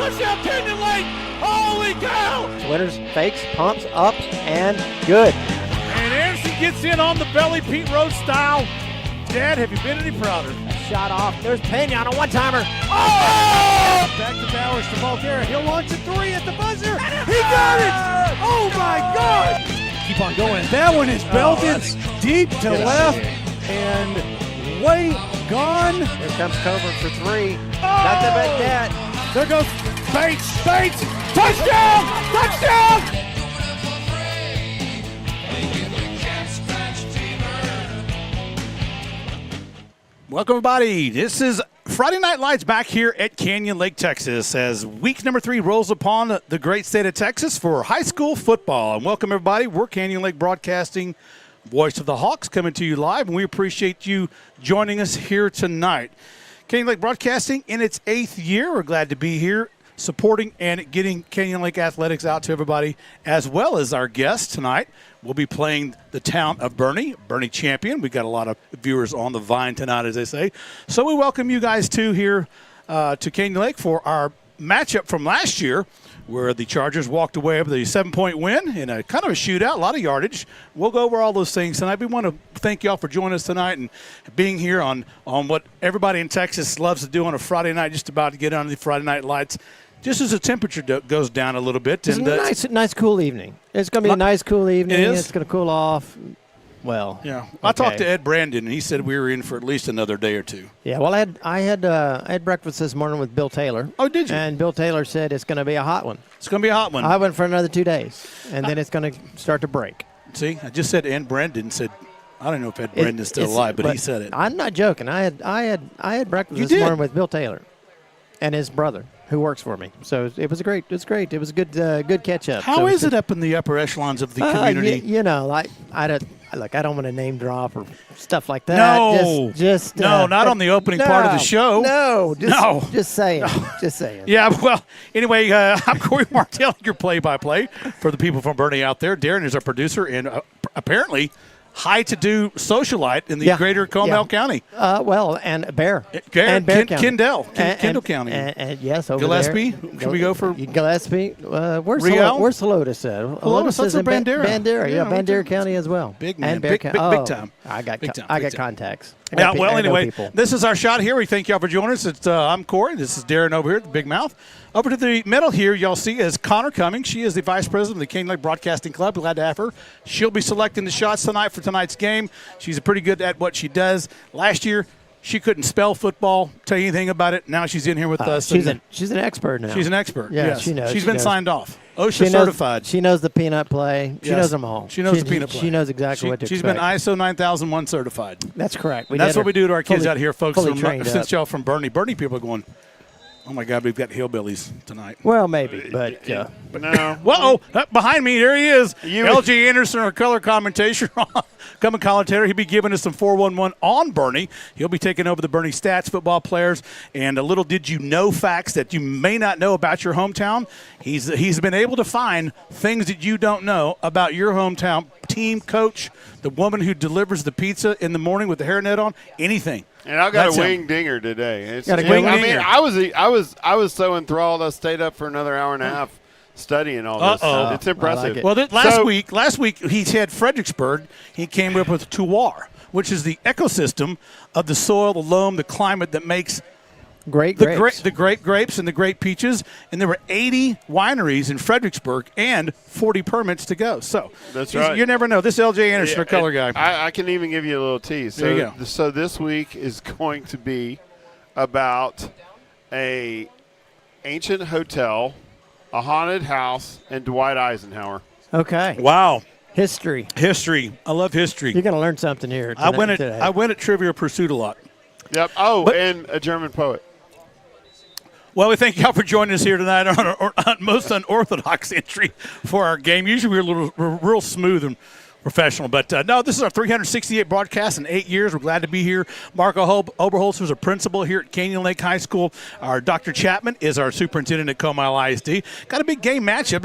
touchdown, Canyon Lake! Holy cow! Winters fakes, pumps, up, and good. And Anderson gets in on the belly, Pete Rose style. Dad, have you been any prouder? Shot off. There's Pena on a one-timer. Oh! Back to Bowers to Volterra. He'll launch a three at the buzzer. He got it! Oh my God! Keep on going. That one is belted deep to left and way gone. Here comes Coburn for three. Got the big net. There goes Bates. Bates! Touchdown! Touchdown! Welcome, everybody. This is Friday Night Lights back here at Canyon Lake, Texas, as week number 3 rolls upon the great state of Texas for high school football. And welcome, everybody. We're Canyon Lake Broadcasting, Voice of the Hawks, coming to you live, and we appreciate you joining us here tonight. Canyon Lake Broadcasting in its 8th year. We're glad to be here supporting and getting Canyon Lake athletics out to everybody, as well as our guests tonight. We'll be playing the town of Boerne champion. We've got a lot of viewers on the vine tonight, as they say. So we welcome you guys, too, here to Canyon Lake for our matchup from last year, where the Chargers walked away with a 7-point win in a kind of a shootout, a lot of yardage. We'll go over all those things tonight. We want to thank y'all for joining us tonight and being here on what everybody in Texas loves to do on a Friday night, just about to get on the Friday Night Lights. Just as the temperature goes down a little bit. It's a nice, cool evening. It's going to be a nice, cool evening. It is. It's going to cool off. Well, yeah. Okay. I talked to Ed Brandon, and he said we were in for at least another day or two. Yeah. Well, I had breakfast this morning with Bill Taylor. Oh, did you? And Bill Taylor said it's going to be a hot one. It's going to be a hot one. I went for another 2 days, and then it's going to start to break. See, I just said Ed Brandon said. I don't know if Ed Brandon's still alive, but he said it. I'm not joking. I had breakfast morning with Bill Taylor and his brother, who works for me. So it was great. It was great. It was a good catch up. How is it up in the upper echelons of the community? I don't want to name drop or stuff like that. No, just not on the opening part of the show. Just saying. Just saying. Yeah. Well, anyway, I'm Corey Martell, your play-by-play for the people from Boerne out there. Darren is our producer, and apparently high-to-do socialite in the greater Comal County. And Bear. And Bear County. Kendall County. And yes, over Gillespie. there. Can we go for Gillesppe? Where's Riel? Where's Helotes at? Helotes, that's in Bandera. Bandera County as well. Big man. And Bear big time. I got Big time. contacts. Anyway, this is our shot here. We thank y'all for joining us. I'm Corey. This is Darren over here, the big mouth. Over to the middle here, y'all see is Connor Cummings. She is the vice president of the Canyon Lake Broadcasting Club. Glad to have her. She'll be selecting the shots tonight for tonight's game. She's pretty good at what she does. Last year, she couldn't spell football, tell you anything about it. Now she's in here with us. She's an expert now. She's an expert. Yeah, yes. she knows. She's been signed off. OSHA certified. She knows the peanut play. She knows them all. She knows the peanut play. She knows exactly what to expect. She's been ISO 9001 certified. That's correct. That's what we do to our kids out here, folks. Since y'all from Boerne people are going, oh, my God, we've got hillbillies tonight. Well, maybe, but no. Well, behind me, there he is. LJ Anderson, our color commentator, He'll be giving us some 411 on Boerne. He'll be taking over the Boerne stats, football players, and a little did you know facts that you may not know about your hometown. He's been able to find things that you don't know about your hometown team, coach, the woman who delivers the pizza in the morning with the hairnet on, anything. And I got a wing dinger today. I was so enthralled. I stayed up for another hour and a half studying all this. It's impressive. Well, last week he had Fredericksburg. He came up with terroir, which is the ecosystem of the soil, the loam, the climate that makes the great grapes and the great peaches. And there were 80 wineries in Fredericksburg and 40 permits to go. So that's right. You never know. This LJ Anderson, our color guy. I can even give you a little tease. So, there you go. So this week is going to be about a ancient hotel, a haunted house, and Dwight Eisenhower. Okay. Wow. History. I love history. You're going to learn something here today. I went at Trivia Pursuit a lot. Yep. And a German poet. Well, we thank y'all for joining us here tonight on our most unorthodox entry for our game. Usually we're real smooth and professional. But, no, this is our 368 broadcast in 8 years. We're glad to be here. Marco Oberholzer is a principal here at Canyon Lake High School. Our Dr. Chapman is our superintendent at Comal ISD. Got a big game matchup.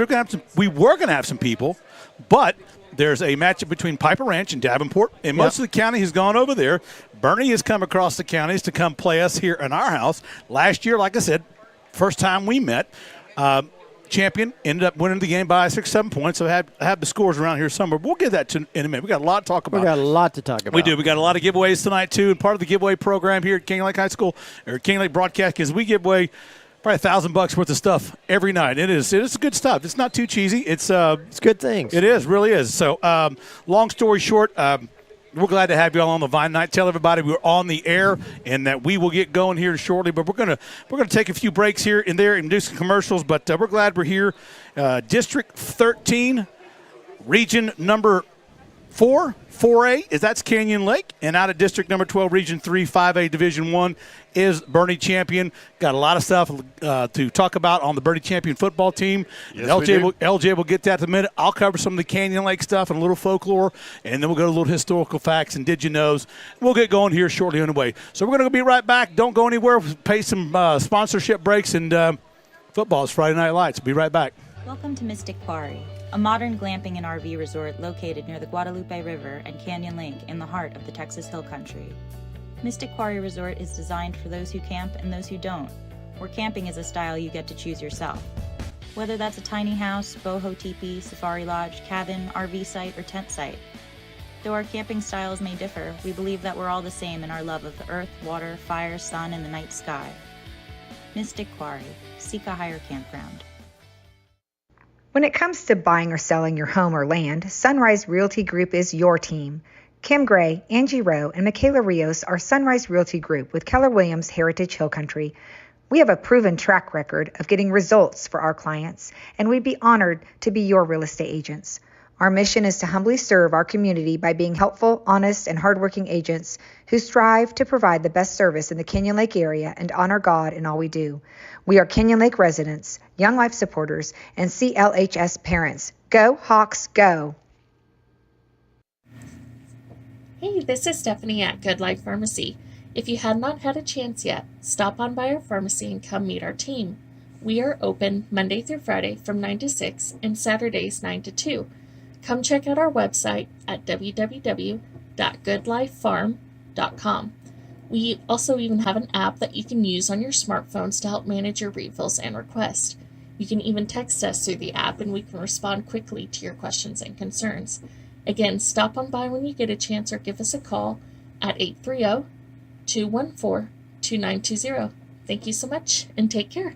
We were going to have some people, but there's a matchup between Piper Ranch and Davenport, and most of the county has gone over there. Boerne has come across the counties to come play us here in our house. Last year, like I said, first time we met, champion ended up winning the game by 6-7 points. So I have the scores around here somewhere. We'll get that in a minute. We got a lot to talk about. We got a lot to talk about. We do. We got a lot of giveaways tonight too. And part of the giveaway program here at Canyon Lake High School or Canyon Lake Broadcast is we give away probably $1,000 worth of stuff every night. It is good stuff. It's not too cheesy. It's good things. It is, really is. So long story short. We're glad to have you all on the Vine Night. Tell everybody we're on the air and that we will get going here shortly. But we're gonna take a few breaks here and there and do some commercials. But we're glad we're here. District 13, region number 4, 4A, that's Canyon Lake. And out of district number 12, region 3, 5A, division 1 is Boerne Champion. Got a lot of stuff to talk about on the Boerne Champion football team. Yes, LJ will get that in a minute. I'll cover some of the Canyon Lake stuff and a little folklore, and then we'll go to a little historical facts and did you knows. We'll get going here shortly anyway. So we're going to be right back. Don't go anywhere. Pay some sponsorship breaks, and football is Friday Night Lights. Be right back. Welcome to Mystic Quarry, a modern glamping and RV resort located near the Guadalupe River and Canyon Lake in the heart of the Texas Hill Country. Mystic Quarry Resort is designed for those who camp and those who don't, where camping is a style you get to choose yourself. Whether that's a tiny house, boho teepee, safari lodge, cabin, RV site, or tent site. Though our camping styles may differ, we believe that we're all the same in our love of the earth, water, fire, sun, and the night sky. Mystic Quarry. Seek a higher campground. When it comes to buying or selling your home or land, Sunrise Realty Group is your team. Kim Gray, Angie Rowe, and Michaela Rios are Sunrise Realty Group with Keller Williams Heritage Hill Country. We have a proven track record of getting results for our clients, and we'd be honored to be your real estate agents. Our mission is to humbly serve our community by being helpful, honest, and hardworking agents who strive to provide the best service in the Canyon Lake area and honor God in all we do. We are Canyon Lake residents, Young Life supporters, and CLHS parents. Go Hawks, go! Hey, this is Stephanie at Good Life Pharmacy. If you have not had a chance yet, stop on by our pharmacy and come meet our team. We are open Monday through Friday from 9 to 6 and Saturdays 9 to 2. Come check out our website at www.goodlifefarm.com. We also even have an app that you can use on your smartphones to help manage your refills and requests. You can even text us through the app and we can respond quickly to your questions and concerns. Again, stop on by when you get a chance or give us a call at 830-214-2920. Thank you so much and take care.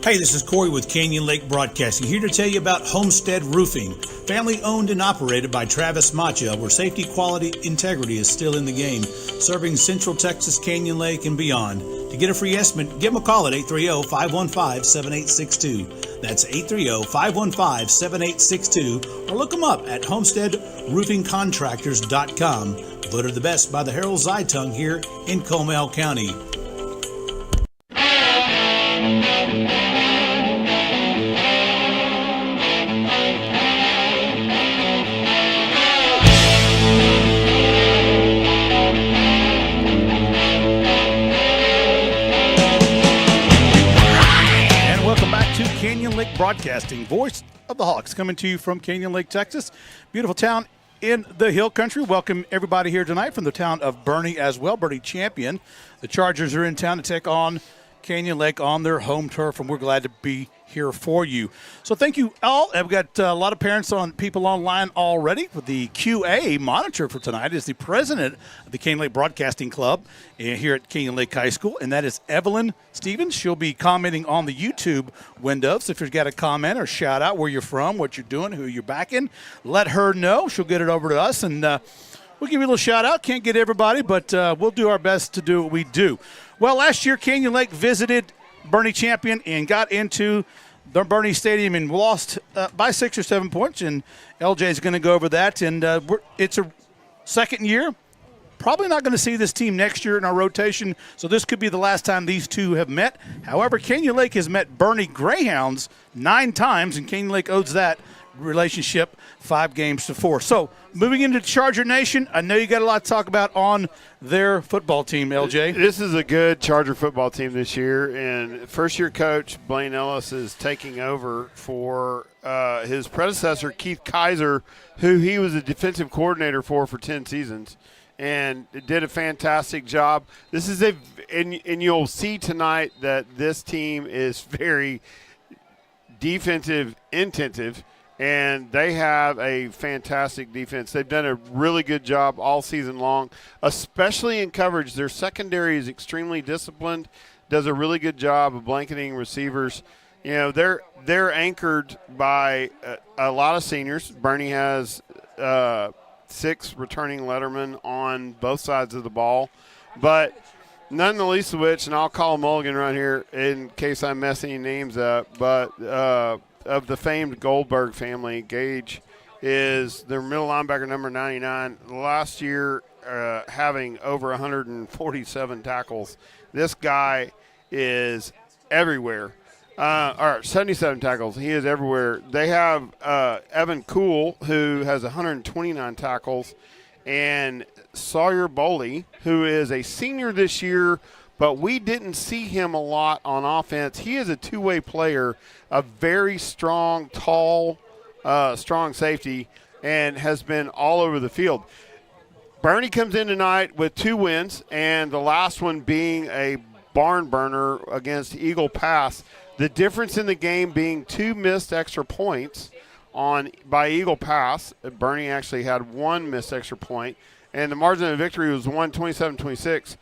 Hey, this is Corey with Canyon Lake Broadcasting, here to tell you about Homestead Roofing, family owned and operated by Travis Macha, where safety, quality, integrity is still in the game, serving Central Texas, Canyon Lake, and beyond. To get a free estimate, give them a call at 830-515-7862. That's 830-515-7862, or look them up at homesteadroofingcontractors.com. Voted the best by the Herald Zeitung here in Comal County. Canyon Lake Broadcasting, voice of the Hawks, coming to you from Canyon Lake, Texas. Beautiful town in the Hill Country. Welcome everybody here tonight from the town of Boerne as well. Boerne Champion. The Chargers are in town to take on Canyon Lake on their home turf, and we're glad to be here for you. So thank you all. I've got a lot of parents people online already. The QA monitor for tonight is the president of the Canyon Lake Broadcasting Club here at Canyon Lake High School, and that is Evelyn Stevens. She'll be commenting on the YouTube window. So if you've got a comment or shout out where you're from, what you're doing, who you're backing, let her know. She'll get it over to us, and we'll give you a little shout out. Can't get everybody, but we'll do our best to do what we do. Well, last year Canyon Lake visited Boerne Champion and got into the Boerne Stadium and lost by 6 or 7 points, and LJ is going to go over that. And it's a second year. Probably not going to see this team next year in our rotation, so this could be the last time these two have met. However, Canyon Lake has met Boerne Greyhounds 9 times, and Canyon Lake owes that relationship 5-4. So moving into Charger Nation, I know you got a lot to talk about on their football team, LJ. This is a good Charger football team this year, and first-year coach Blaine Ellis is taking over for his predecessor, Keith Kaiser, who he was a defensive coordinator for 10 seasons. and did a fantastic job. This is and you'll see tonight that this team is very defensive intensive, and they have a fantastic defense. They've done a really good job all season long, especially in coverage. Their secondary is extremely disciplined, does a really good job of blanketing receivers. You know, they're anchored by a lot of seniors. Boerne has 6 returning lettermen on both sides of the ball, but none the least of which, and I'll call Mulligan right here in case I mess any names up, but of the famed Goldberg family, Gage is their middle linebacker, number 99. Last year, having over 147 tackles. This guy is everywhere. Or 77 tackles. He is everywhere. They have Evan Cool, who has 129 tackles, and Sawyer Boley, who is a senior this year, but we didn't see him a lot on offense. He is a two-way player, a very strong, tall, strong safety, and has been all over the field. Boerne comes in tonight with 2 wins, and the last one being a barn burner against Eagle Pass. The difference in the game being 2 missed extra points by Eagle Pass. Boerne actually had 1 missed extra point, and the margin of victory was 27-26.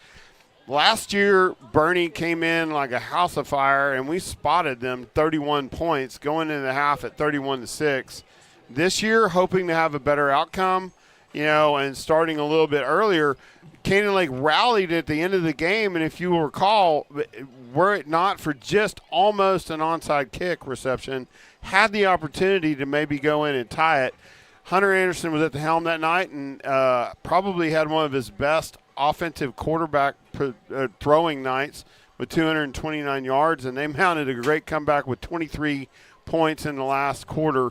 Last year, Boerne came in like a house of fire, and we spotted them 31 points going into the half at 31-6. This year, hoping to have a better outcome, and starting a little bit earlier, Canyon Lake rallied at the end of the game, and if you will recall, were it not for just almost an onside kick reception, had the opportunity to maybe go in and tie it. Hunter Anderson was at the helm that night and probably had one of his best offensive quarterback throwing nights with 229 yards, and they mounted a great comeback with 23 points in the last quarter.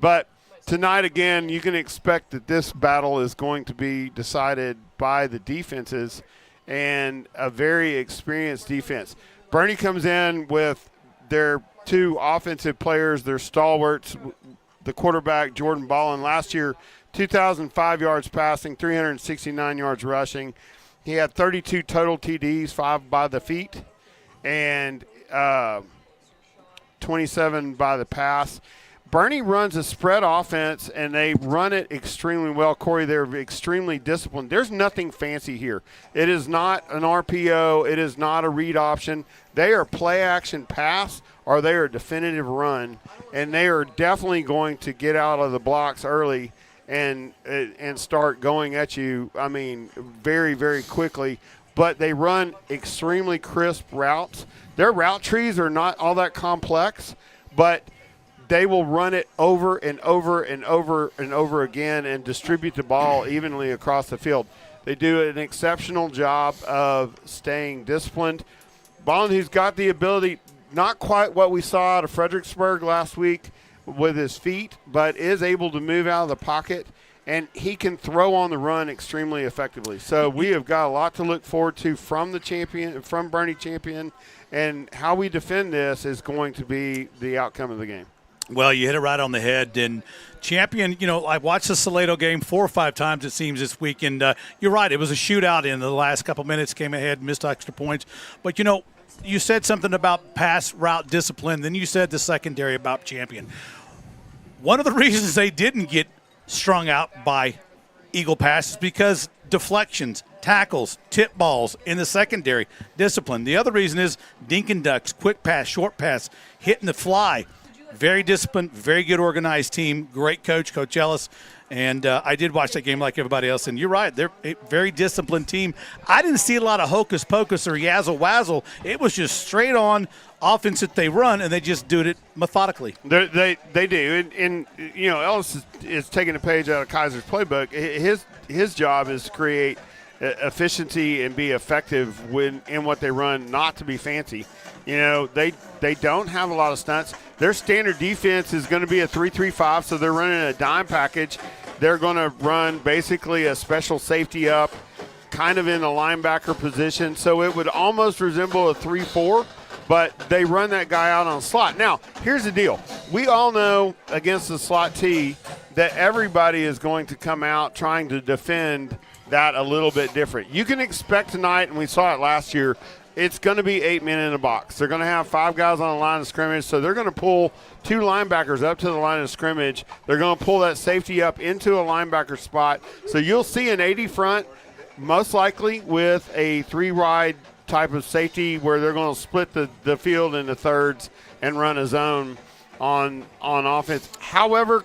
But tonight, again, you can expect that this battle is going to be decided by the defenses and a very experienced defense. Boerne comes in with their 2 offensive players, their stalwarts, the quarterback, Jordan Ballin. Last year, 2,005 yards passing, 369 yards rushing. He had 32 total TDs, 5 by the feet, and 27 by the pass. Boerne runs a spread offense, and they run it extremely well. Corey, they're extremely disciplined. There's nothing fancy here. It is not an RPO. It is not a read option. They are play-action pass, or they are definitive run, and they are definitely going to get out of the blocks early and start going at you, very, very quickly. But they run extremely crisp routes. Their route trees are not all that complex, but they will run it over and over and over and over again and distribute the ball evenly across the field. They do an exceptional job of staying disciplined. Bond, who's got the ability, not quite what we saw out of Fredericksburg last week with his feet, but is able to move out of the pocket, and he can throw on the run extremely effectively. So we have got a lot to look forward to from Boerne Champion, and how we defend this is going to be the outcome of the game. Well, you hit it right on the head. And Champion, I watched the Salado game 4 or 5 times, it seems, this week. And you're right, it was a shootout in the last couple minutes, came ahead, missed extra points. But, you said something about pass route discipline. Then you said the secondary about Champion. One of the reasons they didn't get strung out by Eagle Pass is because deflections, tackles, tip balls in the secondary, discipline. The other reason is dink and ducks, quick pass, short pass, hitting the fly. Very disciplined, very good organized team. Great coach, Coach Ellis. And I did watch that game like everybody else. And you're right, they're a very disciplined team. I didn't see a lot of hocus pocus or yazzle wazzle. It was just straight on offense that they run, and they just do it methodically. They do. And Ellis is taking a page out of Kaiser's playbook. His job is to create efficiency and be effective in what they run, not to be fancy. They don't have a lot of stunts. Their standard defense is going to be a 3-3-5, so they're running a dime package. They're going to run basically a special safety up, kind of in the linebacker position. So it would almost resemble a 3-4, but they run that guy out on slot. Now, here's the deal. We all know against the slot T that everybody is going to come out trying to defend that a little bit different. You can expect tonight, and we saw it last year, it's going to be 8 men in a box. They're going to have 5 guys on the line of scrimmage, so they're going to pull 2 linebackers up to the line of scrimmage. They're going to pull that safety up into a linebacker spot. So you'll see an 80 front, most likely with a 3-wide type of safety where they're going to split the field into thirds and run a zone on offense. However,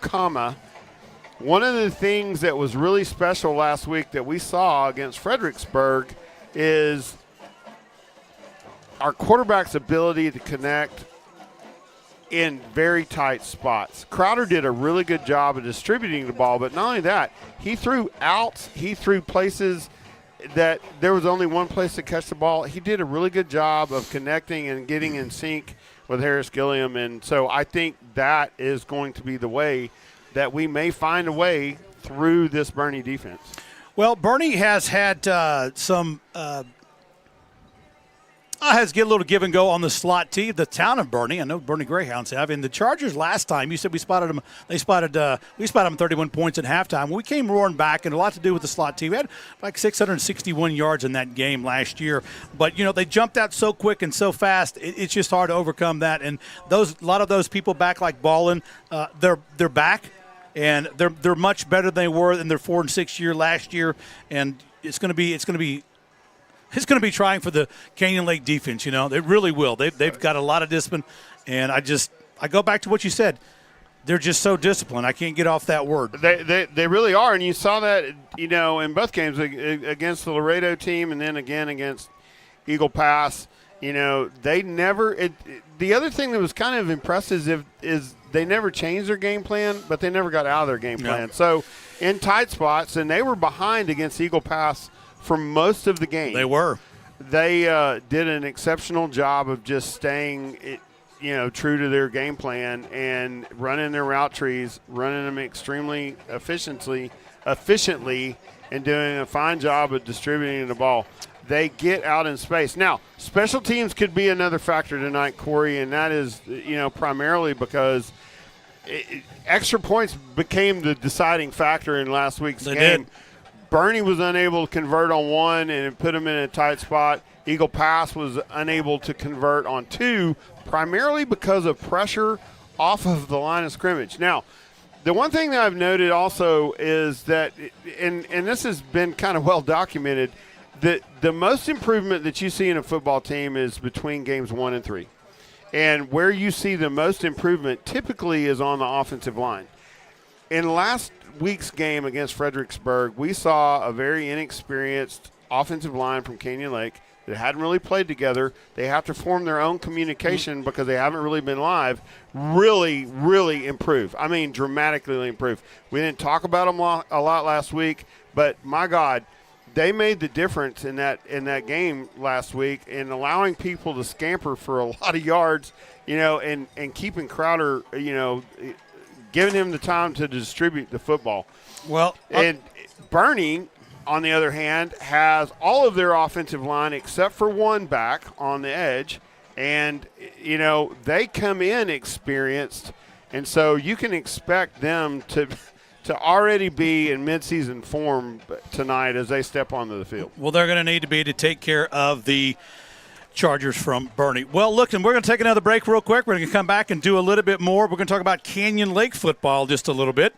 one of the things that was really special last week that we saw against Fredericksburg is our quarterback's ability to connect in very tight spots. Crowder did a really good job of distributing the ball, but not only that, he threw outs, he threw places that there was only one place to catch the ball. He did a really good job of connecting and getting in sync with Harris Gilliam, and so I think that is going to be the way that we may find a way through this Boerne defense. Well, Boerne has had some has get a little give and go on the slot tee. The town of Boerne, I know Boerne Greyhounds have. And the Chargers last time, you said we spotted them. We spotted them 31 points at halftime. We came roaring back, and a lot to do with the slot tee. We had like 661 yards in that game last year. But they jumped out so quick and so fast. It's just hard to overcome that. And a lot of those people back like Ballin, they're back, and they're much better than they were in their 4-6 year last year. And it's going to be trying for the Canyon Lake defense. They really will. They've got a lot of discipline, and I go back to what you said. They're just so disciplined. I can't get off that word. They really are, and you saw that in both games against the Laredo team, and then again against Eagle Pass. They never. The other thing that was kind of impressive is they never changed their game plan, but they never got out of their game plan. Yeah. So in tight spots, and they were behind against Eagle Pass for most of the game. They were. They did an exceptional job of just staying, true to their game plan and running their route trees, running them extremely efficiently, and doing a fine job of distributing the ball. They get out in space. Now, special teams could be another factor tonight, Corey, and that is, primarily because extra points became the deciding factor in last week's game. Did. Boerne was unable to convert on one and it put them in a tight spot. Eagle Pass was unable to convert on 2, primarily because of pressure off of the line of scrimmage. Now, the one thing that I've noted also is that, and this has been kind of well documented, that the most improvement that you see in a football team is between games 1 and 3. And where you see the most improvement typically is on the offensive line. In last week's game against Fredericksburg, we saw a very inexperienced offensive line from Canyon Lake that hadn't really played together. They have to form their own communication because they haven't really been live. Really, really improve. I mean, dramatically improve. We didn't talk about them a lot last week, but my God, they made the difference in that game last week in allowing people to scamper for a lot of yards, and keeping Crowder, giving him the time to distribute the football. Well, and Boerne, on the other hand, has all of their offensive line except for one back on the edge, and they come in experienced, and so you can expect them to already be in midseason form tonight as they step onto the field. Well, they're going to need to be to take care of the Chargers from Boerne. Well, look, and we're going to take another break real quick. We're going to come back and do a little bit more. We're going to talk about Canyon Lake football just a little bit.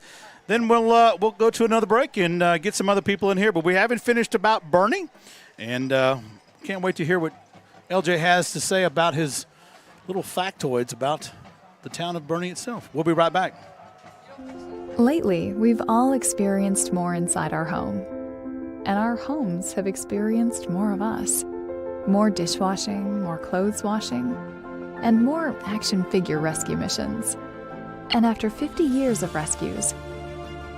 Then we'll go to another break and get some other people in here. But we haven't finished about Boerne, and can't wait to hear what LJ has to say about his little factoids about the town of Boerne itself. We'll be right back. Lately, we've all experienced more inside our home, and our homes have experienced more of us. More dishwashing, more clothes washing, and more action figure rescue missions. And after 50 years of rescues,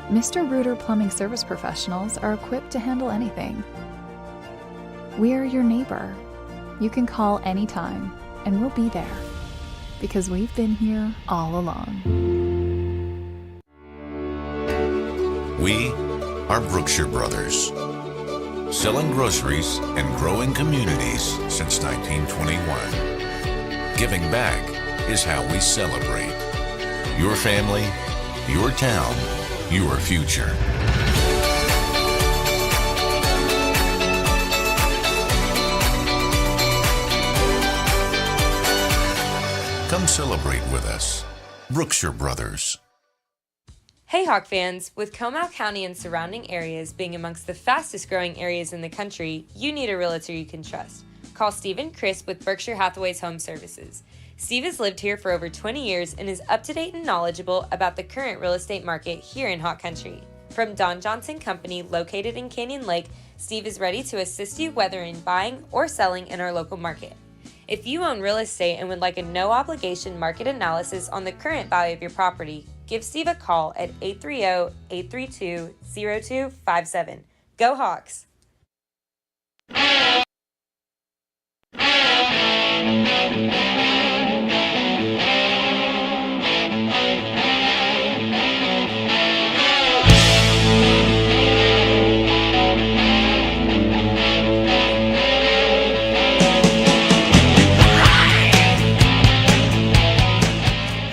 Mr. Reuter Plumbing Service Professionals are equipped to handle anything. We are your neighbor. You can call anytime, and we'll be there, because we've been here all along. We are Brookshire Brothers, selling groceries and growing communities since 1921. Giving back is how we celebrate. Your family, your town, your future. Come celebrate with us. Brookshire Brothers. Hey Hawk fans! With Comal County and surrounding areas being amongst the fastest growing areas in the country, you need a realtor you can trust. Call Steve and Chris with Berkshire Hathaway's Home Services. Steve has lived here for over 20 years and is up to date and knowledgeable about the current real estate market here in Hawk Country. From Don Johnson Company, located in Canyon Lake, Steve is ready to assist you whether in buying or selling in our local market. If you own real estate and would like a no-obligation market analysis on the current value of your property, give Steve a call at 830-832-0257. Go Hawks!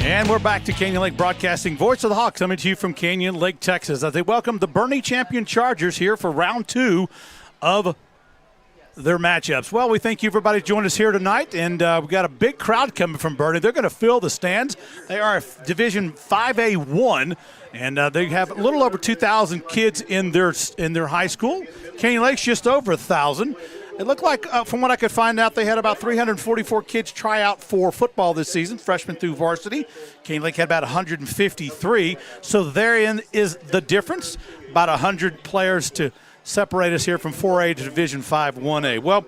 And we're back to Canyon Lake Broadcasting, Voice of the Hawks, coming to you from Canyon Lake, Texas, as they welcome the Boerne champion Chargers here for round 2 of their matchups. Well, we thank you everybody joined us here tonight, and we've got a big crowd coming from Boerne. They're going to fill the stands. They are Division 5A1, and they have a little over 2,000 kids in their high school. Canyon Lake's just over 1,000. It looked like, from what I could find out, they had about 344 kids try out for football this season, freshmen through varsity. Canyon Lake had about 153. So therein is the difference, about 100 players to separate us here from 4A to Division 5 1A. Well,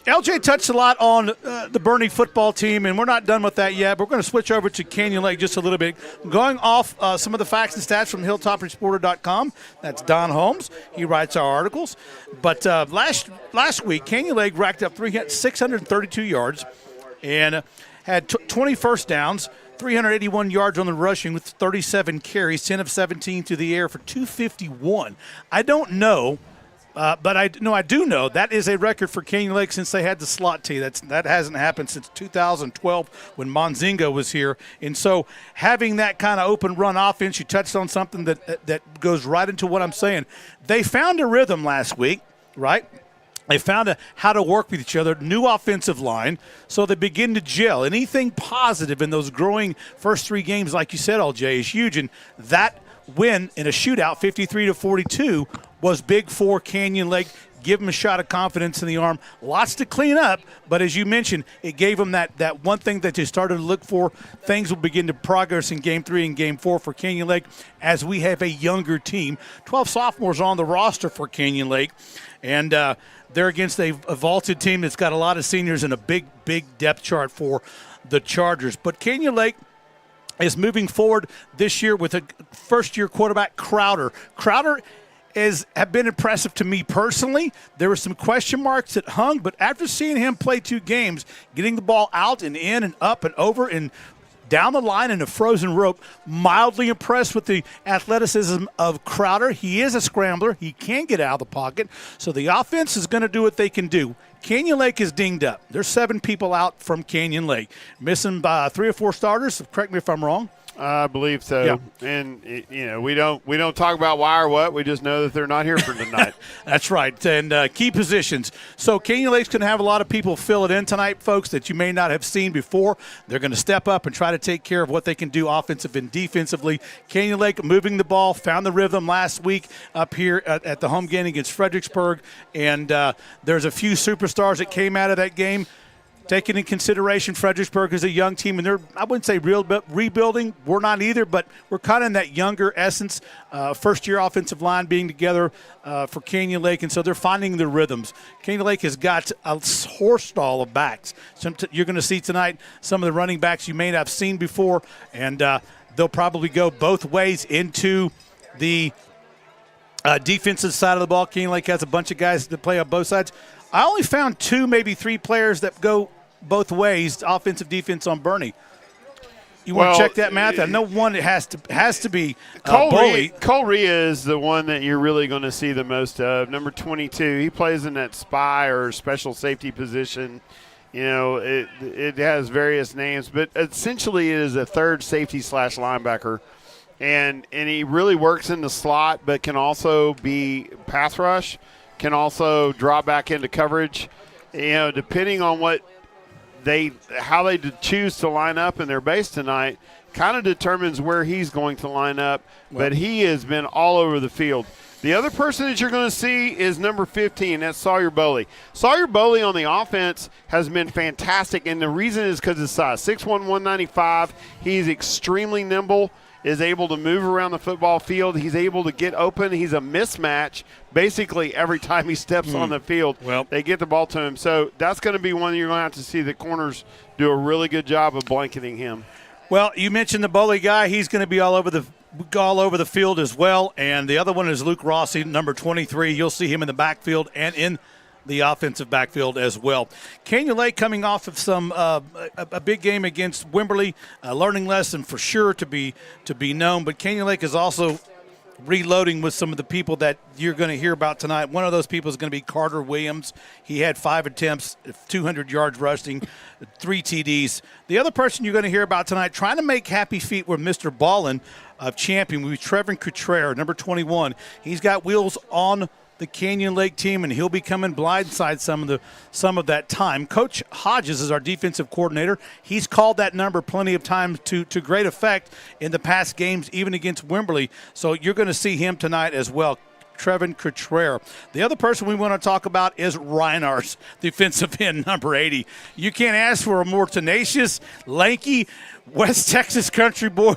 LJ touched a lot on the Boerne football team, and we're not done with that yet. But we're going to switch over to Canyon Lake just a little bit. Going off some of the facts and stats from HilltopReporter.com, that's Don Holmes. He writes our articles. But last week, Canyon Lake racked up 632 yards and had 20 first downs, 381 yards on the rushing with 37 carries, 10 of 17 through the air for 251. I don't know. But I do know that is a record for Canyon Lake since they had the slot tee. That hasn't happened since 2012 when Monzingo was here. And so having that kind of open run offense, you touched on something that goes right into what I'm saying. They found a rhythm last week, right? They found how to work with each other, new offensive line, so they begin to gel. Anything positive in those growing first 3 games, like you said, LJ, is huge. And that win in a shootout, 53-42, was big for Canyon Lake. Give them a shot of confidence in the arm. Lots to clean up, but as you mentioned, it gave them that one thing that they started to look for. Things will begin to progress in Game 3 and Game 4 for Canyon Lake as we have a younger team. 12 sophomores on the roster for Canyon Lake, and they're against a vaulted team that's got a lot of seniors and a big depth chart for the Chargers. But Canyon Lake is moving forward this year with a first-year quarterback, Crowder. Crowder have been impressive to me personally. There were some question marks that hung, but after seeing him play 2 games, getting the ball out and in and up and over and down the line in a frozen rope, mildly impressed with the athleticism of Crowder. He is a scrambler. He can get out of the pocket. So the offense is going to do what they can do. Canyon Lake is dinged up. There's 7 people out from Canyon Lake. Missing by 3 or 4 starters. Correct me if I'm wrong. I believe so. Yeah. And we don't talk about why or what. We just know that they're not here for tonight. That's right. And key positions. So Canyon Lake's going to have a lot of people fill it in tonight, folks, that you may not have seen before. They're going to step up and try to take care of what they can do offensive and defensively. Canyon Lake moving the ball, found the rhythm last week up here at the home game against Fredericksburg. And there's a few superstars that came out of that game. Taking in consideration, Fredericksburg is a young team, and they're, I wouldn't say rebuilding. We're not either, but we're kind of in that younger essence, first-year offensive line being together for Canyon Lake, and so they're finding their rhythms. Canyon Lake has got a horse stall of backs. You're going to see tonight some of the running backs you may not have seen before, and they'll probably go both ways into the defensive side of the ball. Canyon Lake has a bunch of guys that play on both sides. I only found 2, maybe 3 players that go both ways, offensive, defense on Boerne. You want to check that, Matt? I know one that has to be Boley. Cole Rhea is the one that you're really going to see the most of. Number 22, he plays in that spy or special safety position. It has various names, but essentially it is a third safety / linebacker. And he really works in the slot, but can also be pass rush, can also drop back into coverage. Depending on what how they choose to line up in their base tonight kind of determines where he's going to line up. But he has been all over the field. The other person that you're going to see is number 15. That's Sawyer Boley. Sawyer Boley on the offense has been fantastic, and the reason is because of his size. 6'1", 195. He's extremely nimble, is able to move around the football field. He's able to get open. He's a mismatch basically every time he steps on the field. Well, they get the ball to him. So that's going to be one you're going to have to see the corners do a really good job of blanketing him. Well, you mentioned the Boley guy. He's going to be all over the field as well. And the other one is Luke Rossi, number 23. You'll see him in the backfield and in the offensive backfield as well. Canyon Lake coming off of a big game against Wimberley, a learning lesson for sure to be known. But Canyon Lake is also reloading with some of the people that you're going to hear about tonight. One of those people is going to be Carter Williams. He had 5 attempts, 200 yards rushing, 3 TDs. The other person you're going to hear about tonight, trying to make happy feet with Mr. Ballin of Champion, with Trevor Cottrell, number 21. He's got wheels on the Canyon Lake team, and he'll be coming blindside some of that time. Coach Hodges is our defensive coordinator. He's called that number plenty of times to great effect in the past games, even against Wimberley. So you're going to see him tonight as well. Trevin Cottrell. The other person we want to talk about is Reinars, defensive end, number 80. You can't ask for a more tenacious, lanky, West Texas country boy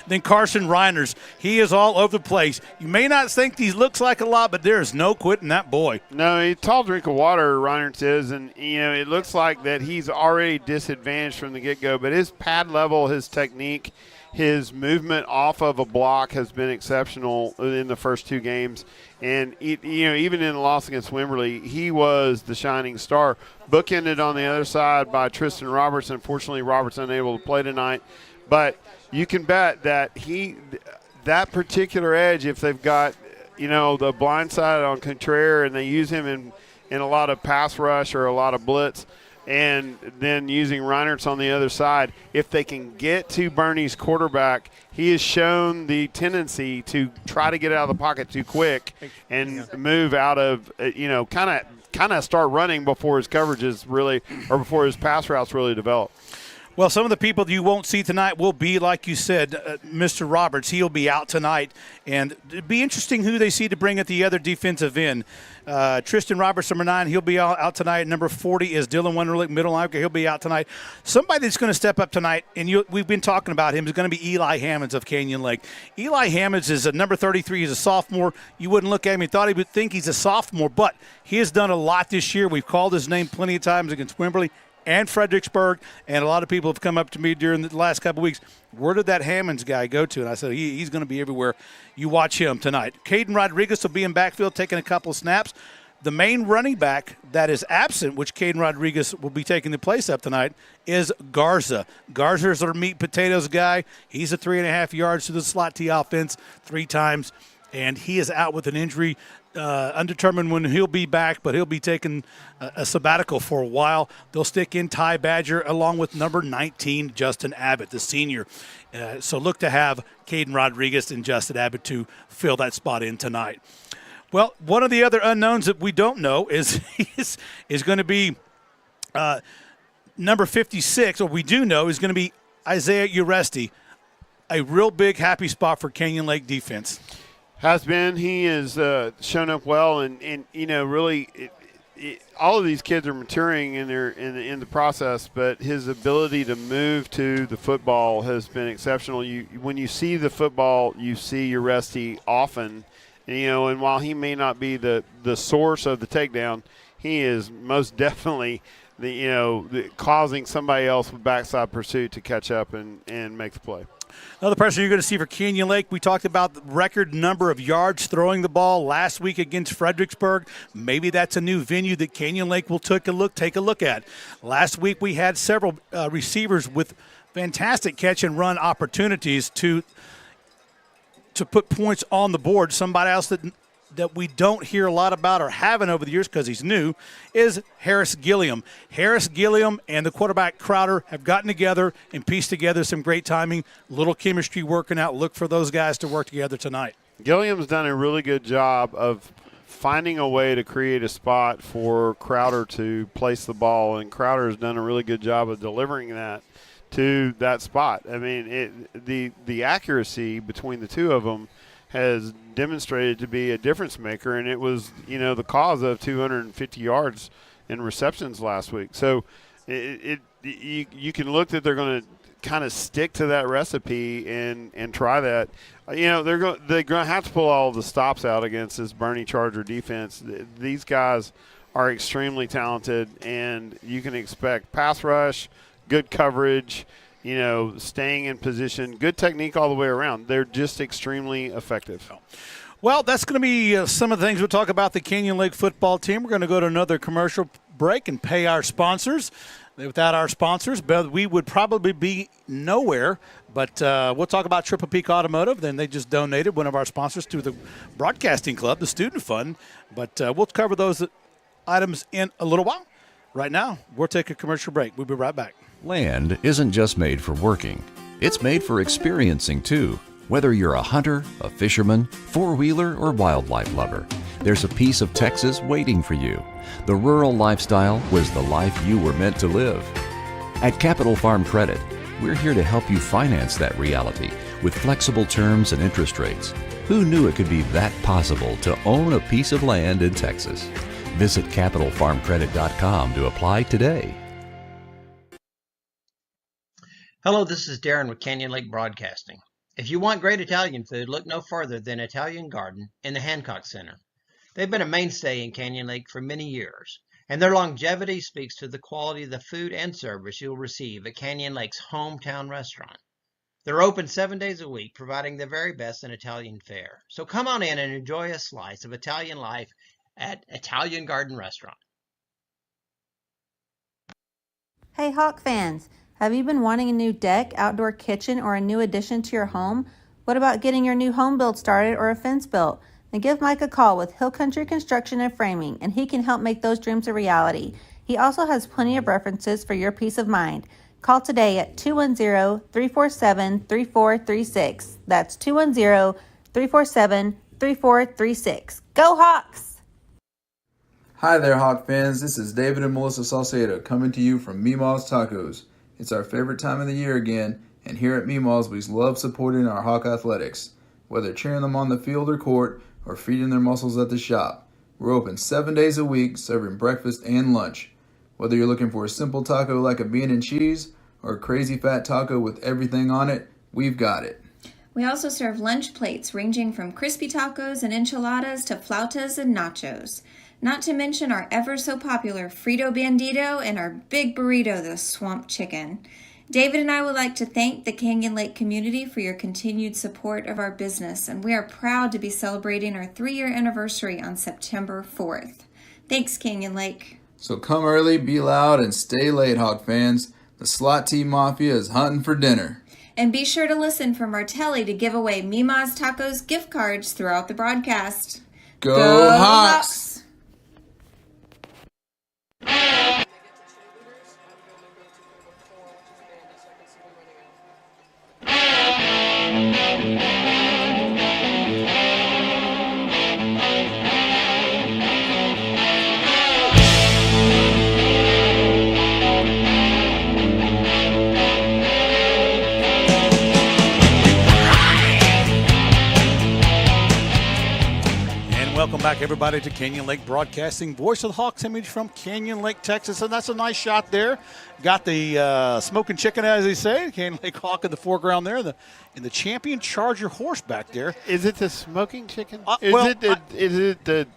than Carson Reinars. He is all over the place. You may not think he looks like a lot, but there is no quitting that boy. No, he's a tall drink of water, Reinars is, and it looks like that he's already disadvantaged from the get-go, but his pad level, his technique, his movement off of a block has been exceptional in the first 2 games. And, even in the loss against Wimberley, he was the shining star. Bookended on the other side by Tristan Roberts. Unfortunately, Roberts unable to play tonight. But you can bet that that particular edge, if they've got, the blind side on Contreras and they use him in a lot of pass rush or a lot of blitz, and then using Reinhardt on the other side, if they can get to Boerne's quarterback, he has shown the tendency to try to get out of the pocket too quick and move out of, kind of start running before his coverage is really, or before his pass routes really develop. Well, some of the people you won't see tonight will be, like you said, Mr. Roberts. He'll be out tonight. And it'd be interesting who they see to bring at the other defensive end. Tristan Roberts, number 9, he'll be out tonight. Number 40 is Dylan Wunderlich, middle linebacker. He'll be out tonight. Somebody that's going to step up tonight, and we've been talking about him, is going to be Eli Hammonds of Canyon Lake. Eli Hammonds is a number 33. He's a sophomore. You wouldn't look at him and thought he would think he's a sophomore, but he has done a lot this year. We've called his name plenty of times against Wimberley and Fredericksburg, and a lot of people have come up to me during the last couple of weeks. Where did that Hammonds guy go to? And I said, he's going to be everywhere. You watch him tonight. Caden Rodriguez will be in backfield taking a couple of snaps. The main running back that is absent, which Caden Rodriguez will be taking the place up tonight, is Garza. Garza is our meat potatoes guy. He's a 3.5 yards to the slot T offense 3 times, and he is out with an injury. Undetermined when he'll be back, but he'll be taking a sabbatical for a while. They'll stick in Ty Badger along with number 19, Justin Abbott, the senior. So look to have Caden Rodriguez and Justin Abbott to fill that spot in tonight. Well, one of the other unknowns that we don't know is going to be number 56, or we do know is going to be Isaiah Uresti, a real big happy spot for Canyon Lake defense. Has been. He has shown up well, and really, all of these kids are maturing in the process. But his ability to move to the football has been exceptional. When you see the football, you see Uresti often, and while he may not be the source of the takedown, he is most definitely causing somebody else with backside pursuit to catch up and make the play. Another person you're going to see for Canyon Lake, we talked about the record number of yards throwing the ball last week against Fredericksburg. Maybe that's a new venue that Canyon Lake will take a look at. Last week we had several receivers with fantastic catch and run opportunities to put points on the board. Somebody else that we don't hear a lot about or haven't over the years because he's new is Harris Gilliam. Harris Gilliam and the quarterback Crowder have gotten together and pieced together some great timing, little chemistry working out. Look for those guys to work together tonight. Gilliam's done a really good job of finding a way to create a spot for Crowder to place the ball, and Crowder has done a really good job of delivering that to that spot. I mean, the accuracy between the two of them has demonstrated to be a difference maker, and it was, the cause of 250 yards in receptions last week. So you can look that they're going to kind of stick to that recipe and try that. They're going to have to pull all the stops out against this Boerne Charger defense. These guys are extremely talented, and you can expect pass rush, good coverage, staying in position, good technique all the way around. They're just extremely effective. Well, that's going to be some of the things we'll talk about the Canyon Lake football team. We're going to go to another commercial break and pay our sponsors. Without our sponsors, we would probably be nowhere. But we'll talk about Triple Peak Automotive. Then they just donated one of our sponsors to the Broadcasting Club, the Student Fund. But we'll cover those items in a little while. Right now, we'll take a commercial break. We'll be right back. Land isn't just made for working. It's made for experiencing, too. Whether you're a hunter, a fisherman, four-wheeler, or wildlife lover, there's a piece of Texas waiting for you. The rural lifestyle was the life you were meant to live. At Capital Farm Credit, we're here to help you finance that reality with flexible terms and interest rates. Who knew it could be that possible to own a piece of land in Texas? Visit CapitalFarmCredit.com to apply today. Hello, this is Darren with Canyon Lake Broadcasting. If you want great Italian food, look no further than Italian Garden in the Hancock Center. They've been a mainstay in Canyon Lake for many years, and their longevity speaks to the quality of the food and service you'll receive at Canyon Lake's hometown restaurant. They're open 7 days a week, providing the very best in Italian fare. So come on in and enjoy a slice of Italian life at Italian Garden Restaurant. Hey Hawk fans, have you been wanting a new deck, outdoor kitchen, or a new addition to your home? What about getting your new home build started or a fence built? Then give Mike a call with Hill Country Construction and Framing, and he can help make those dreams a reality. He also has plenty of references for your peace of mind. Call today at 210-347-3436. That's 210-347-3436. Go Hawks! Hi there, Hawk fans. This is David and Melissa Salcedo coming to you from Meemaw's Tacos. It's our favorite time of the year again, and here at Meemaw's we love supporting our Hawk athletics. Whether cheering them on the field or court, or feeding their muscles at the shop. We're open 7 days a week, serving breakfast and lunch. Whether you're looking for a simple taco like a bean and cheese, or a crazy fat taco with everything on it, we've got it. We also serve lunch plates ranging from crispy tacos and enchiladas to flautas and nachos. Not to mention our ever so popular Frito Bandito and our big burrito, the Swamp Chicken. David and I would like to thank the Canyon Lake community for your continued support of our business, and we are proud to be celebrating our 3-year anniversary on September 4th. Thanks, Canyon Lake. So come early, be loud, and stay late, Hawk fans. The Slot T Mafia is hunting for dinner. And be sure to listen for Martelli to give away Meemaw's Tacos gift cards throughout the broadcast. Go Hawks! Welcome back, everybody, to Canyon Lake Broadcasting. Voice of the Hawks image from Canyon Lake, Texas. And that's a nice shot there. Got the smoking chicken, as they say. Canyon Lake Hawk in the foreground there. And the champion Charger horse back there. Is it the smoking chicken? Is it the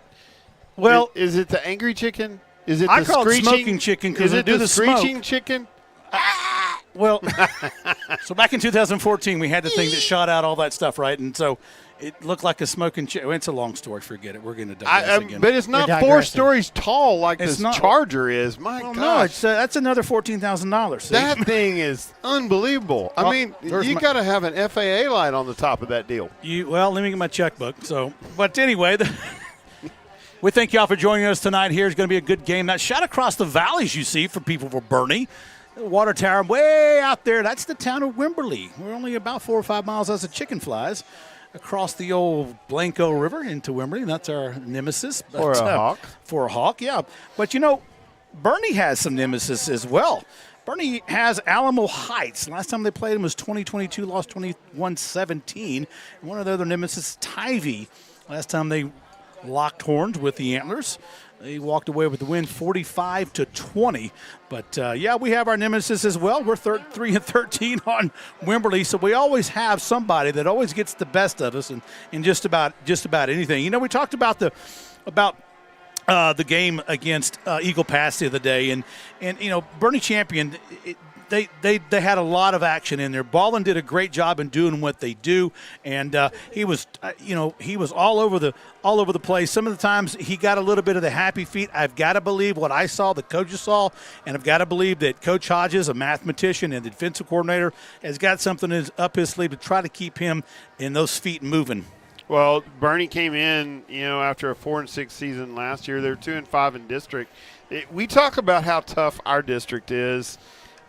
angry chicken? Is it I the call screeching? it smoking chicken because they do the screeching smoke. chicken? Well, so back in 2014, we had the thing that shot out all that stuff, right? And so it looked like a smoking chicken. It's a long story. Forget it. We're going to digress again. But it's not 4 stories tall like this Charger is. My gosh. No, that's another $14,000. That thing is unbelievable. I mean, you got to have an FAA light on the top of that deal. Let me get my checkbook. But anyway, we thank y'all for joining us tonight. Here's going to be a good game. That shot across the valleys you see for people for Boerne. Water tower way out there. That's the town of Wimberley. We're only about 4 or 5 miles as the chicken flies. across the old Blanco River into Wimberley. That's our nemesis. For a Hawk. For a Hawk, yeah. But, Boerne has some nemesis as well. Boerne has Alamo Heights. Last time they played him was 2022, lost 21-17. And one of the other nemesis, Tivy. Last time they locked horns with the Antlers. They walked away with the win 45-20. But, we have our nemesis as well. We're 3-13 on Wimberley, so we always have somebody that always gets the best of us in just about anything. We talked about the game against Eagle Pass the other day, and Boerne Champion, they had a lot of action in there. Ballin did a great job in doing what they do, and he was all over the place. Some of the times he got a little bit of the happy feet. I've got to believe what I saw, the coaches saw, and I've got to believe that Coach Hodges, a mathematician and the defensive coordinator, has got something up his sleeve to try to keep him in those feet moving. Well, Boerne came in, after a 4-6 season last year. They're 2-5 in district. We talk about how tough our district is,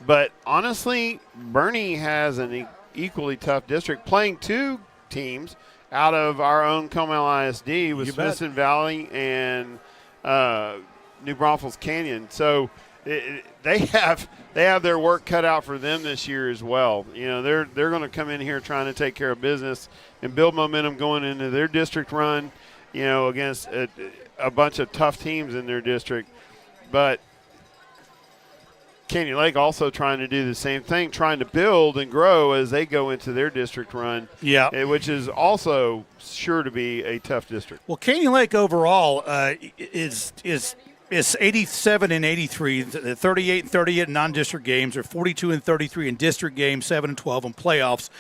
but honestly, Boerne has an equally tough district, playing two teams out of our own Comel ISD with Smithson Valley and New Braunfels Canyon. So they have their work cut out for them this year as well. They're going to come in here trying to take care of business and build momentum going into their district run, against a bunch of tough teams in their district. But Canyon Lake also trying to do the same thing, trying to build and grow as they go into their district run, which is also sure to be a tough district. Well, Canyon Lake overall is 87-83, 38-38 in non-district games, or 42-33 in district games, 7-12 in playoffs.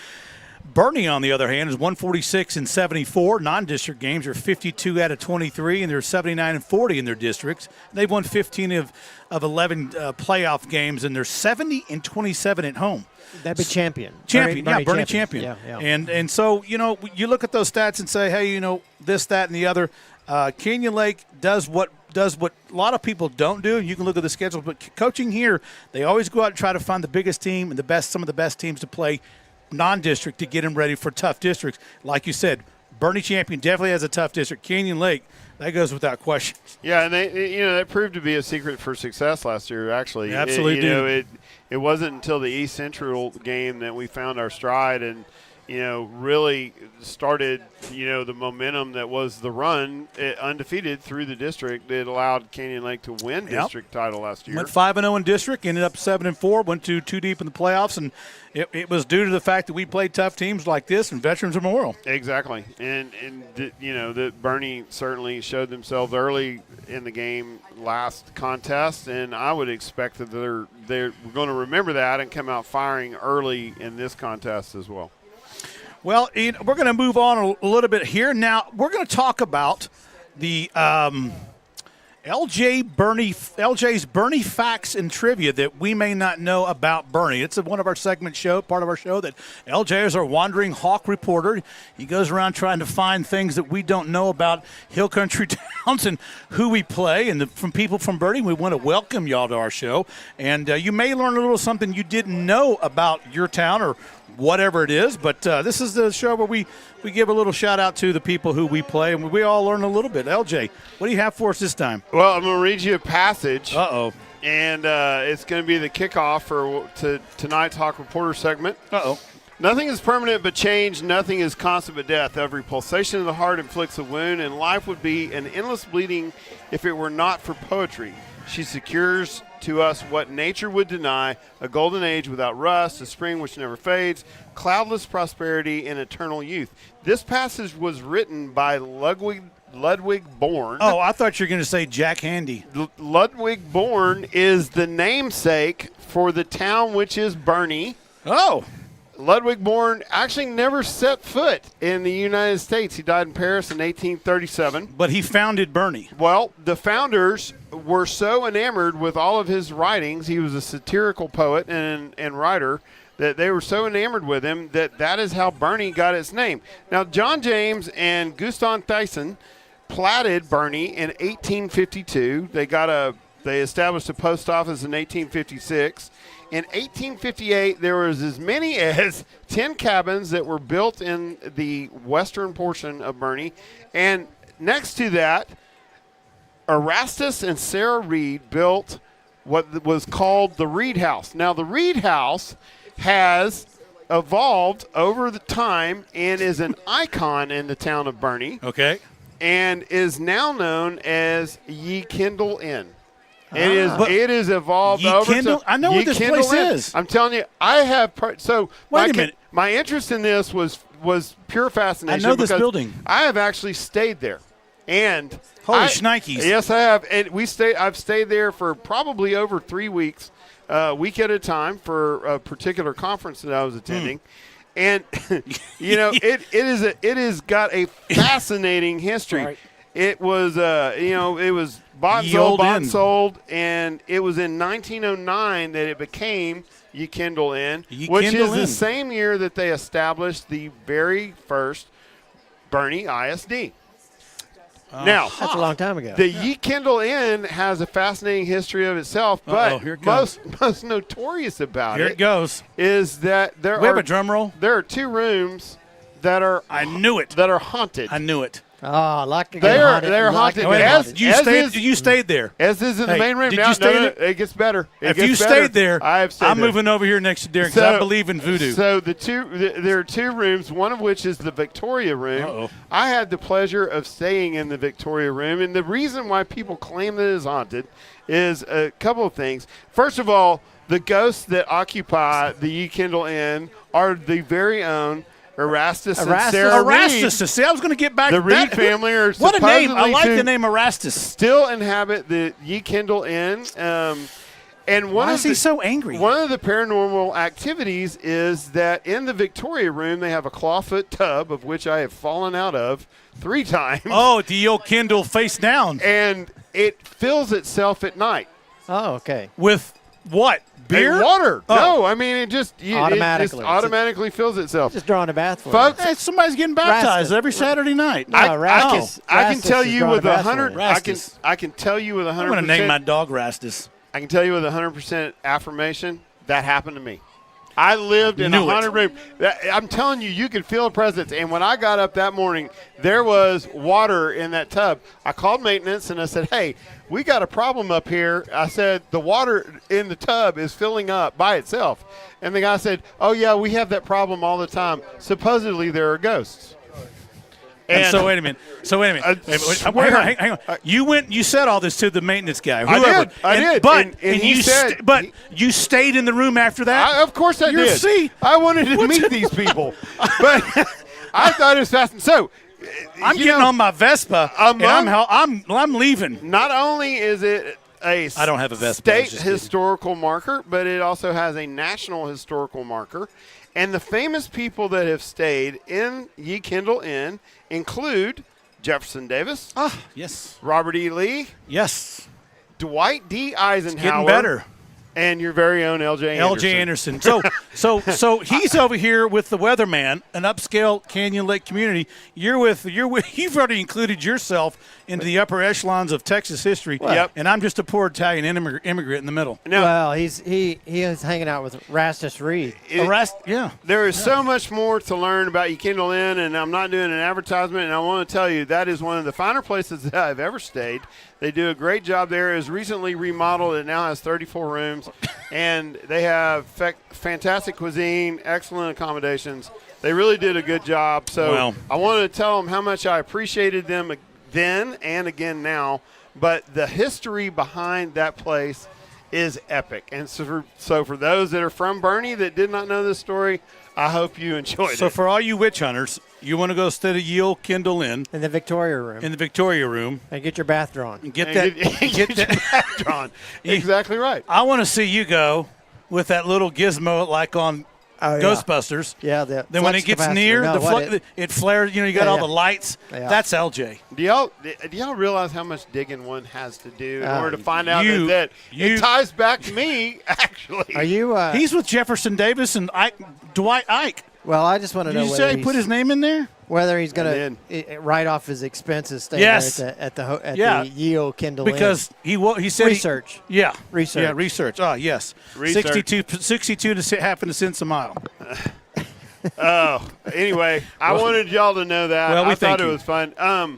Boerne, on the other hand, is 146-74. Non-district games are 52 out of 23, and they're 79-40 in their districts. They've won 15 of 11 playoff games, and they're 70-27 at home. That'd be champion. Boerne champion. Yeah. And so, you look at those stats and say, hey, this, that, and the other. Canyon Lake does what a lot of people don't do. You can look at the schedule, but coaching here, they always go out and try to find the biggest team and some of the best teams to play non-district to get them ready for tough districts. Like you said, Boerne Champion definitely has a tough district. Canyon Lake, that goes without question. Yeah, and that proved to be a secret for success last year. Actually, absolutely. It wasn't until the East Central game that we found our stride and really started the momentum that was the run undefeated through the district. It allowed Canyon Lake to win district title last year. Went 5-0 in district, ended up 7-4, went too deep in the playoffs, and it was due to the fact that we played tough teams like this and Veterans Memorial. Exactly, and the Boerne certainly showed themselves early in the game last contest, and I would expect that they're going to remember that and come out firing early in this contest as well. Well, Ian, we're going to move on a little bit here. Now, we're going to talk about the LJ's Boerne facts and trivia that we may not know about Boerne. It's one of our part of our show that LJ is our wandering hawk reporter. He goes around trying to find things that we don't know about hill country towns and who we play. And from people from Boerne, we want to welcome y'all to our show. And you may learn a little something you didn't know about your town or whatever it is, but this is the show where we give a little shout out to the people who we play, and we all learn a little bit. LJ, what do you have for us this time? Well, I'm going to read you a passage. Uh-oh. And it's going to be the kickoff for tonight's Hawk Reporter segment. Uh-oh. Nothing is permanent but change. Nothing is constant but death. Every pulsation of the heart inflicts a wound, and life would be an endless bleeding if it were not for poetry. She secures to us what nature would deny, a golden age without rust, a spring which never fades, cloudless prosperity, and eternal youth. This passage was written by Ludwig Boerne. Oh, I thought you were going to say Jack Handy. Ludwig Boerne is the namesake for the town which is Boerne. Oh. Ludwig Boerne actually never set foot in the United States. He died in Paris in 1837. But he founded Boerne. Well, the founders were so enamored with all of his writings. He was a satirical poet and writer that they were so enamored with him that is how Boerne got its name. Now, John James and Gustav Thyssen platted Boerne in 1852. They established a post office in 1856. In 1858, there was as many as 10 cabins that were built in the western portion of Boerne. And next to that, Erastus and Sarah Reed built what was called the Reed House. Now, the Reed House has evolved over the time and is an icon in the town of Boerne. Okay. And is now known as Ye Kindle Inn. It is evolved over to I know what this Kindle place Inn. is. I'm telling you, I have Wait a minute. My interest in this was pure fascination. I know this because building. I have actually stayed there, and Holy shnikes! Yes, I have, and I've stayed there for probably over 3 weeks, week at a time for a particular conference that I was attending. And it has got a fascinating history. Right. It was it was bought and sold, and it was in 1909 that it became Ye Kindle Inn, which is the same year that they established the very first Boerne ISD. Now, that's a long time ago. The Ye Kindle Inn has a fascinating history of itself, but most notorious about Here it goes. is that We have a drum roll. There are 2 rooms that are that are haunted. I knew it. Oh, like they're haunted. You stayed there. As is in the main room. Did now, you stay there? It gets better. If you stayed there, I have stayed I'm there. moving over here next to Darren because I believe in voodoo. So there are 2 rooms, one of which is the Victoria room. Uh-oh. I had the pleasure of staying in the Victoria room, and the reason why people claim that it is haunted is a couple of things. First of all, the ghosts that occupy the Ye Kindle Inn are the very own Erastus and Sarah Reed. See, I was going to get back the to Reed that. family are What a name. I like to the name Erastus. Still inhabit the Ye Kindle Inn. And Why is he so angry? One of the paranormal activities is that in the Victoria room, they have a clawfoot tub, of which I have fallen out of 3 times. Oh, the old Kindle face down. And it fills itself at night. Oh, okay. With what? Beer? And water. Oh. No, I mean, it just automatically fills itself. Just drawing a bath for Folks, Hey, somebody's getting baptized every Saturday night. I can tell you with 100. Rastus. I can tell you with 100%. I'm going to name my dog Rastus. I can tell you with 100% affirmation that happened to me. I lived in a haunted room. I'm telling you, you could feel a presence. And when I got up that morning, there was water in that tub. I called maintenance and I said, "Hey, we got a problem up here." I said, "The water in the tub is filling up by itself." And the guy said, "Oh yeah, we have that problem all the time. Supposedly there are ghosts." And so wait a minute. Hang on. You said all this to the maintenance guy. Whoever. I did. But you stayed in the room after that. Of course I did. See, I wanted to meet these people, but I thought it was fascinating. So I'm getting on my Vespa, and I'm leaving. Not only is it I don't have a Vespa. State historical marker, but it also has a national historical marker. And the famous people that have stayed in Ye Kindle Inn include Jefferson Davis. Yes. Robert E. Lee. Yes. Dwight D. Eisenhower. It's getting better. And your very own L.J. Anderson. So he's over here with the Weatherman, an upscale Canyon Lake community. You've already included yourself into the upper echelons of Texas history. Yep. And I'm just a poor Italian immigrant in the middle. Well, he is hanging out with Rastus Reed. There is so much more to learn about Ye Kindle Inn, and I'm not doing an advertisement, and I want to tell you that is one of the finer places that I've ever stayed. They do a great job there. It was recently remodeled. It now has 34 rooms, and they have fantastic cuisine, excellent accommodations. They really did a good job. So I wanted to tell them how much I appreciated them then and again now. But the history behind that place is epic. And so for those that are from Boerne that did not know this story, I hope you enjoyed it. So for all you witch hunters, you want to go stay at Ye Kindle Inn. In the Victoria room. And get your bath drawn. Get that bath drawn. Exactly right. I want to see you go with that little gizmo like on Ghostbusters. Yeah. Then when it gets near, it flares. You got all the lights. Yeah. That's LJ. Do y'all realize how much digging one has to do in order to find out that it ties back to me? Actually, are you? He's with Jefferson Davis and Dwight Ike. Well, I just want to know. Did you say he put his name in there? Whether he's going to write off his expenses staying Yes. there at the Yale Kendall Inn. Because he said research. Research. Yeah, research. Oh, yes. Research. 62 to happen to cents a mile. Oh, anyway, I wanted y'all to know that. Well, I thought it was fun.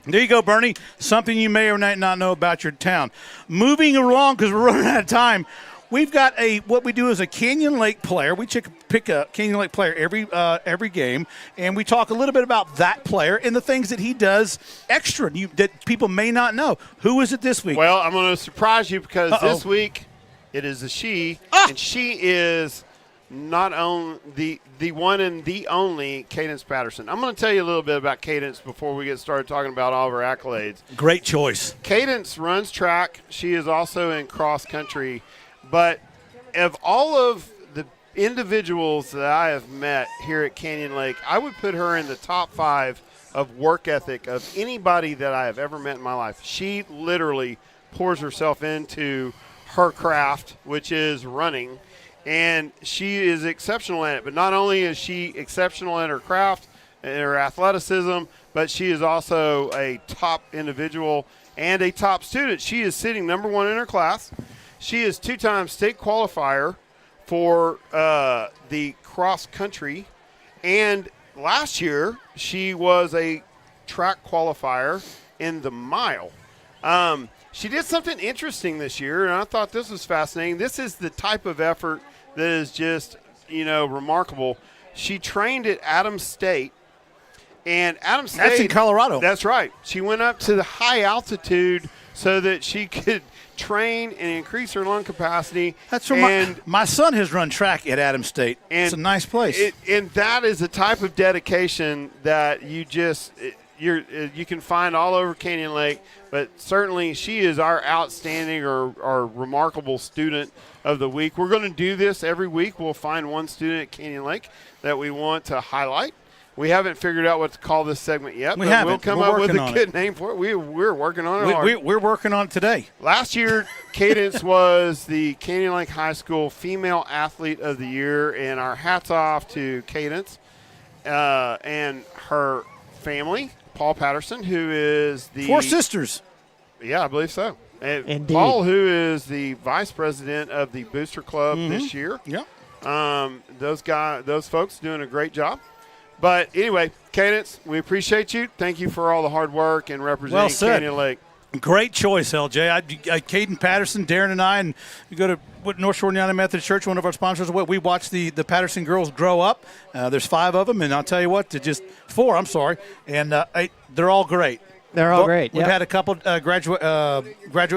There you go, Bernie. Something you may or may not know about your town. Moving along, because we're running out of time, we've got what we do is a Canyon Lake player. We pick a Canyon Lake player every game, and we talk a little bit about that player and the things that he does extra that people may not know. Who is it this week? Well, I'm going to surprise you because this week it is a she, and she is not only the one and the only Cadence Patterson. I'm going to tell you a little bit about Cadence before we get started talking about all of her accolades. Great choice. Cadence runs track. She is also in cross country. But of all of the individuals that I have met here at Canyon Lake, I would put her in the top 5 of work ethic of anybody that I have ever met in my life. She literally pours herself into her craft, which is running. And she is exceptional at it. But not only is she exceptional at her craft and her athleticism, but she is also a top individual and a top student. She is sitting number 1 in her class. She is 2-time state qualifier for the cross country. And last year, she was a track qualifier in the mile. She did something interesting this year, and I thought this was fascinating. This is the type of effort that is just, remarkable. She trained at Adams State, and Adams State. That's in Colorado. That's right. She went up to the high altitude so that she could train and increase her lung capacity. That's where my son has run track at Adams State. It's a nice place. And that is the type of dedication that you can find all over Canyon Lake, but certainly she is our outstanding or remarkable student of the week. We're going to do this every week. We'll find one student at Canyon Lake that we want to highlight. We haven't figured out what to call this segment yet, but we'll come up with a good name for it. We're working on it hard. We're working on it today. Last year, Cadence was the Canyon Lake High School Female Athlete of the Year, and our hats off to Cadence and her family. Paul Patterson, who is the 4 sisters. Yeah, I believe so. And Indeed. Paul, who is the vice president of the Booster Club this year. Yeah. Those folks doing a great job. But anyway, Cadence, we appreciate you. Thank you for all the hard work and representing Canyon Lake. Great choice, LJ. Caden Patterson, Darren, and I, and you go to North Shore United Methodist Church, one of our sponsors. We watch the Patterson girls grow up. There's 5 of them, and I'll tell you what, just 4. I'm sorry, and they're all great. They're all great. We've had a couple graduate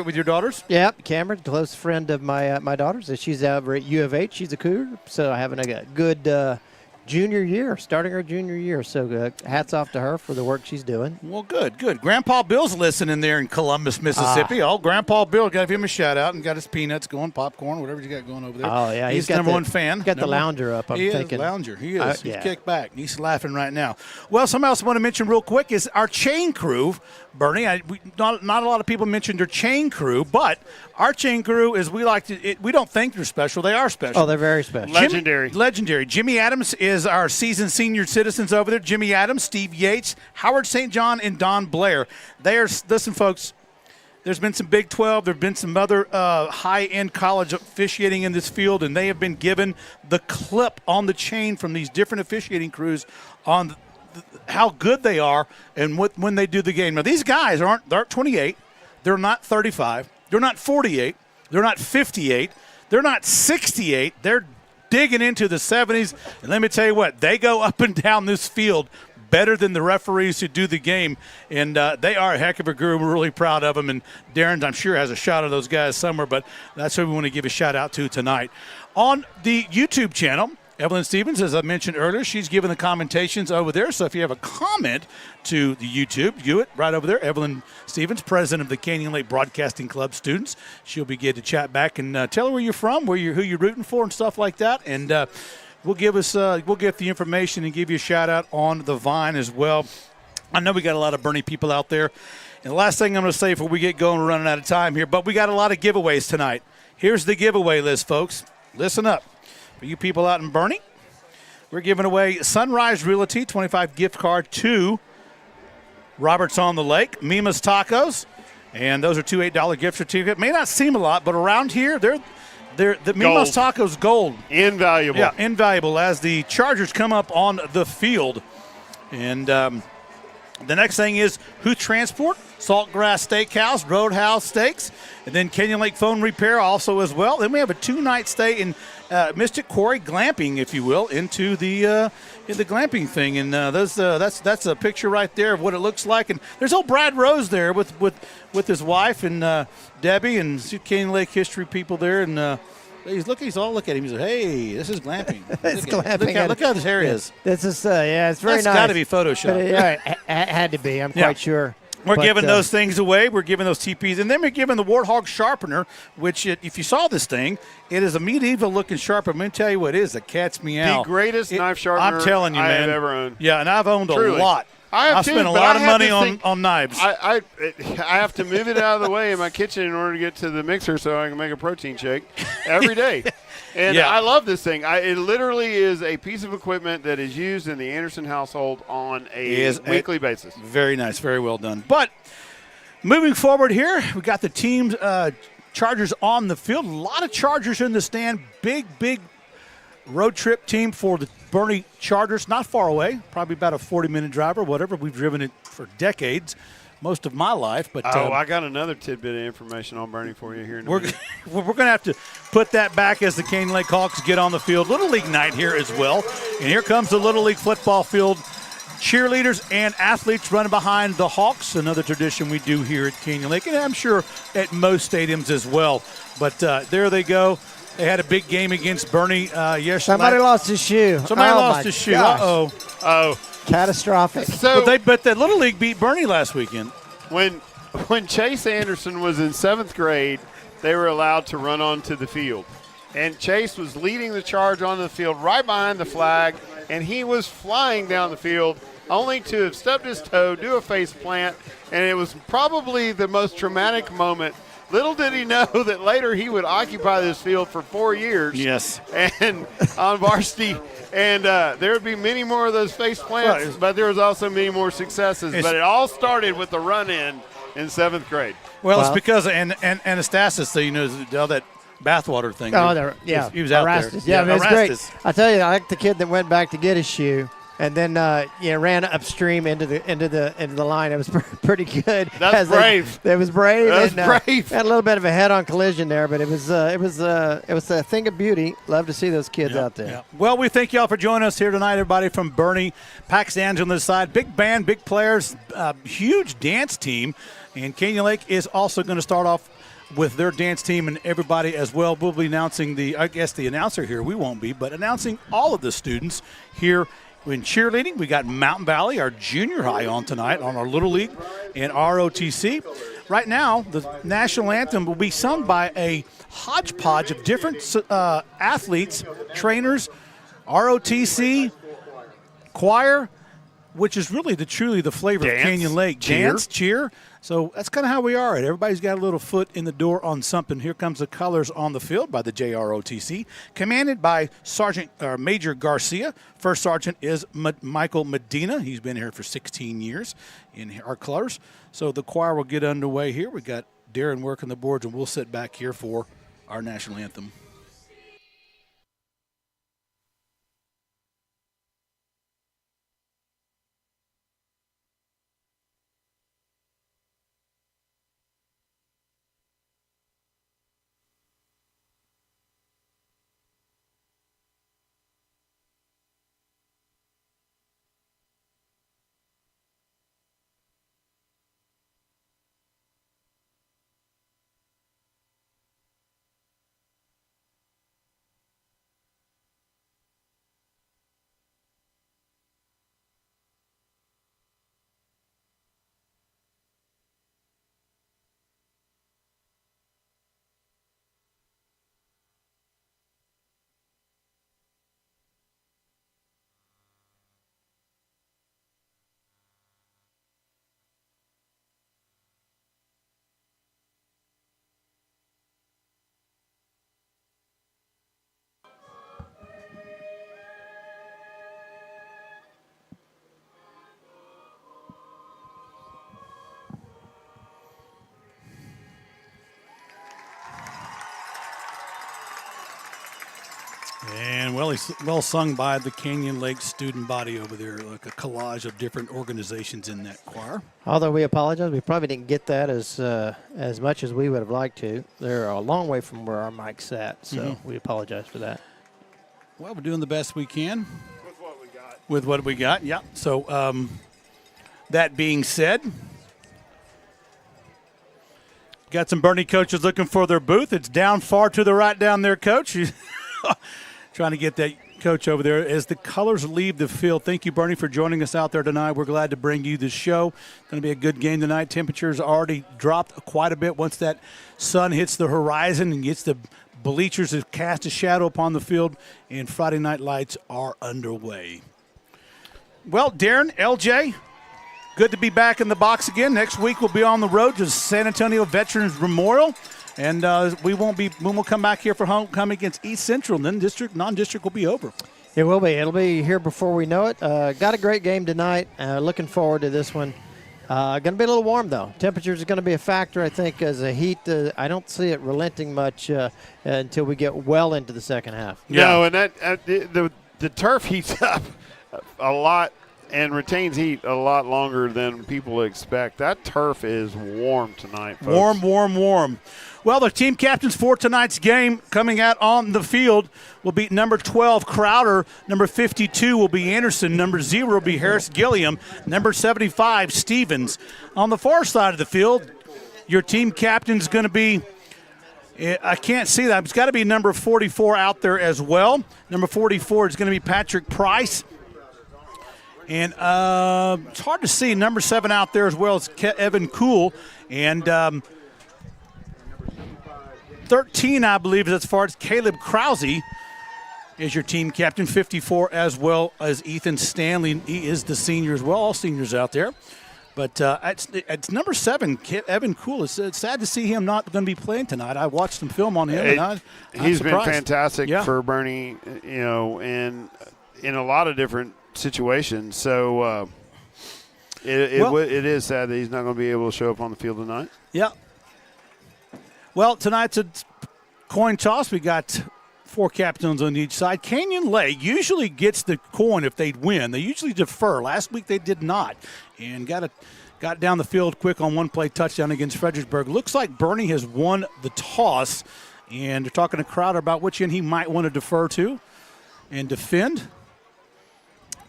with your daughters. Yep, Cameron, close friend of my daughter's. She's over at U of H. She's a Cougar, so having a good junior year, starting her junior year. So hats off to her for the work she's doing. Well, good. Grandpa Bill's listening there in Columbus, Mississippi. Grandpa Bill, got him a shout out and got his peanuts going, popcorn, whatever you got going over there. Oh, yeah. He's the number 1 fan. Got the lounger up, I'm thinking. Lounger. He is. He's kicked back. He's laughing right now. Well, something else I want to mention real quick is our chain crew. Bernie, not a lot of people mentioned their chain crew, but our chain crew is we don't think they're special. They are special. Oh, they're very special. Legendary. Jimmy Adams is our seasoned senior citizens over there. Jimmy Adams, Steve Yates, Howard St. John, and Don Blair. Listen, folks, there's been some Big 12. There have been some other high-end college officiating in this field, and they have been given the clip on the chain from these different officiating crews on how good they are and when they do the game. Now, these guys aren't 28. They're not 35. They're not 48. They're not 58. They're not 68. They're digging into the 70s. And let me tell you what, they go up and down this field better than the referees who do the game. And they are a heck of a group. We're really proud of them. And Darren, I'm sure, has a shot of those guys somewhere, but that's who we want to give a shout out to tonight. On the YouTube channel, Evelyn Stevens, as I mentioned earlier, she's given the commentations over there. So if you have a comment to the YouTube, do it right over there. Evelyn Stevens, president of the Canyon Lake Broadcasting Club students. She'll be good to chat back and tell her where you're from, who you're rooting for, and stuff like that. And we'll get the information and give you a shout out on the Vine as well. I know we got a lot of Bernie people out there. And the last thing I'm going to say before we get going, we're running out of time here, but we got a lot of giveaways tonight. Here's the giveaway list, folks. Listen up. For you people out in Boerne, we're giving away Sunrise Realty, 25 gift card to Roberts on the Lake, Mima's Tacos, and those are two $8 gift certificates. May not seem a lot, but around here, the Mima's Tacos gold. Invaluable. Yeah, invaluable as the Chargers come up on the field. And the next thing is Huth Transport, Saltgrass Steakhouse, Roadhouse Steaks, and then Canyon Lake Phone Repair also as well. Then we have a 2-night stay in Mystic Quarry glamping, if you will, into the glamping thing. And that's a picture right there of what it looks like. And there's old Brad Rose there with his wife and Debbie and Canyon Lake history people there. And he's all look at him. He's like, "Hey, this is glamping. It's glamping. Look how this hair is. This is it's very nice. That's got to be Photoshopped. Yeah, it had to be. I'm quite sure. We're giving those things away. We're giving those TPs. And then we're giving the Warthog Sharpener, which, if you saw this thing, it is a medieval-looking sharpener. I'm going to tell you what it is. The cat's meow. The greatest knife sharpener I'm telling you, I man. have ever owned. Yeah, and I've owned Truly. a lot. I spent a lot of money on knives. I have to move it out of the way in my kitchen in order to get to the mixer so I can make a protein shake every day. And I love this thing. It literally is a piece of equipment that is used in the Anderson household on a weekly basis. Very nice. Very well done. But moving forward here, we got the team Chargers on the field. A lot of Chargers in the stand. Big road trip team for the Boerne Chargers. Not far away. Probably about a 40-minute drive or whatever. We've driven it for decades. Most of my life, but I got another tidbit of information on Boerne for you here in a minute. We're going to have to put that back as the Canyon Lake Hawks get on the field. Little League night here as well, and here comes the Little League football field. Cheerleaders and athletes running behind the Hawks, another tradition we do here at Canyon Lake, and I'm sure at most stadiums as well. But there they go. They had a big game against Boerne yesterday. Somebody lost his shoe. Somebody lost his shoe. Uh-oh. Oh. Catastrophic. So, but that Little League beat Boerne last weekend. When Chase Anderson was in 7th grade, they were allowed to run onto the field. And Chase was leading the charge on the field right behind the flag, and he was flying down the field only to have stubbed his toe, do a face plant, and it was probably the most traumatic moment. Little did he know that later he would occupy this field for 4 years. Yes. And on varsity. And there would be many more of those face plants, but there was also many more successes. But it all started with the run-in 7th grade. Well, it's because Anastasis, all that bathwater thing. Oh, he was out there. Yeah, it was great. I tell you, I like the kid that went back to get his shoe and then ran upstream into the line. It was pretty good. That's brave. It was brave. That's brave. Had a little bit of a head-on collision there, but it was a thing of beauty. Love to see those kids out there. Yeah. Well, we thank y'all for joining us here tonight, everybody from Boerne. Pack stands on the side. Big band, big players, huge dance team. And Canyon Lake is also going to start off with their dance team and everybody as well. We'll be announcing the announcer here. We won't be, but announcing all of the students here in cheerleading. We got Mountain Valley, our junior high, on tonight on our Little League and ROTC. Right now, the national anthem will be sung by a hodgepodge of different athletes, trainers, ROTC, choir, which is really truly the flavor of Canyon Lake. Dance, cheer. So that's kind of how we are. Everybody's got a little foot in the door on something. Here comes the colors on the field by the JROTC, commanded by Major Garcia. First sergeant is Michael Medina. He's been here for 16 years in our colors. So the choir will get underway here. We got Darren working the boards, and we'll sit back here for our national anthem. And well sung by the Canyon Lake student body over there, like a collage of different organizations in that choir. Although we apologize, we probably didn't get that as much as we would have liked to. They're a long way from where our mic's sat, so we apologize for that. Well, we're doing the best we can. With what we got, yeah. So that being said, got some Boerne coaches looking for their booth. It's down far to the right down there, Coach. Trying to get that coach over there as the colors leave the field. Thank you, Boerne, for joining us out there tonight. We're glad to bring you this show. It's going to be a good game tonight. Temperatures already dropped quite a bit once that sun hits the horizon and gets the bleachers to cast a shadow upon the field, and Friday night lights are underway. Well, Darren, LJ, good to be back in the box again. Next week we'll be on the road to San Antonio Veterans Memorial. And we won't come back here for homecoming against East Central, and then non-district will be over. It will be. It'll be here before we know it. Got a great game tonight. Looking forward to this one. Going to be a little warm, though. Temperatures are going to be a factor, I think, as the heat. I don't see it relenting much until we get well into the second half. Yeah. No, and the turf heats up a lot and retains heat a lot longer than people expect. That turf is warm tonight, folks. Warm. Well, the team captains for tonight's game coming out on the field will be number 12, Crowder. Number 52 will be Anderson. Number 0 will be Harris Gilliam. Number 75, Stevens. On the far side of the field, your team captain's going to be, I can't see that. It's got to be number 44 out there as well. Number 44 is going to be Patrick Price. And it's hard to see number 7 out there as well as Evan Kuhl. And 13, I believe, as far as Caleb Krause is your team captain. 54 as well as Ethan Stanley. He is the senior as well, all seniors out there. But it's number 7, Evan Kuhl. It's sad to see him not going to be playing tonight. I watched some film on him, and he's been fantastic for Boerne, in a lot of different situations. So it is sad that he's not going to be able to show up on the field tonight. Yeah. Well, tonight's a coin toss. We got 4 captains on each side. Canyon Lake usually gets the coin if they win. They usually defer. Last week they did not, and got down the field quick on one play touchdown against Fredericksburg. Looks like Boerne has won the toss, and they're talking to Crowder about which end he might want to defer to and defend.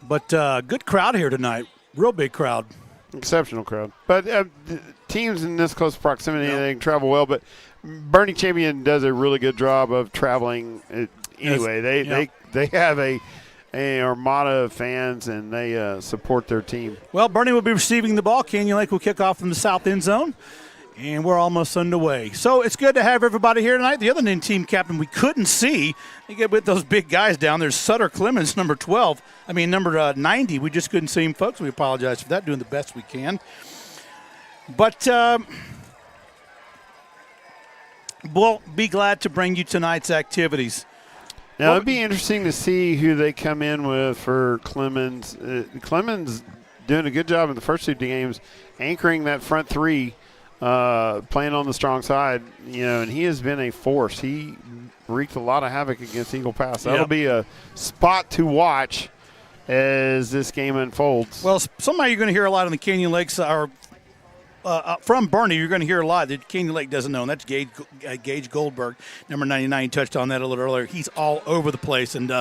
But good crowd here tonight. Real big crowd. Exceptional crowd. But teams in this close proximity, they can travel well. But Boerne Champion does a really good job of traveling. Anyway, they have a armada of fans, and they support their team. Well, Boerne will be receiving the ball. Canyon Lake will kick off from the south end zone. And we're almost underway. So it's good to have everybody here tonight. The other team captain we couldn't see, you get with those big guys down there, Sutter Clemens, number 90. We just couldn't see him, folks. We apologize for that, doing the best we can. But we'll be glad to bring you tonight's activities. Now, it'd be interesting to see who they come in with for Clemens. Clemens doing a good job in the first 2 games, anchoring that front 3. Playing on the strong side, and he has been a force. He wreaked a lot of havoc against Eagle Pass. That'll be a spot to watch as this game unfolds. Well, somebody you're going to hear a lot on the Canyon Lakes are from Boerne. You're going to hear a lot that Canyon Lake doesn't know, and that's Gage Goldberg, number 99. Touched on that a little earlier. He's all over the place, and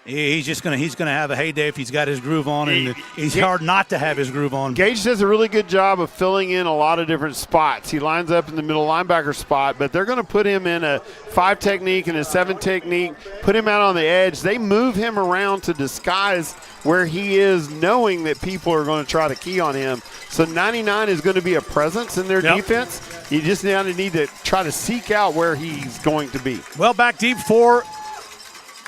he's going to have a heyday if he's got his groove on, and he's hard not to have his groove on. Gage does a really good job of filling in a lot of different spots. He lines up in the middle linebacker spot, but they're going to put him in a 5 technique and a 7 technique, put him out on the edge. They move him around to disguise where he is, knowing that people are going to try to key on him. So 99 is going to be a presence in their defense. You just need to try to seek out where he's going to be. Well, back deep for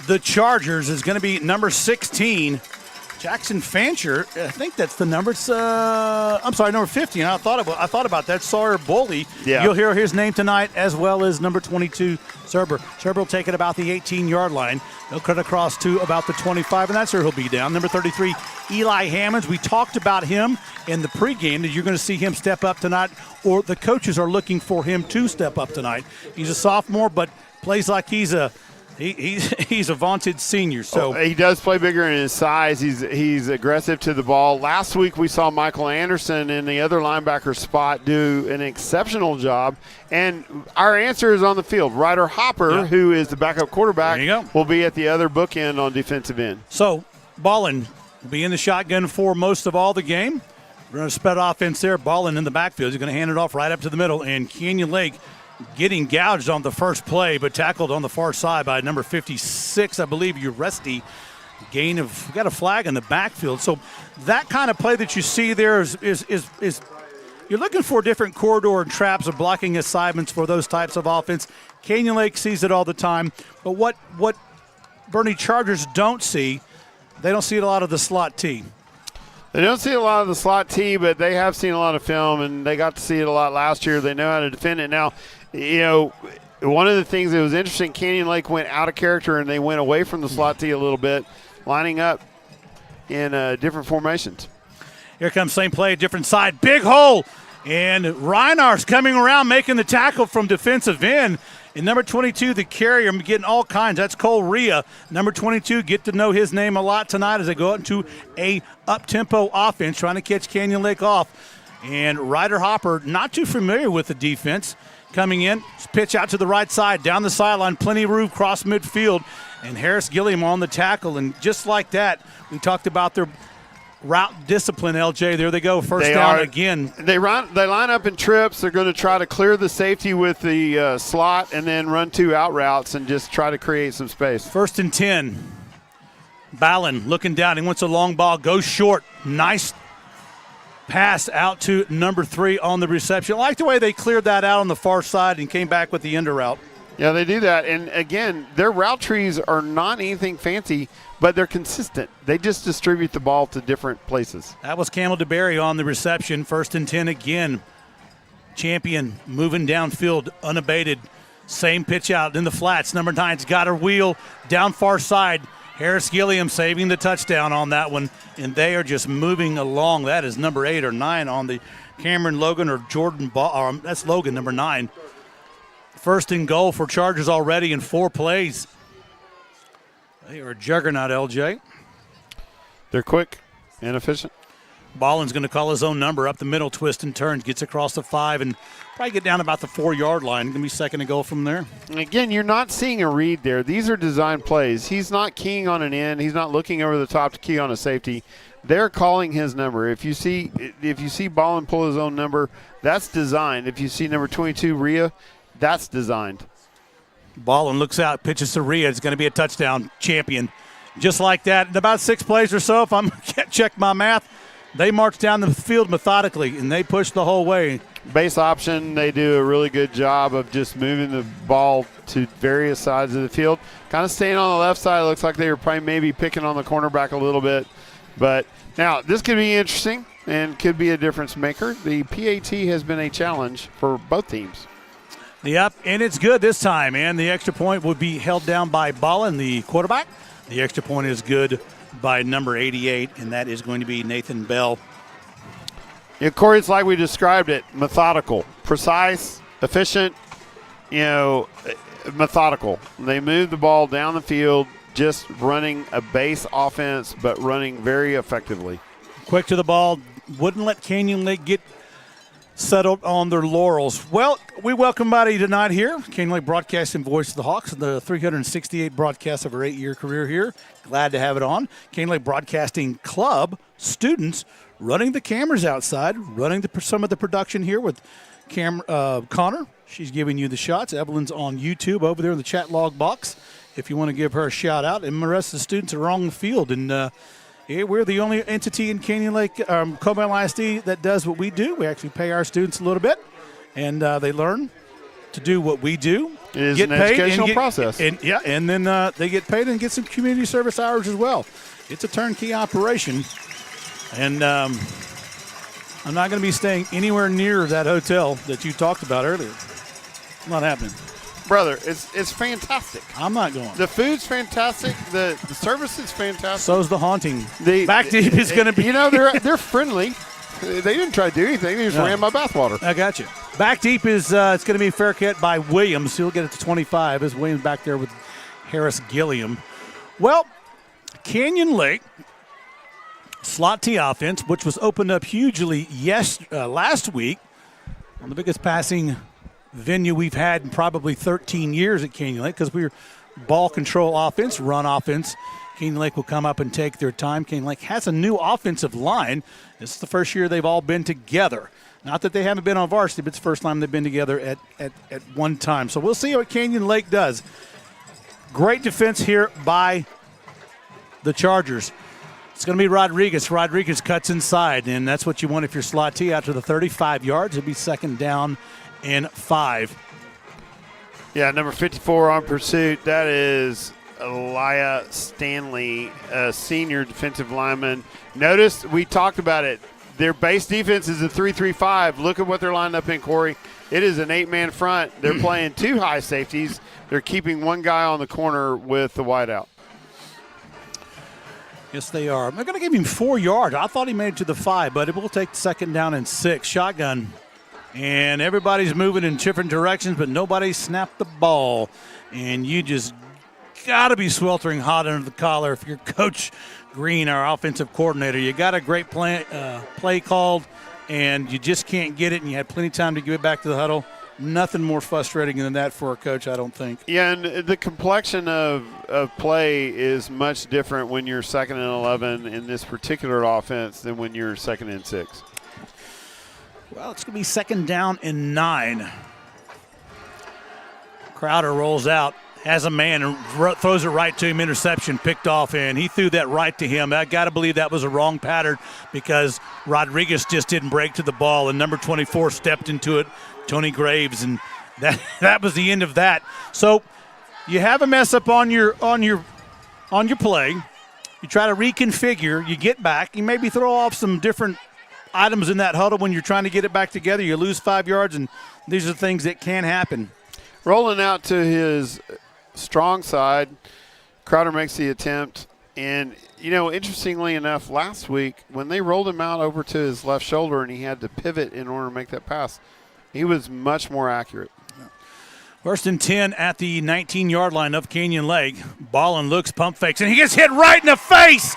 the Chargers is going to be number 16, Jackson Fancher. I think that's the number. I'm sorry, number 50. And I thought about that. Sawyer Boley. Yeah. You'll hear his name tonight, as well as number 22, Serber. Serber will take it about the 18-yard line. He'll cut across to about the 25, and that's where he'll be down. Number 33, Eli Hammonds. We talked about him in the pregame, that you're going to see him step up tonight, or the coaches are looking for him to step up tonight. He's a sophomore, but plays like he's a He's a vaunted senior. So he does play bigger in his size. He's aggressive to the ball. Last week we saw Michael Anderson in the other linebacker spot do an exceptional job. And our answer is on the field. Ryder Hopper, who is the backup quarterback, will be at the other bookend on defensive end. So Ballin will be in the shotgun for most of all the game. We're going to spread offense there. Ballin in the backfield. He's going to hand it off right up to the middle. And Canyon Lake getting gouged on the first play, but tackled on the far side by number 56, I believe, Uresti. We got a flag in the backfield. So that kind of play that you see there is you're looking for different corridor and traps or blocking assignments for those types of offense. Canyon Lake sees it all the time. But what Boerne Chargers don't see, they don't see a lot of the slot T. They don't see a lot of the slot T, but they have seen a lot of film, and they got to see it a lot last year. They know how to defend it. Now, one of the things that was interesting, Canyon Lake went out of character, and they went away from the slot T a little bit, lining up in different formations. Here comes same play, different side. Big hole, and Reinar's coming around, making the tackle from defensive end. And number 22, the carrier, getting all kinds. That's Cole Rhea. Number 22, get to know his name a lot tonight as they go out into a up-tempo offense, trying to catch Canyon Lake off. And Ryder Hopper, not too familiar with the defense, coming in. Pitch out to the right side, down the sideline, plenty of room, cross midfield. And Harris Gilliam on the tackle. And just like that, we talked about their route discipline, LJ. There they go, first down again. They line up in trips. They're going to try to clear the safety with the slot and then run 2 out routes and just try to create some space. 1st and 10. Ballin looking down. He wants a long ball, goes short. Nice pass out to number 3 on the reception. I like the way they cleared that out on the far side and came back with the ender route. Yeah, they do that. And, again, their route trees are not anything fancy, but they're consistent. They just distribute the ball to different places. That was Camel DeBerry on the reception. 1st and 10 again. Champion moving downfield, unabated. Same pitch out in the flats. Number 9's got her wheel down far side. Harris Gilliam saving the touchdown on that one, and they are just moving along. That is number 8 or 9 on the Cameron Logan or Jordan ball. That's Logan, number 9. 1st and goal for Chargers already in 4 plays. They are a juggernaut, LJ. They're quick and efficient. Ballin's going to call his own number up the middle, twist and turns, gets across the 5, and probably get down about the 4-yard line. Going to be 2nd and goal from there. Again, you're not seeing a read there. These are design plays. He's not keying on an end. He's not looking over the top to key on a safety. They're calling his number. If you see Ballin pull his own number, that's designed. If you see number 22, Rhea, that's designed. Ballin looks out, pitches to Rhea. It's going to be a touchdown. Champion. Just like that, in about 6 plays or so, if I'm can't check my math, they march down the field methodically, and they push the whole way. Base option, they do a really good job of just moving the ball to various sides of the field. Kind of staying on the left side. It looks like they were probably maybe picking on the cornerback a little bit. But now this could be interesting and could be a difference maker. The PAT has been a challenge for both teams. Yep, and it's good this time, and the extra point would be held down by Ballin, the quarterback. The extra point is good by number 88, and that is going to be Nathan Bell. Yeah, Corey, it's like we described it, methodical, precise, efficient, methodical. They move the ball down the field, just running a base offense, but running very effectively. Quick to the ball, wouldn't let Canyon Lake get settled on their laurels. Well, we welcome everybody tonight here. Canyon Lake Broadcasting, Voice of the Hawks, the 368 broadcasts of our 8-year career here. Glad to have it on. Canyon Lake Broadcasting Club students running the cameras outside, running some of the production here with Connor. She's giving you the shots. Evelyn's on YouTube over there in the chat log box if you want to give her a shout out. And the rest of the students are on the field. And we're the only entity in Canyon Lake, Comal ISD that does what we do. We actually pay our students a little bit, and they learn to do what we do. It is an educational process. And then they get paid and get some community service hours as well. It's a turnkey operation, and I'm not going to be staying anywhere near that hotel that you talked about earlier. Not happening. Brother, it's fantastic. I'm not going. The food's fantastic. The service is fantastic. So's the haunting. Back Deep is going to be. They're friendly. They didn't try to do anything. They just ran my bathwater. I got you. Back Deep is it's going to be fair cut by Williams. He'll get it to 25 as Williams back there with Harris Gilliam. Well, Canyon Lake slot T offense, which was opened up hugely last week on the biggest passing venue we've had in probably 13 years at Canyon Lake, because we're ball control offense, run offense. Canyon Lake will come up and take their time. Canyon Lake has a new offensive line. This is the first year they've all been together. Not that they haven't been on varsity, but it's the first time they've been together at one time. So we'll see what Canyon Lake does. Great defense here by the Chargers. It's going to be Rodriguez. Rodriguez cuts inside, and that's what you want if you're slot T out to the 35 yards. It'll be 2nd down and 5. Yeah, number 54 on pursuit. That is Elia Stanley, a senior defensive lineman. Notice we talked about it. Their base defense is a 3-3-5. Look at what they're lined up in, Corey. It is an 8-man front. They're playing 2 high safeties. They're keeping 1 guy on the corner with the wideout. Yes, they are. They're going to give him 4 yards. I thought he made it to the 5, but it will take 2nd down and 6. Shotgun. And everybody's moving in different directions, but nobody snapped the ball. And you just got to be sweltering hot under the collar if you're Coach Green, our offensive coordinator. You got a great play called, and you just can't get it, and you had plenty of time to give it back to the huddle. Nothing more frustrating than that for a coach, I don't think. Yeah, and the complexion of play is much different when you're 2nd and 11 in this particular offense than when you're 2nd and 6. Well, it's going to be 2nd down and 9. Crowder rolls out, has a man, and throws it right to him. Interception picked off, and he threw that right to him. I got to believe that was a wrong pattern because Rodriguez just didn't break to the ball, and number 24 stepped into it, Tony Graves, and that was the end of that. So you have a mess up on your play. You try to reconfigure. You get back. You maybe throw off some different items in that huddle when you're trying to get it back together. You lose 5 yards, and these are things that can happen. Rolling out to his strong side, Crowder makes the attempt. And, interestingly enough, last week when they rolled him out over to his left shoulder and he had to pivot in order to make that pass, he was much more accurate. 1st and 10 at the 19-yard line of Canyon Lake. Ballin looks, pump fakes, and he gets hit right in the face.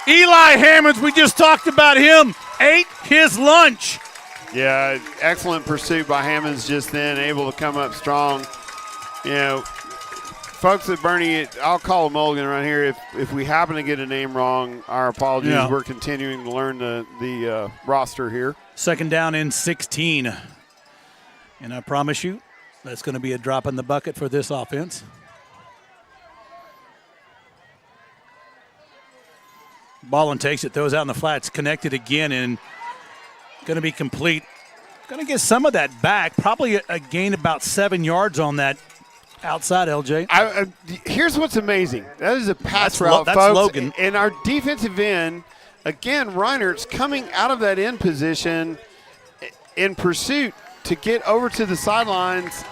Eli Hammonds, we just talked about him, ate his lunch. Yeah, excellent pursuit by Hammonds just then, able to come up strong. Folks at Boerne, I'll call a mulligan around here. If we happen to get a name wrong, our apologies. Yeah. We're continuing to learn the roster here. 2nd down and 16. And I promise you, that's going to be a drop in the bucket for this offense. Ballin takes it, throws out in the flats, connected again, and going to be complete. Going to get some of that back, probably a gain about 7 yards on that outside, LJ. Here's what's amazing. That is a pass route, that's folks. Logan. And our defensive end, again, Reinert's coming out of that end position in pursuit to get over to the sidelines,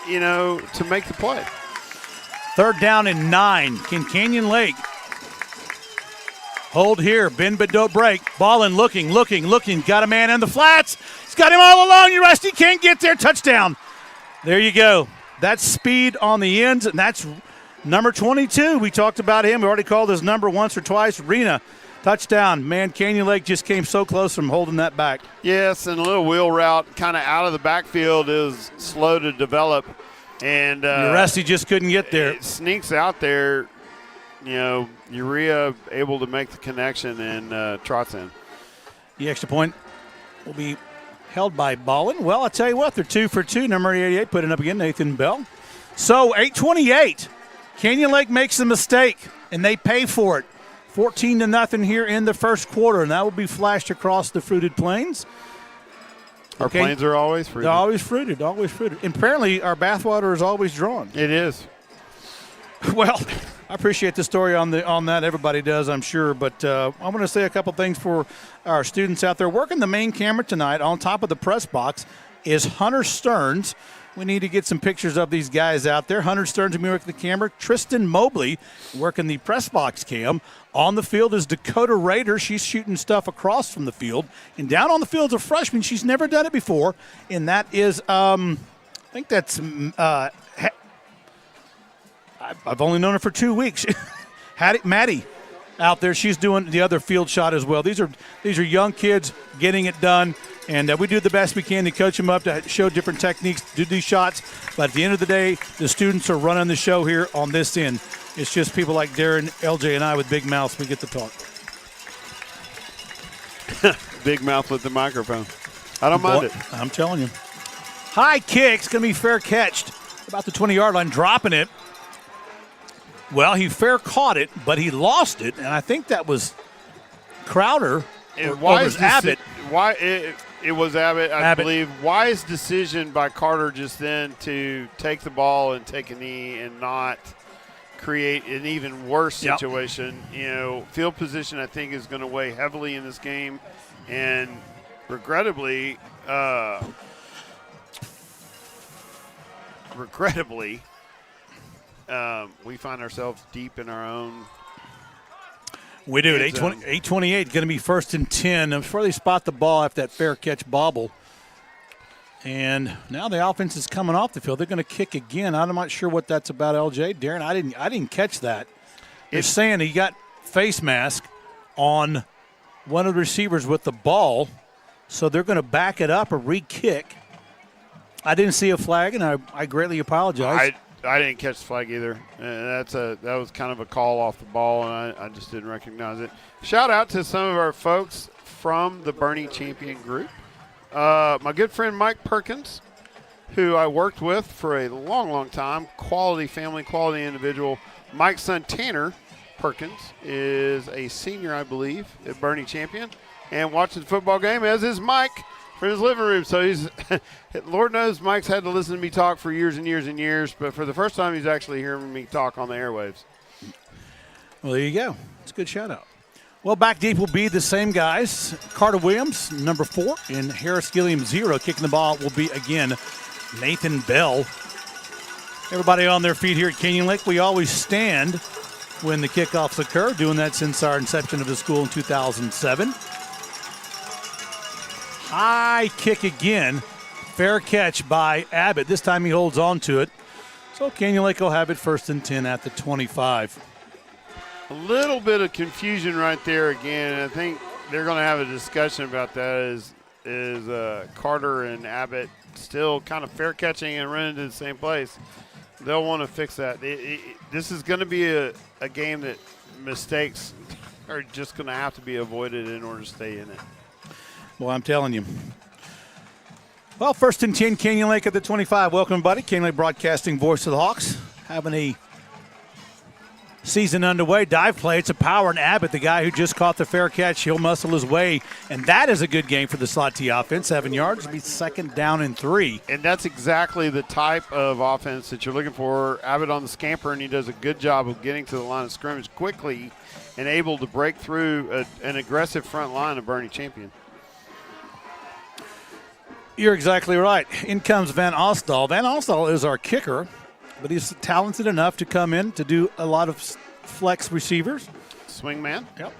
to make the play. 3rd down and 9. Can Canyon Lake hold here? Bend but don't break. Ballin looking. Got a man in the flats. He's got him all along. You Rusty can't get there. Touchdown. There you go. That's speed on the ends, and that's number 22. We talked about him. We already called his number once or twice. Rena, touchdown. Man, Canyon Lake just came so close from holding that back. Yes, and a little wheel route kind of out of the backfield is slow to develop. And Rusty just couldn't get there. It sneaks out there. Urea able to make the connection and trots in. The extra point will be held by Ballin. Well, I'll tell you what, they're 2 for 2. Number 88 putting up again, Nathan Bell. So 8:28. Canyon Lake makes a mistake, and they pay for it. 14-0 here in the first quarter, and that will be flashed across the fruited plains. Our plains are always fruited. They're always fruited. And apparently our bathwater is always drawn. It is. Well, I appreciate the story on that. Everybody does, I'm sure. But I want to say a couple things for our students out there. Working the main camera tonight on top of the press box is Hunter Stearns. We need to get some pictures of these guys out there. Hunter Stearns will be working the camera. Tristan Mobley working the press box cam. On the field is Dakota Rader. She's shooting stuff across from the field. And down on the field is a freshman. She's never done it before. And that is, I think that's I've only known her for 2 weeks. Maddie out there, she's doing the other field shot as well. These are young kids getting it done, and we do the best we can to coach them up, to show different techniques, to do these shots. But at the end of the day, the students are running the show here on this end. It's just people like Darren, LJ, and I with big mouths. We get to talk. Big mouth with the microphone. I don't mind it. I'm telling you. High kick's going to be fair catched. About the 20-yard line, dropping it. Well, he fair caught it, but he lost it, and I think that was Crowder. Why is Abbott? It was Abbott, I believe. Wise decision by Carter just then to take the ball and take a knee and not create an even worse situation. Yep. Field position, I think, is going to weigh heavily in this game, and regrettably, we find ourselves deep in our own. We do. 8:28 going to be 1st and 10. I'm sure they spot the ball after that fair catch bobble. And now the offense is coming off the field. They're going to kick again. I'm not sure what that's about, LJ. Darren, I didn't catch that. They're saying he got face mask on one of the receivers with the ball, so they're going to back it up or re-kick. I didn't see a flag, and I greatly apologize. I didn't catch the flag either. That was kind of a call off the ball, and I just didn't recognize it. Shout out to some of our folks from the Boerne Champion Group. My good friend Mike Perkins, who I worked with for a long, long time, quality family, quality individual. Mike's son Tanner Perkins is a senior, I believe, at Boerne Champion, and watching the football game, as is Mike from his living room. So he's, Lord knows Mike's had to listen to me talk for years and years and years, but for the first time he's actually hearing me talk on the airwaves. Well, there you go. It's a good shout out. Well, back deep will be the same guys. Carter Williams, number 4, and Harris Gilliam, 0. Kicking the ball will be, again, Nathan Bell. Everybody on their feet here at Canyon Lake. We always stand when the kickoffs occur, doing that since our inception of the school in 2007. High kick again. Fair catch by Abbott. This time he holds on to it. So Canyon Lake will have it 1st and 10 at the 25. A little bit of confusion right there again. I think they're going to have a discussion about that. Is Carter and Abbott still kind of fair catching and running to the same place? They'll want to fix that. This is going to be a game that mistakes are just going to have to be avoided in order to stay in it. Well, I'm telling you. Well, 1st and 10, Canyon Lake at the 25. Welcome, everybody. Canyon Lake Broadcasting, voice of the Hawks. Having a season underway. Dive play. It's a power and Abbott, the guy who just caught the fair catch. He'll muscle his way. And that is a good game for the slot T offense. 7 yards. It'll be 2nd down and 3. And that's exactly the type of offense that you're looking for. Abbott on the scamper, and he does a good job of getting to the line of scrimmage quickly and able to break through an aggressive front line of Boerne Champion. You're exactly right. In comes Van Ostal. Van Ostal is our kicker, but he's talented enough to come in to do a lot of flex receivers. Swing man. Yep.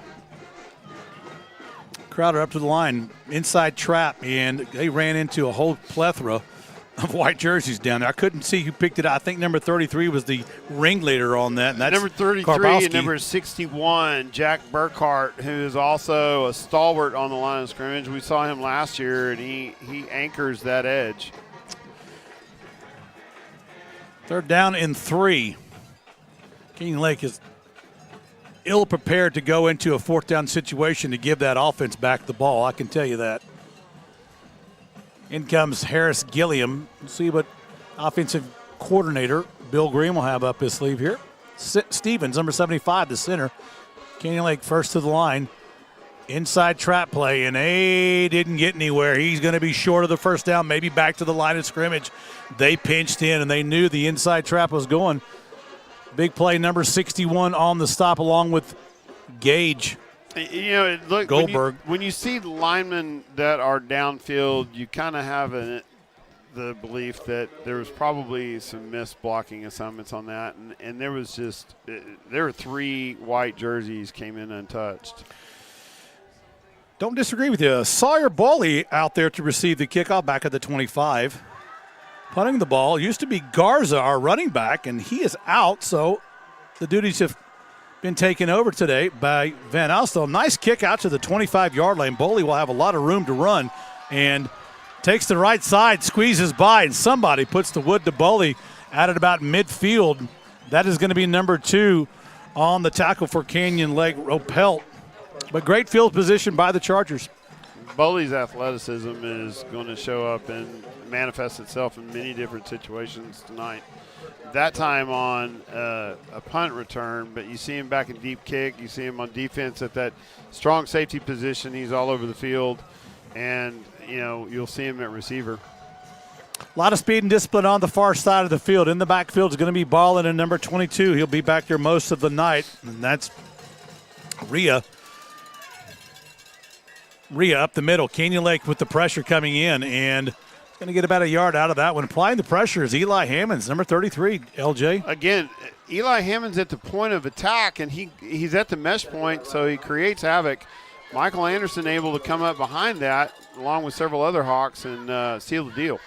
Crowder up to the line, inside trap, and they ran into a whole plethora of white jerseys down there. I couldn't see who picked it up. I think number 33 was the ringleader on that. And that's number 33 Karbowski. And number 61, Jack Burkhart, who is also a stalwart on the line of scrimmage. We saw him last year, and he anchors that edge. 3rd down and 3. Canyon Lake is ill-prepared to go into a 4th down situation to give that offense back the ball. I can tell you that. In comes Harris Gilliam. We'll see what offensive coordinator Bill Green will have up his sleeve here. Stevens, number 75, the center. Canyon Lake first to the line. Inside trap play, and didn't get anywhere. He's going to be short of the 1st down, maybe back to the line of scrimmage. They pinched in, and they knew the inside trap was going. Big play, number 61 on the stop, along with Gage. Look, Goldberg. When you see linemen that are downfield, you kind of have the belief that there was probably some missed blocking assignments on that, and there were 3 white jerseys came in untouched. Don't disagree with you. Sawyer Bowley out there to receive the kickoff back at the 25. Punting the ball used to be Garza, our running back, and he is out, so the duties have been taken over today by Van Alstel. Nice kick out to the 25-yard line. Boley will have a lot of room to run and takes the right side, squeezes by, and somebody puts the wood to Boley at about midfield. That is going to be number 2 on the tackle for Canyon Lake, Ropelt. But great field position by the Chargers. Boley's athleticism is going to show up and manifest itself in many different situations tonight. That time on a punt return, but you see him back in deep kick. You see him on defense at that strong safety position. He's all over the field, and you'll see him at receiver. A lot of speed and discipline on the far side of the field. In the backfield is going to be Ballin in number 22. He'll be back there most of the night, and that's Rhea. Rhea up the middle. Canyon Lake with the pressure coming in, and going to get about a yard out of that one. Applying the pressure is Eli Hammonds, number 33, LJ. Again, Eli Hammonds at the point of attack, and he's at the mesh point, so he creates havoc. Michael Anderson able to come up behind that, along with several other Hawks, and seal the deal.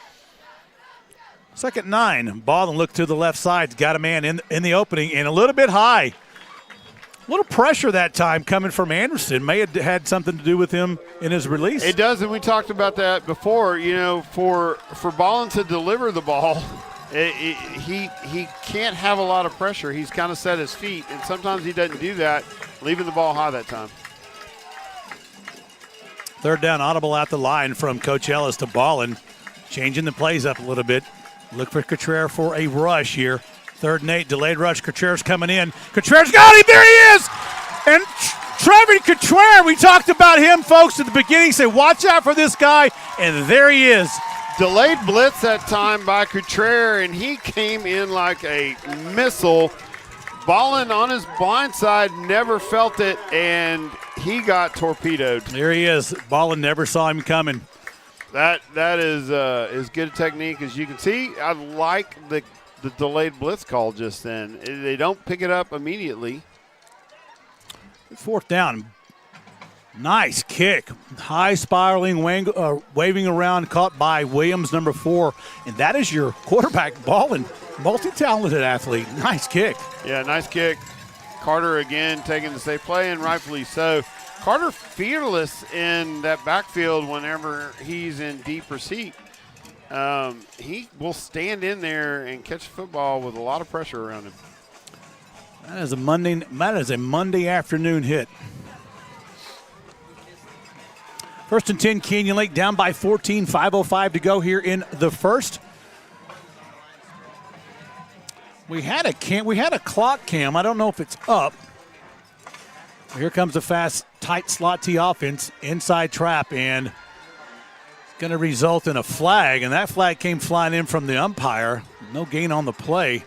2nd 9. Ball and look to the left side. Got a man in the opening and a little bit high. A little pressure that time coming from Anderson. May have had something to do with him in his release. It does, and we talked about that before. For Ballin to deliver the ball, he can't have a lot of pressure. He's kind of set his feet, and sometimes he doesn't do that, leaving the ball high that time. 3rd down, audible at the line from Coach Ellis to Ballin, changing the plays up a little bit. Look for Contreras for a rush here. 3rd and 8, delayed rush. Contreras coming in. Contreras got him. There he is. And Trevor Contreras, we talked about him, folks, at the beginning. Say, watch out for this guy. And there he is. Delayed blitz that time by Contreras, and he came in like a missile. Ballin on his blind side, never felt it, and he got torpedoed. There he is. Ballin never saw him coming. That is as good a technique as you can see. I like the delayed blitz call just then. They don't pick it up immediately. 4th down. Nice kick. High spiraling, waving around, caught by Williams, number 4. And that is your quarterback, Ballin. Multi-talented athlete. Nice kick. Yeah, nice kick. Carter again taking the safe play, and rightfully so. Carter fearless in that backfield whenever he's in deep receipt. He will stand in there and catch the football with a lot of pressure around him. That is a Monday afternoon hit. 1st and 10, Canyon Lake down by 14, 5:05 to go here in the first. We had a clock cam. I don't know if it's up. Here comes a fast, tight slot T offense, inside trap, and it's going to result in a flag, and that flag came flying in from the umpire. No gain on the play.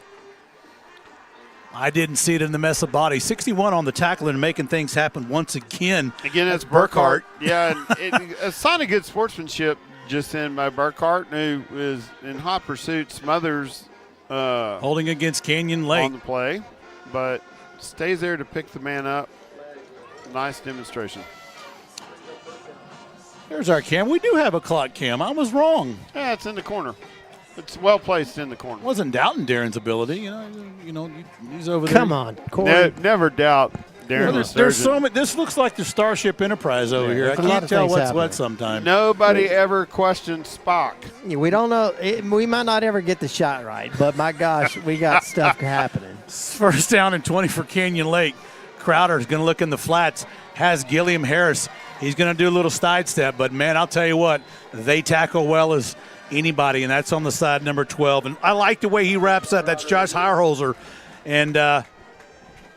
I didn't see it in the mess of body. 61 on the tackle and making things happen once again. Again, that's Burkhart. Yeah, a sign of good sportsmanship just in by Burkhart, who is in hot pursuit, smothers holding against Canyon Lake on the play, but stays there to pick the man up. Nice demonstration. There's our cam. We do have a clock cam. I was wrong. Yeah, it's in the corner. It's well placed in the corner. Wasn't doubting Darren's ability. You know, he's over there. Come on, Corey. Never doubt Darren. There's so many. This looks like the Starship Enterprise over here. I can't tell what's what sometimes. Nobody ever questioned Spock. We don't know. We might not ever get the shot right, but my gosh, we got stuff happening. 1st down and 20 for Canyon Lake. Crowder is going to look in the flats. Has Gilliam Harris. He's going to do a little sidestep, but man, I'll tell you what, they tackle well as anybody, and that's on the side number 12. And I like the way he wraps up. That's Josh Heyerholzer. And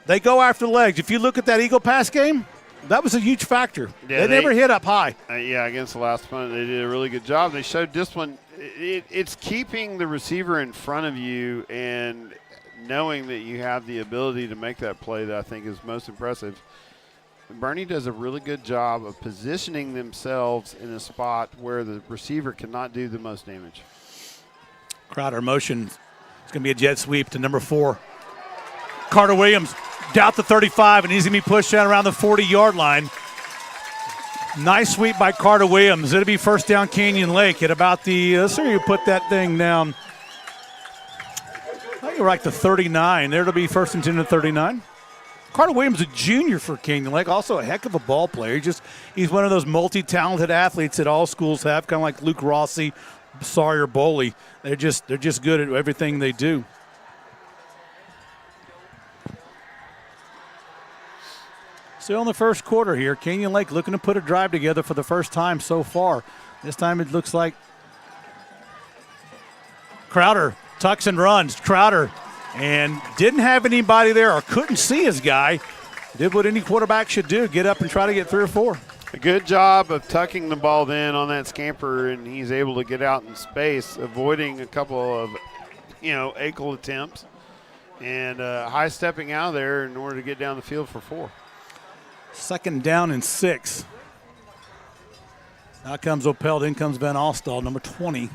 they go after the legs. If you look at that Eagle pass game, that was a huge factor. Yeah, they never hit up high. Against the last punt, they did a really good job. They showed discipline. It's keeping the receiver in front of you and knowing that you have the ability to make that play that I think is most impressive. Boerne does a really good job of positioning themselves in a spot where the receiver cannot do the most damage. Crowder motion. It's going to be a jet sweep to number 4. Carter Williams down the 35, and he's going to be pushed down around the 40-yard line. Nice sweep by Carter Williams. It'll be 1st down Canyon Lake at about the, let's see, you put that thing down. think like the 39. There to be first and 10 to 39. Carter Williams, a junior for Canyon Lake, also a heck of a ball player. He's one of those multi-talented athletes that all schools have, kind of like Luke Rossi, Sawyer Boley. They're just good at everything they do. Still in the first quarter here. Canyon Lake looking to put a drive together for the first time so far. This time it looks like Crowder tucks and runs. Crowder, and didn't have anybody there or couldn't see his guy. Did what any quarterback should do, get up and try to get 3 or 4. A good job of tucking the ball in on that scamper, and he's able to get out in space, avoiding a couple of, ankle attempts, and high stepping out of there in order to get down the field for 4. Second down and 6. Out comes Opeld, in comes Van Alstall, number 20.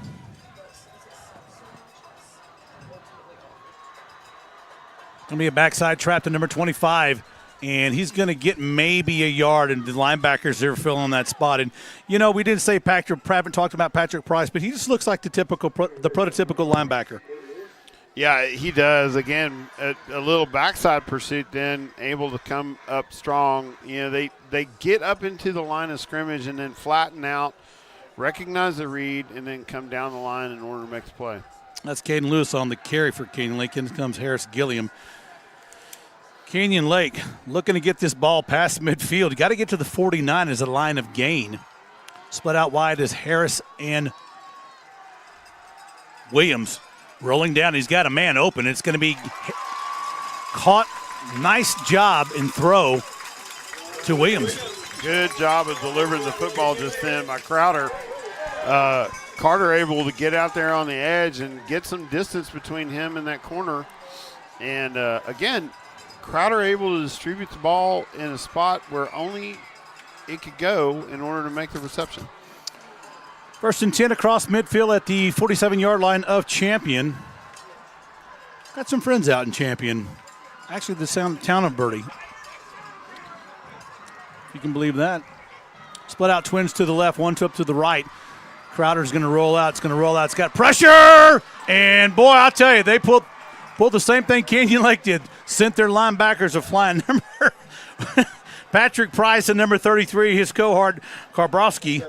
Going to be a backside trap to number 25, and he's going to get maybe a yard, and the linebackers are filling that spot. And, we didn't say haven't talked about Patrick Price, but he just looks like the prototypical linebacker. Yeah, he does. Again, a little backside pursuit then, able to come up strong. They get up into the line of scrimmage and then flatten out, recognize the read, and then come down the line in order to make the play. That's Caden Lewis on the carry for Canyon Lake. In comes Harris Gilliam. Canyon Lake looking to get this ball past midfield. You got to get to the 49 as a line of gain. Split out wide is Harris and Williams. Rolling down, he's got a man open. It's going to be caught. Nice job and throw to Williams. Good job of delivering the football just then by Crowder. Carter able to get out there on the edge and get some distance between him and that corner. And, again, Crowder able to distribute the ball in a spot where only it could go in order to make the reception. First and 10 across midfield at the 47-yard line of Champion. Got some friends out in Champion. Actually, the town of Bertie. If you can believe that. Split out twins to the left, one up to the right. Crowder's going to roll out. It's going to roll out. It's got pressure. And, boy, I'll tell you, they pulled the same thing Canyon Lake did. Sent their linebackers a flying number. Patrick Price and number 33, his cohort, Karbrowski.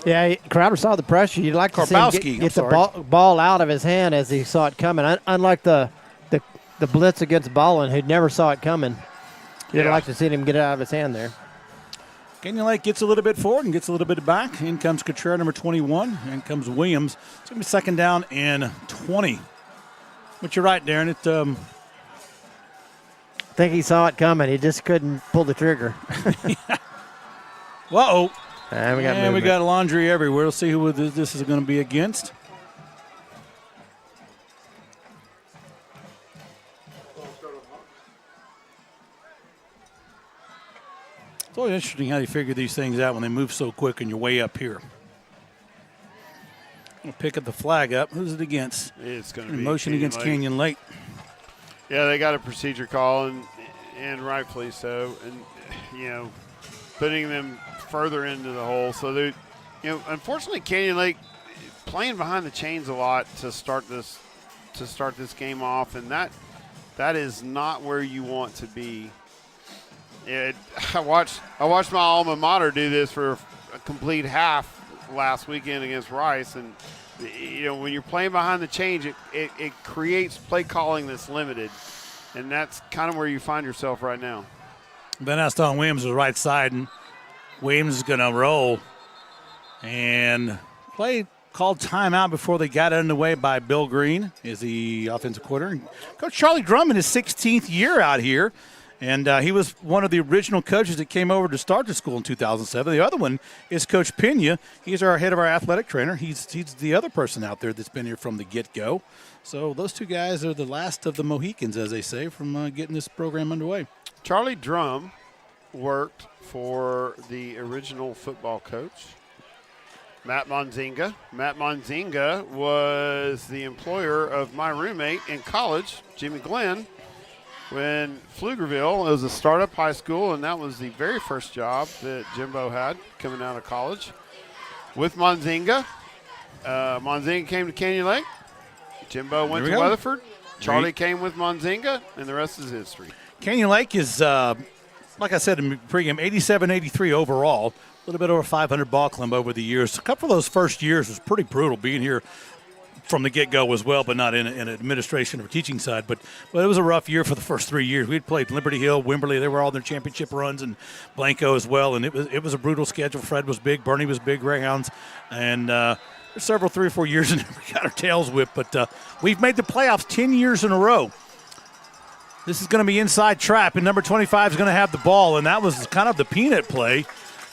Yeah, Crowder saw the pressure. You'd like to see him get the ball out of his hand as he saw it coming. Unlike the blitz against Ballin, who never saw it coming. You'd like to see him get it out of his hand there. Canyon Lake gets a little bit forward and gets a little bit back. In comes Cotrera, number 21. In comes Williams. It's going to be second down and 20. But you're right, Darren. I think he saw it coming. He just couldn't pull the trigger. Uh-oh. And we got laundry everywhere. We'll see who this is going to be against. It's always interesting how you figure these things out when they move so quick and you're way up here. We'll pick up the flag up. Who's it against? It's going to be motion against Canyon Lake. Yeah, they got a procedure call, and rightfully so. And, putting them further into the hole. So they, unfortunately, Canyon Lake playing behind the chains a lot to start this game off, and that is not where you want to be. I watched my alma mater do this for a complete half last weekend against Rice, and when you're playing behind the chains, it creates play calling that's limited, and that's kind of where you find yourself right now. Van Aston Williams was right side, and Williams is going to roll. And play called timeout before they got underway by Bill Green, is the offensive coordinator. Coach Charlie Drummond, his 16th year out here, and he was one of the original coaches that came over to start the school in 2007. The other one is Coach Pena. He's our head of our athletic trainer. He's the other person out there that's been here from the get-go. So those two guys are the last of the Mohicans, as they say, from getting this program underway. Charlie Drum worked for the original football coach, Matt Monzinga. Matt Monzinga was the employer of my roommate in college, Jimmy Glenn, when Pflugerville was a startup high school, and that was the very first job that Jimbo had coming out of college. With Monzinga, Monzinga came to Canyon Lake. Jimbo went to Weatherford. Charlie came with Monzinga, and the rest is history. Canyon Lake is, like I said in pregame, 87-83 overall. A little bit over 500 ball club over the years. A couple of those first years was pretty brutal being here from the get-go as well, but not in an administration or teaching side. But it was a rough year for the first 3 years. We'd played Liberty Hill, Wimberley. They were all in their championship runs, and Blanco as well. And it was a brutal schedule. Fred was big. Bernie was big. Greyhounds. And several 3 or 4 years and we got our tails whipped. But we've made the playoffs 10 years in a row. This is going to be inside trap, and number 25 is going to have the ball. And that was kind of the peanut play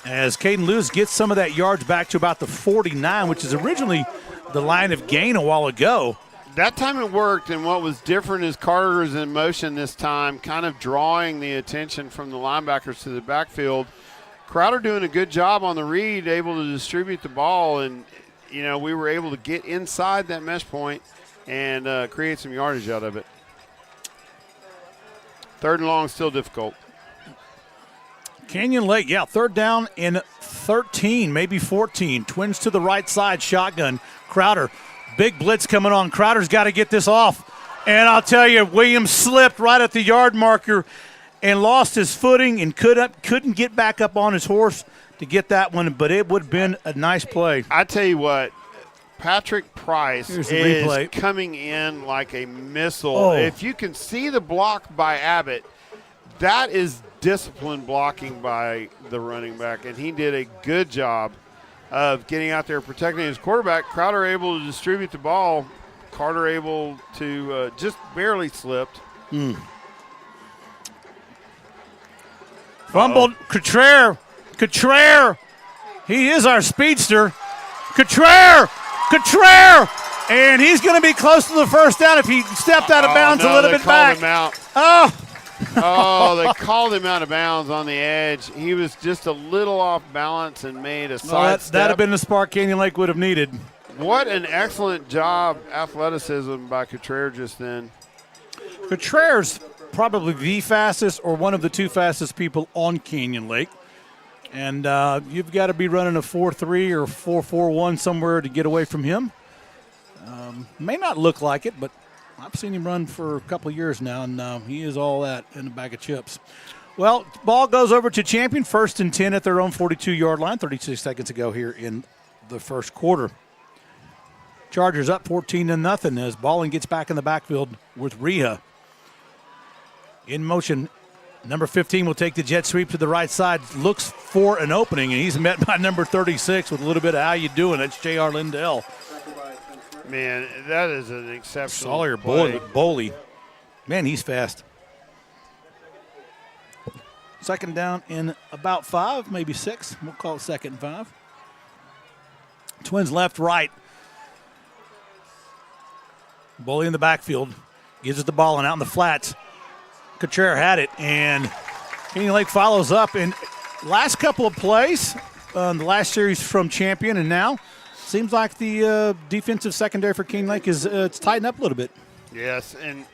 as Caden Lewis gets some of that yards back to about the 49, which is originally the line of gain a while ago. That time it worked, and what was different is Carter was in motion this time, kind of drawing the attention from the linebackers to the backfield. Crowder doing a good job on the read, able to distribute the ball, and we were able to get inside that mesh point and create some yardage out of it. 3rd and long, still difficult. Canyon Lake, third down and 13, maybe 14. Twins to the right side, shotgun. Crowder, big blitz coming on. Crowder's got to get this off. And I'll tell you, Williams slipped right at the yard marker and lost his footing and couldn't get back up on his horse to get that one, but it would have been a nice play. I tell you what, Patrick Price is coming in like a missile. Oh. If you can see the block by Abbott, that is disciplined blocking by the running back, and he did a good job of getting out there protecting his quarterback. Crowder able to distribute the ball. Carter able to just barely slipped. Fumbled. Cottrell. He is our speedster. Cottrell. And he's going to be close to the first down if he stepped out of bounds a little bit back. Him out. They called him out of bounds on the edge. He was just a little off balance and made a side step. That'd have been the spark Canyon Lake would have needed. What an excellent job, athleticism by Cottrell just then. Cottrell's probably the fastest or one of the 2 fastest people on Canyon Lake. And you've got to be running a 4.3 or 4.41 somewhere to get away from him. May not look like it, but I've seen him run for a couple of years now, and he is all that in a bag of chips. Well, ball goes over to Champion, 1st and 10 at their own 42-yard line, 36 seconds to go here in the first quarter. Chargers up 14-0 as Ballin gets back in the backfield with Reha. In motion, number 15 will take the jet sweep to the right side, looks for an opening, and he's met by number 36 with a little bit of how you doing. That's J.R. Lindell. Man, that is an exceptional Sawyer play. Boley. Man, he's fast. 2nd down in about 5, maybe 6. We'll call it 2nd and 5. Twins left, right. Boley in the backfield. Gives it the ball and out in the flats. Cottrell had it, and Canyon Lake follows up. And last couple of plays, the last series from Champion, and now seems like the defensive secondary for Canyon Lake is it's tightened up a little bit. Yes, and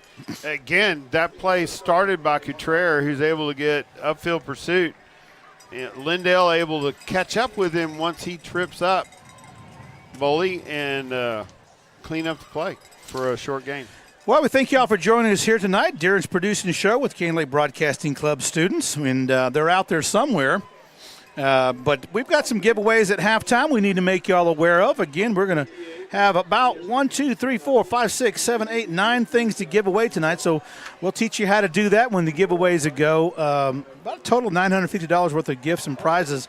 again, that play started by Cottrell, who's able to get upfield pursuit. And Lindell able to catch up with him once he trips up Boley and clean up the play for a short gain. Well, we thank you all for joining us here tonight. Darren's producing the show with Canyon Lake Broadcasting Club students, and they're out there somewhere. But we've got some giveaways at halftime we need to make you all aware of. Again, we're going to have about 1, 2, 3, 4, 5, 6, 7, 8, 9 things to give away tonight. So we'll teach you how to do that when the giveaways go. About a total of $950 worth of gifts and prizes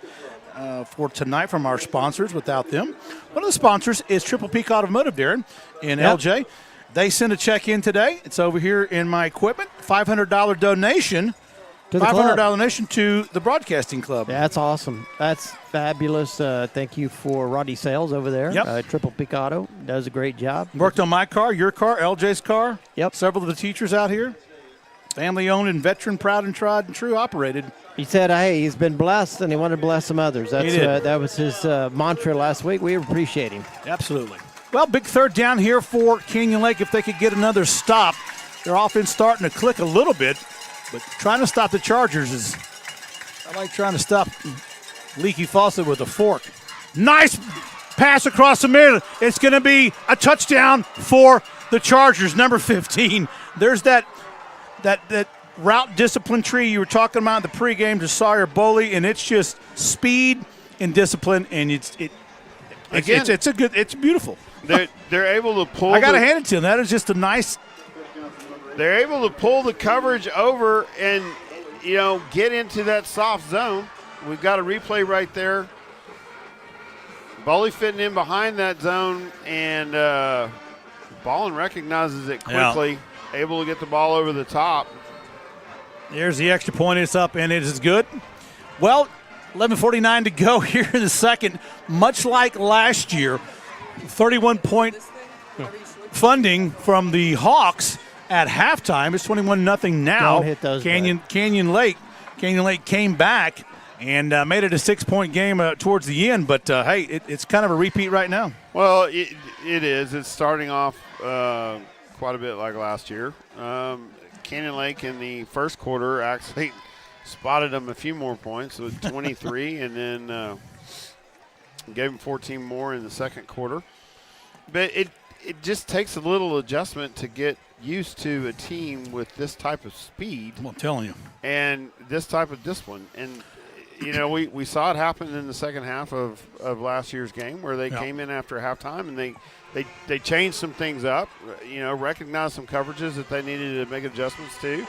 for tonight from our sponsors without them. One of the sponsors is Triple Peak Automotive, Darren, in LJ. They sent a check in today. It's over here in my equipment. $500 donation. $500 donation to the Broadcasting Club. That's awesome. That's fabulous. Thank you for Roddy Sales over there. Yep. Triple Peak Auto does a great job. Worked on my car, your car, LJ's car. Yep. Several of the teachers out here. Family owned and veteran, proud and tried and true operated. He said, hey, he's been blessed and he wanted to bless some others. That's, he did. That was his mantra last week. We appreciate him. Absolutely. Well, big 3rd down here for Canyon Lake if they could get another stop. Their offense starting to click a little bit, but trying to stop the Chargers is I like trying to stop leaky faucet with a fork. Nice pass across the middle. It's going to be a touchdown for the Chargers, number 15. There's that route discipline tree you were talking about in the pregame to Sawyer Boley, and it's just speed and discipline, and it's beautiful. They're able to pull. I got to hand it to them. That is just a nice. They're able to pull the coverage over and get into that soft zone. We've got a replay right there. Boley fitting in behind that zone, and Ballin recognizes it quickly, able to get the ball over the top. There's the extra point. It's up, and it is good. Well, 11:49 to go here in the second. Much like last year, 31-point funding from the Hawks at halftime. It's 21-0 now. Don't hit those, Canyon Lake came back and made it a 6-point game towards the end. But, hey, it's kind of a repeat right now. Well, it is. It's starting off quite a bit like last year. Canyon Lake in the first quarter actually spotted them a few more points with 23 and then gave them 14 more in the second quarter. But it just takes a little adjustment to get used to a team with this type of speed. I'm telling you. And this type of discipline. And, we saw it happen in the second half of last year's game where they came in after halftime and they changed some things up, recognized some coverages that they needed to make adjustments to.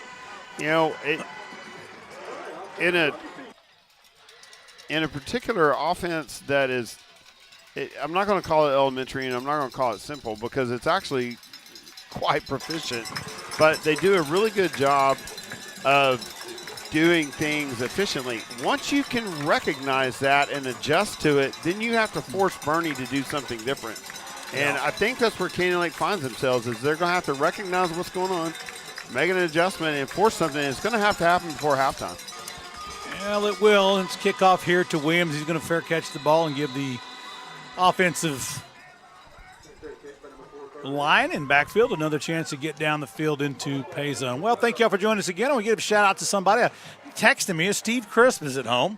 In a particular offense that is I'm not going to call it elementary and I'm not going to call it simple because it's actually quite proficient, but they do a really good job of doing things efficiently. Once you can recognize that and adjust to it, then you have to force Boerne to do something different. And I think that's where Canyon Lake finds themselves is they're going to have to recognize what's going on, make an adjustment, and force something. It's going to have to happen before halftime. Well, it will. It's kickoff here to Williams. He's going to fair catch the ball and give the offensive line and backfield another chance to get down the field into pay zone. Well, thank you all for joining us again. I want to give a shout out to somebody. Texting me, Steve Crisp is at home,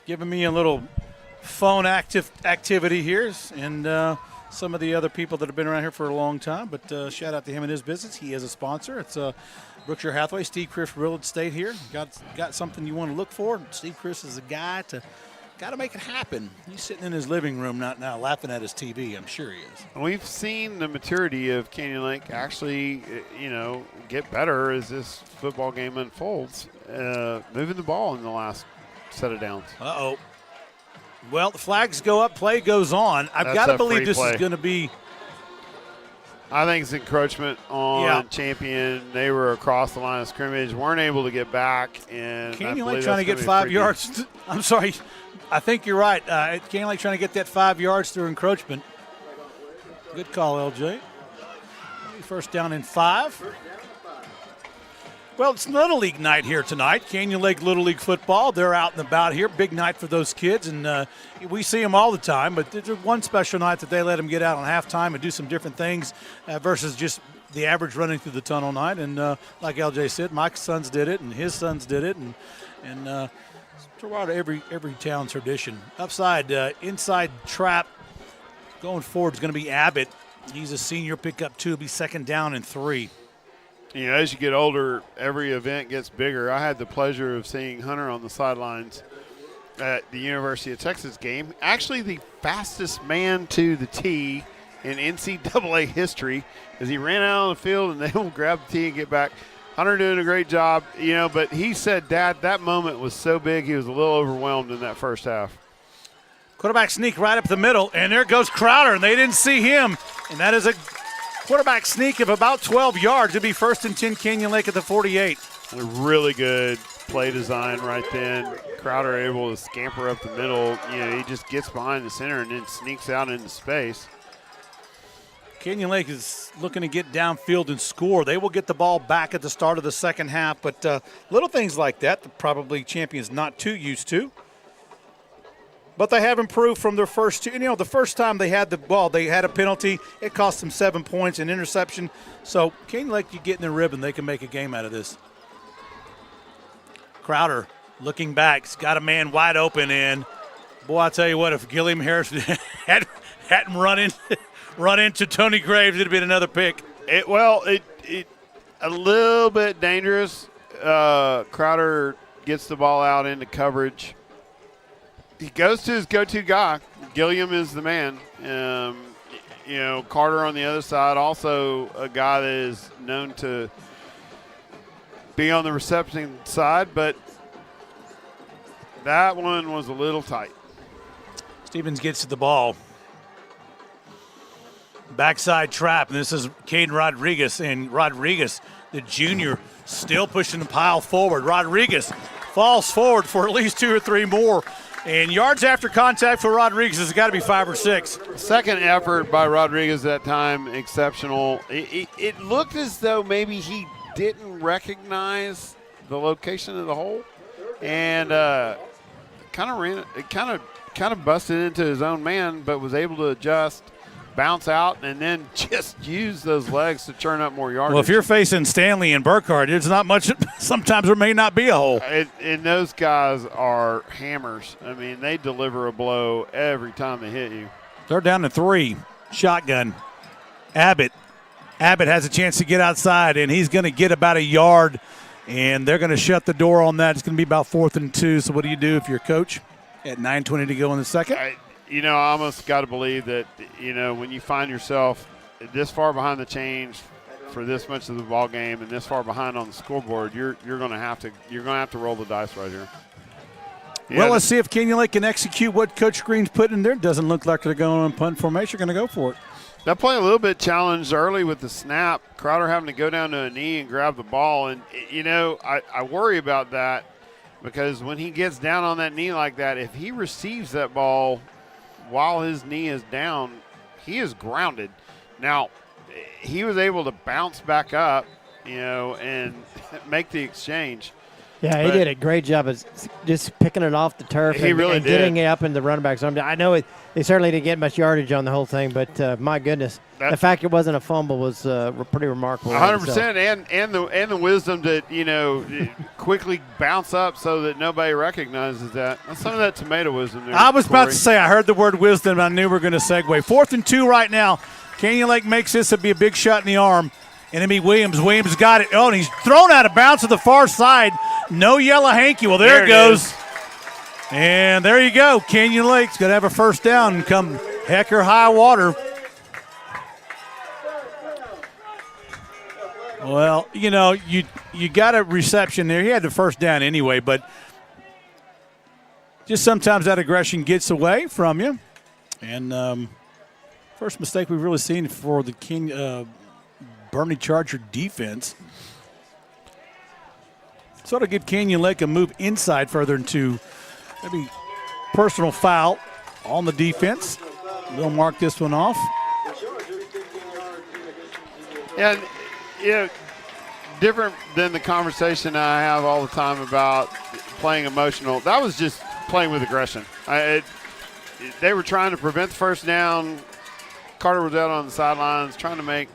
giving me a little phone activity here, and some of the other people that have been around here for a long time. But shout out to him and his business. He is a sponsor. It's Berkshire Hathaway, Steve Crisp Real Estate here. Got something you want to look for? Steve Crisp is the guy to. Got to make it happen. He's sitting in his living room now laughing at his TV. I'm sure he is. We've seen the maturity of Canyon Lake actually, get better as this football game unfolds, moving the ball in the last set of downs. Uh-oh. Well, the flags go up, play goes on. I've got to believe this is going to be. I think it's encroachment on Champion. They were across the line of scrimmage, weren't able to get back. And Canyon Lake trying to get 5 yards. I'm sorry. I think you're right. Canyon Lake trying to get that 5 yards through encroachment. Good call, LJ. First down and 5. Well, it's Little League night here tonight. Canyon Lake Little League football. They're out and about here. Big night for those kids, and we see them all the time. But there's one special night that they let them get out on halftime and do some different things versus just the average running through the tunnel night. And like LJ said, Mike's sons did it, and his sons did it, and it's a part of every town's tradition. Upside, inside trap going forward is going to be Abbott. He's a senior, pick up 2, be second down and 3. As you get older, every event gets bigger. I had the pleasure of seeing Hunter on the sidelines at the University of Texas game. Actually, the fastest man to the tee in NCAA history as he ran out on the field and they will grab the tee and get back. Hunter doing a great job, but he said, Dad, that moment was so big he was a little overwhelmed in that first half. Quarterback sneak right up the middle, and there goes Crowder, and they didn't see him. And that is a quarterback sneak of about 12 yards. It'll be 1st and 10 Canyon Lake at the 48. A really good play design right then. Crowder able to scamper up the middle. He just gets behind the center and then sneaks out into space. Canyon Lake is looking to get downfield and score. They will get the ball back at the start of the second half, but little things like that probably Champion's not too used to. But they have improved from their first 2. The first time they had the ball, they had a penalty. It cost them 7 points, an interception. So Canyon Lake, you get in the rib and they can make a game out of this. Crowder looking back. He's got a man wide open, and boy, I tell you what, if Gilliam Harris hadn't run into Tony Graves, it'd have been another pick. It a little bit dangerous. Crowder gets the ball out into coverage. He goes to his go-to guy. Gilliam is the man. Carter on the other side, also a guy that is known to be on the reception side, but that one was a little tight. Stevens gets to the ball. Backside trap, and this is Caden Rodriguez, and Rodriguez, the junior, still pushing the pile forward. Rodriguez falls forward for at least 2 or 3 more, and yards after contact for Rodriguez has got to be 5 or 6. Second effort by Rodriguez that time, exceptional. It looked as though maybe he didn't recognize the location of the hole, and kind of busted into his own man, but was able to adjust, bounce out, and then just use those legs to churn up more yardage. Well, if you're facing Stanley and Burkhardt, there's not much. Sometimes there may not be a hole. And those guys are hammers. I mean, they deliver a blow every time they hit you. They're down to 3. Shotgun. Abbott has a chance to get outside, and he's going to get about a yard, and they're going to shut the door on that. It's going to be about 4th and 2. So what do you do if you're a coach at 9:20 to go in the second? I almost got to believe that, when you find yourself this far behind the chains for this much of the ball game and this far behind on the scoreboard, you're going to have to roll the dice right here. Well, let's see if Canyon Lake can execute what Coach Green's put in there. Doesn't look like they're going on punt formation. They're going to go for it. That play a little bit challenged early with the snap. Crowder having to go down to a knee and grab the ball. And, I worry about that because when he gets down on that knee like that, if he receives that ball while his knee is down, he is grounded. Now, he was able to bounce back up, and make the exchange. Yeah, he did a great job of just picking it off the turf and getting it up in the running back's arm. I know they certainly didn't get much yardage on the whole thing, but my goodness, the fact it wasn't a fumble was pretty remarkable. 100%, and the wisdom to quickly bounce up so that nobody recognizes that. That's some of that tomato wisdom there. I was about to say I heard the word wisdom. I knew we were going to segue. 4th and 2 right now. Canyon Lake makes this. It'd be a big shot in the arm. And it'd be Williams. Williams got it. Oh, and he's thrown out of bounds to the far side. No yellow hanky. Well, there it goes. And there you go. Canyon Lake's going to have a first down and come heck or high water. Well, you got a reception there. He had the first down anyway, but just sometimes that aggression gets away from you. And first mistake we've really seen for the Boerne Charger defense. Sort of give Canyon Lake a move inside further into maybe personal foul on the defense. We'll mark this one off. And, different than the conversation I have all the time about playing emotional. That was just playing with aggression. They were trying to prevent the first down. Carter was out on the sidelines trying to make,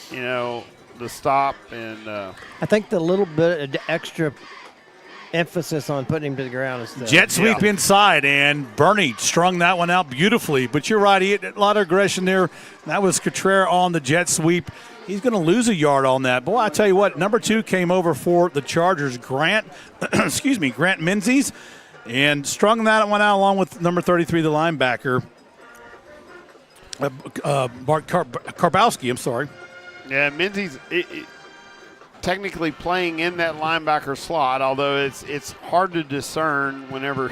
the stop. And I think the little bit of extra emphasis on putting him to the ground is the jet sweep inside, and Boerne strung that one out beautifully. But you're right, he had a lot of aggression there. That was Cotrera on the jet sweep. He's going to lose a yard on that. Boy, I tell you what, number 2 came over for the Chargers, Grant Menzies, and strung that one out along with number 33, the linebacker, Bart Karbowski, I'm sorry. Yeah, Menzies technically playing in that linebacker slot, although it's hard to discern whenever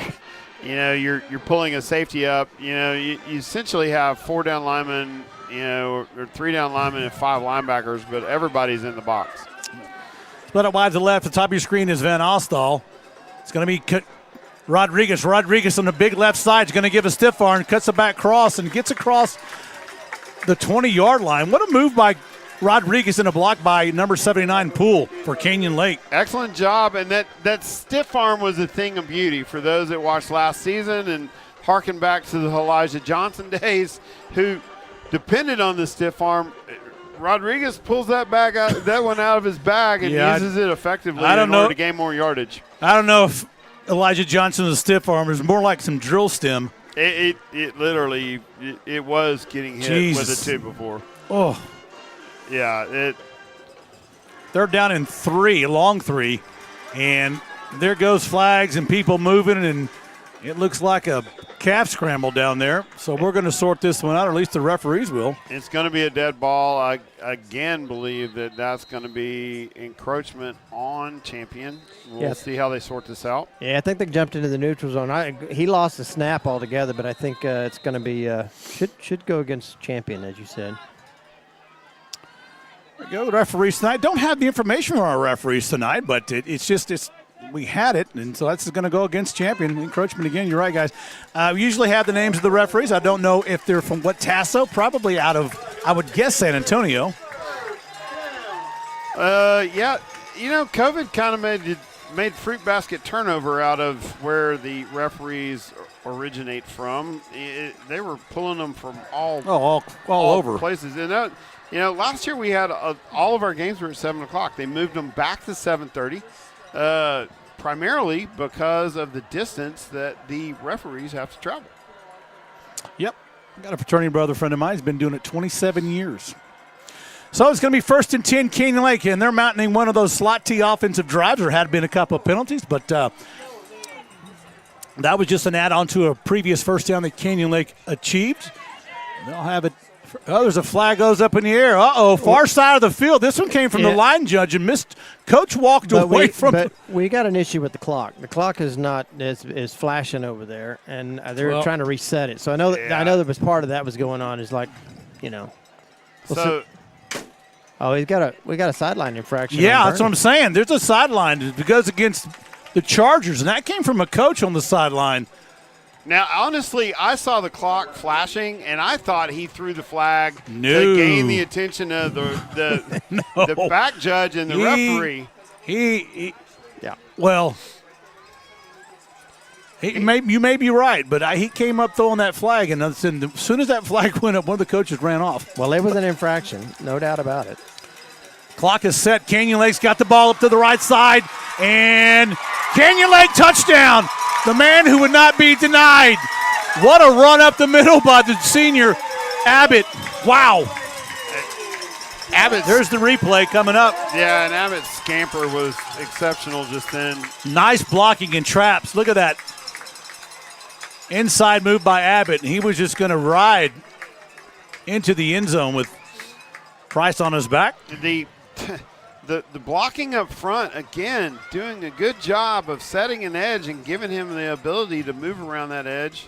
you're pulling a safety up. You essentially have 4 down linemen, or 3 down linemen and 5 linebackers, but everybody's in the box. Split it wide to the left. The top of your screen is Van Ostal. It's going to be Rodriguez. Rodriguez on the big left side is going to give a stiff arm, cuts a back cross, and gets across the 20-yard line. What a move by Rodriguez in a block by number 79 Poole for Canyon Lake. Excellent job, and that stiff arm was a thing of beauty for those that watched last season and harken back to the Elijah Johnson days, who depended on the stiff arm. Rodriguez pulls that one out of his bag and uses it effectively in order to gain more yardage. I don't know if Elijah Johnson was a stiff arm. It was more like some drill stem. It literally was getting hit with it too before. Oh. Yeah, they're down in 3, long 3, and there goes flags and people moving, and it looks like a calf scramble down there. So we're going to sort this one out, or at least the referees will. It's going to be a dead ball. I again believe that that's going to be encroachment on Champion. We'll see how they sort this out. Yeah, I think they jumped into the neutral zone. He lost the snap altogether, but I think it's going to be should go against Champion, as you said. There we go, referees tonight. Don't have the information from our referees tonight, but it's we had it, and so that's going to go against Champion. Encroachment again. You're right, guys. We usually have the names of the referees. I don't know if they're from what Tasso. Probably out of, I would guess, San Antonio. Yeah, COVID kind of made fruit basket turnover out of where the referees originate from. They were pulling them from all over places. And last year we had all of our games were at 7 o'clock. They moved them back to 7:30. Primarily because of the distance that the referees have to travel. Yep. Got a fraternity brother friend of mine. He's been doing it 27 years. So it's going to be 1st and 10 Canyon Lake, and they're mounting one of those slot T offensive drives. There had been a couple of penalties, but that was just an add-on to a previous first down that Canyon Lake achieved. They'll have it. Oh, there's a flag goes up in the air. Far side of the field. This one came from the line judge and missed. Coach walked away from. But we got an issue with the clock. The clock is not is flashing over there, and they're trying to reset it. So I know there was part of that was going on. Is like, we got a sideline infraction. Yeah, that's what I'm saying. There's a sideline that goes against the Chargers, and that came from a coach on the sideline. Now, honestly, I saw the clock flashing, and I thought he threw the flag to gain the attention of the back judge and the referee. You may be right, but he came up throwing that flag, and as soon as that flag went up, one of the coaches ran off. Well, it was an infraction, no doubt about it. Clock is set. Canyon Lake's got the ball up to the right side, and Canyon Lake touchdown. The man who would not be denied. What a run up the middle by the senior, Abbott. Wow. There's the replay coming up. Yeah, and Abbott's scamper was exceptional just then. Nice blocking and traps. Look at that. Inside move by Abbott, and he was just going to ride into the end zone with Price on his back. The blocking up front, again, doing a good job of setting an edge and giving him the ability to move around that edge.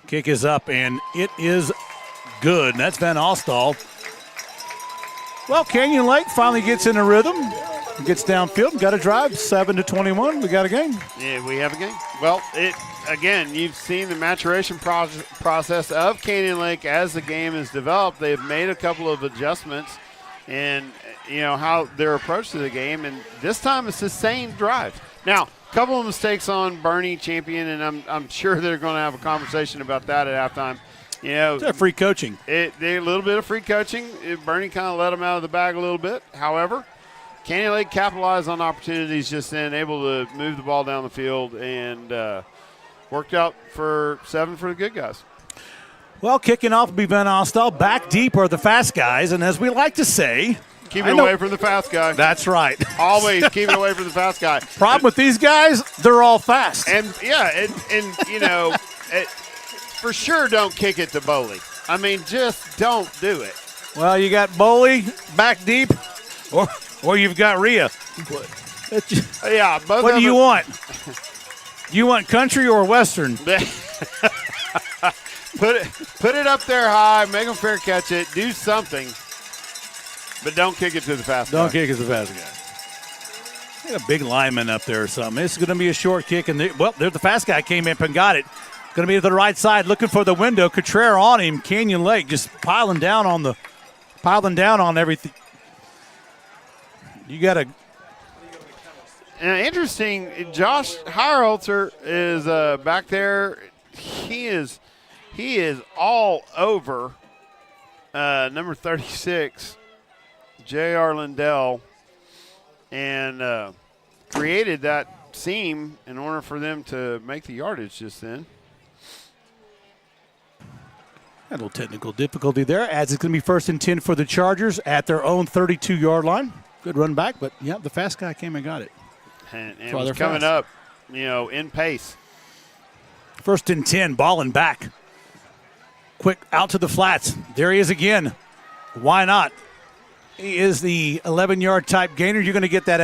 Kick is up, and it is good. And that's Van Alstall. Well, Canyon Lake finally gets in a rhythm, gets downfield, got a drive, 7-21. We got a game. Yeah, we have a game. Well, again, you've seen the maturation process of Canyon Lake as the game has developed. They've made a couple of adjustments and how their approach to the game, and this time it's the same drive. Now, a couple of mistakes on Boerne Champion, and I'm sure they're going to have a conversation about that at halftime. It's free coaching. A little bit of free coaching. Boerne kind of let them out of the bag a little bit. However, Canyon Lake capitalized on opportunities just then, able to move the ball down the field, and worked out for 7 for the good guys. Well, kicking off will be Van Alstall. Back deep are the fast guys, and as we like to say, keep it away from the fast guy. That's right. Always keep it away from the fast guy. Problem with these guys, they're all fast. And for sure don't kick it to Boley. I mean, just don't do it. Well, you got Boley back deep, or you've got Rhea. Yeah, both. What do you want? Do you want country or western? Put it up there high, make them fair catch it, do something, but don't kick it to the fast guy. Don't kick it to the fast guy. Got a big lineman up there or something. It's going to be a short kick, and there's the fast guy came up and got it. Going to be to the right side, looking for the window. Contreras on him. Canyon Lake just piling down on everything. You got to. Interesting. Josh Hierholzer is back there. He is all over number 36, J.R. Lindell, and created that seam in order for them to make the yardage just then. A little technical difficulty there, as it's going to be 1st and 10 for the Chargers at their own 32-yard line. Good run back, but, yeah, the fast guy came and got it. And it was coming up, in pace. 1st and 10, Boerne back. Quick out to the flats. There he is again. Why not? He is the 11-yard type gainer. You're going to get that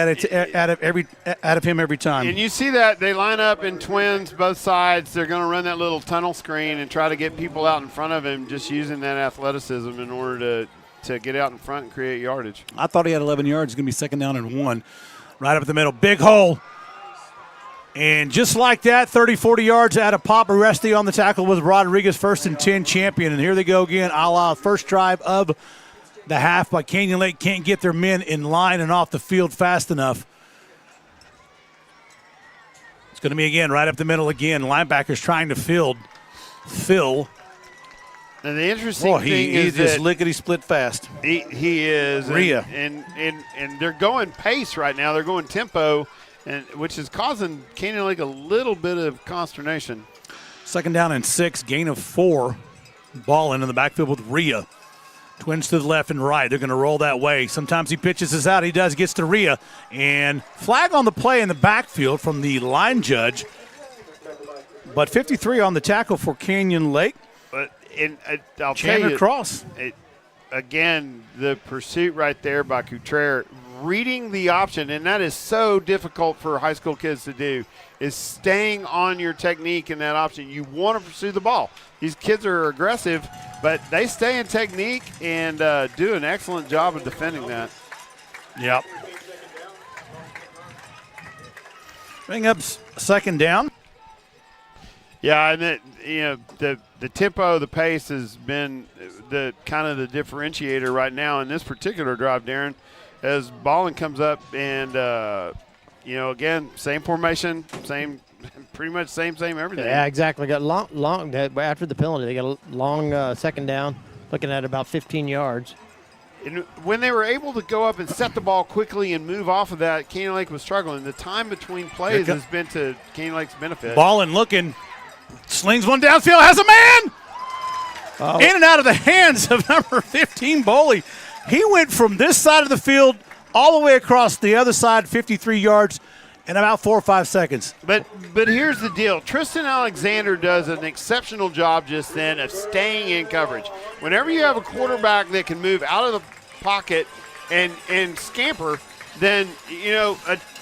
out of him every time. And you see that they line up in twins, both sides. They're going to run that little tunnel screen and try to get people out in front of him, just using that athleticism in order to get out in front and create yardage. I thought he had 11 yards. It's going to be 2nd down and 1. Right up the middle. Big hole. And just like that, 30, 40 yards out of Pop. Aresti on the tackle with Rodriguez, 1st and 10 champion. And here they go again, a la first drive of the half, but Canyon Lake can't get their men in line and off the field fast enough. It's going to be again right up the middle again. Linebackers trying to fill. And the interesting thing is he's just lickety-split fast. He is. Rhea. And they're going pace right now. They're going tempo, which is causing Canyon Lake a little bit of consternation. 2nd down and 6, gain of 4. Ball in the backfield with Rhea. Twins to the left and right. They're going to roll that way. Sometimes he pitches us out. He does. Gets to Rhea. And flag on the play in the backfield from the line judge. But 53 on the tackle for Canyon Lake. But I'll Chandler tell you, Cross. Again, the pursuit right there by Couture, reading the option, and that is so difficult for high school kids to do, is staying on your technique in that option. You want to pursue the ball. These kids are aggressive, but they stay in technique and do an excellent job of defending that. Yep. Bring up 2nd down. Yeah, and the tempo, the pace has been the kind of the differentiator right now in this particular drive, Darren, as Boerne comes up and again, same formation, pretty much same everything. Yeah, exactly. Got long after the penalty. They got a long 2nd down, looking at about 15 yards. And when they were able to go up and set the ball quickly and move off of that, Canyon Lake was struggling. The time between plays has been to Canyon Lake's benefit. Boerne looking, slings one downfield, has a man! In and out of the hands of number 15, Boley. He went from this side of the field all the way across the other side, 53 yards, in about 4 or 5 seconds. But here's the deal. Tristan Alexander does an exceptional job just then of staying in coverage. Whenever you have a quarterback that can move out of the pocket and scamper, then,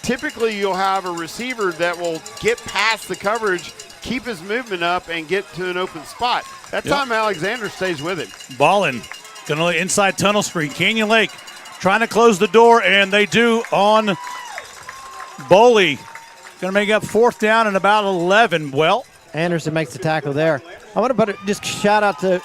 typically you'll have a receiver that will get past the coverage, keep his movement up, and get to an open spot. That time Alexander stays with it. Boerne going to inside tunnel screen. Canyon Lake trying to close the door, and they do on Boley. Going to make up 4th down and about 11. Well, Anderson makes the tackle there. I want to just shout out to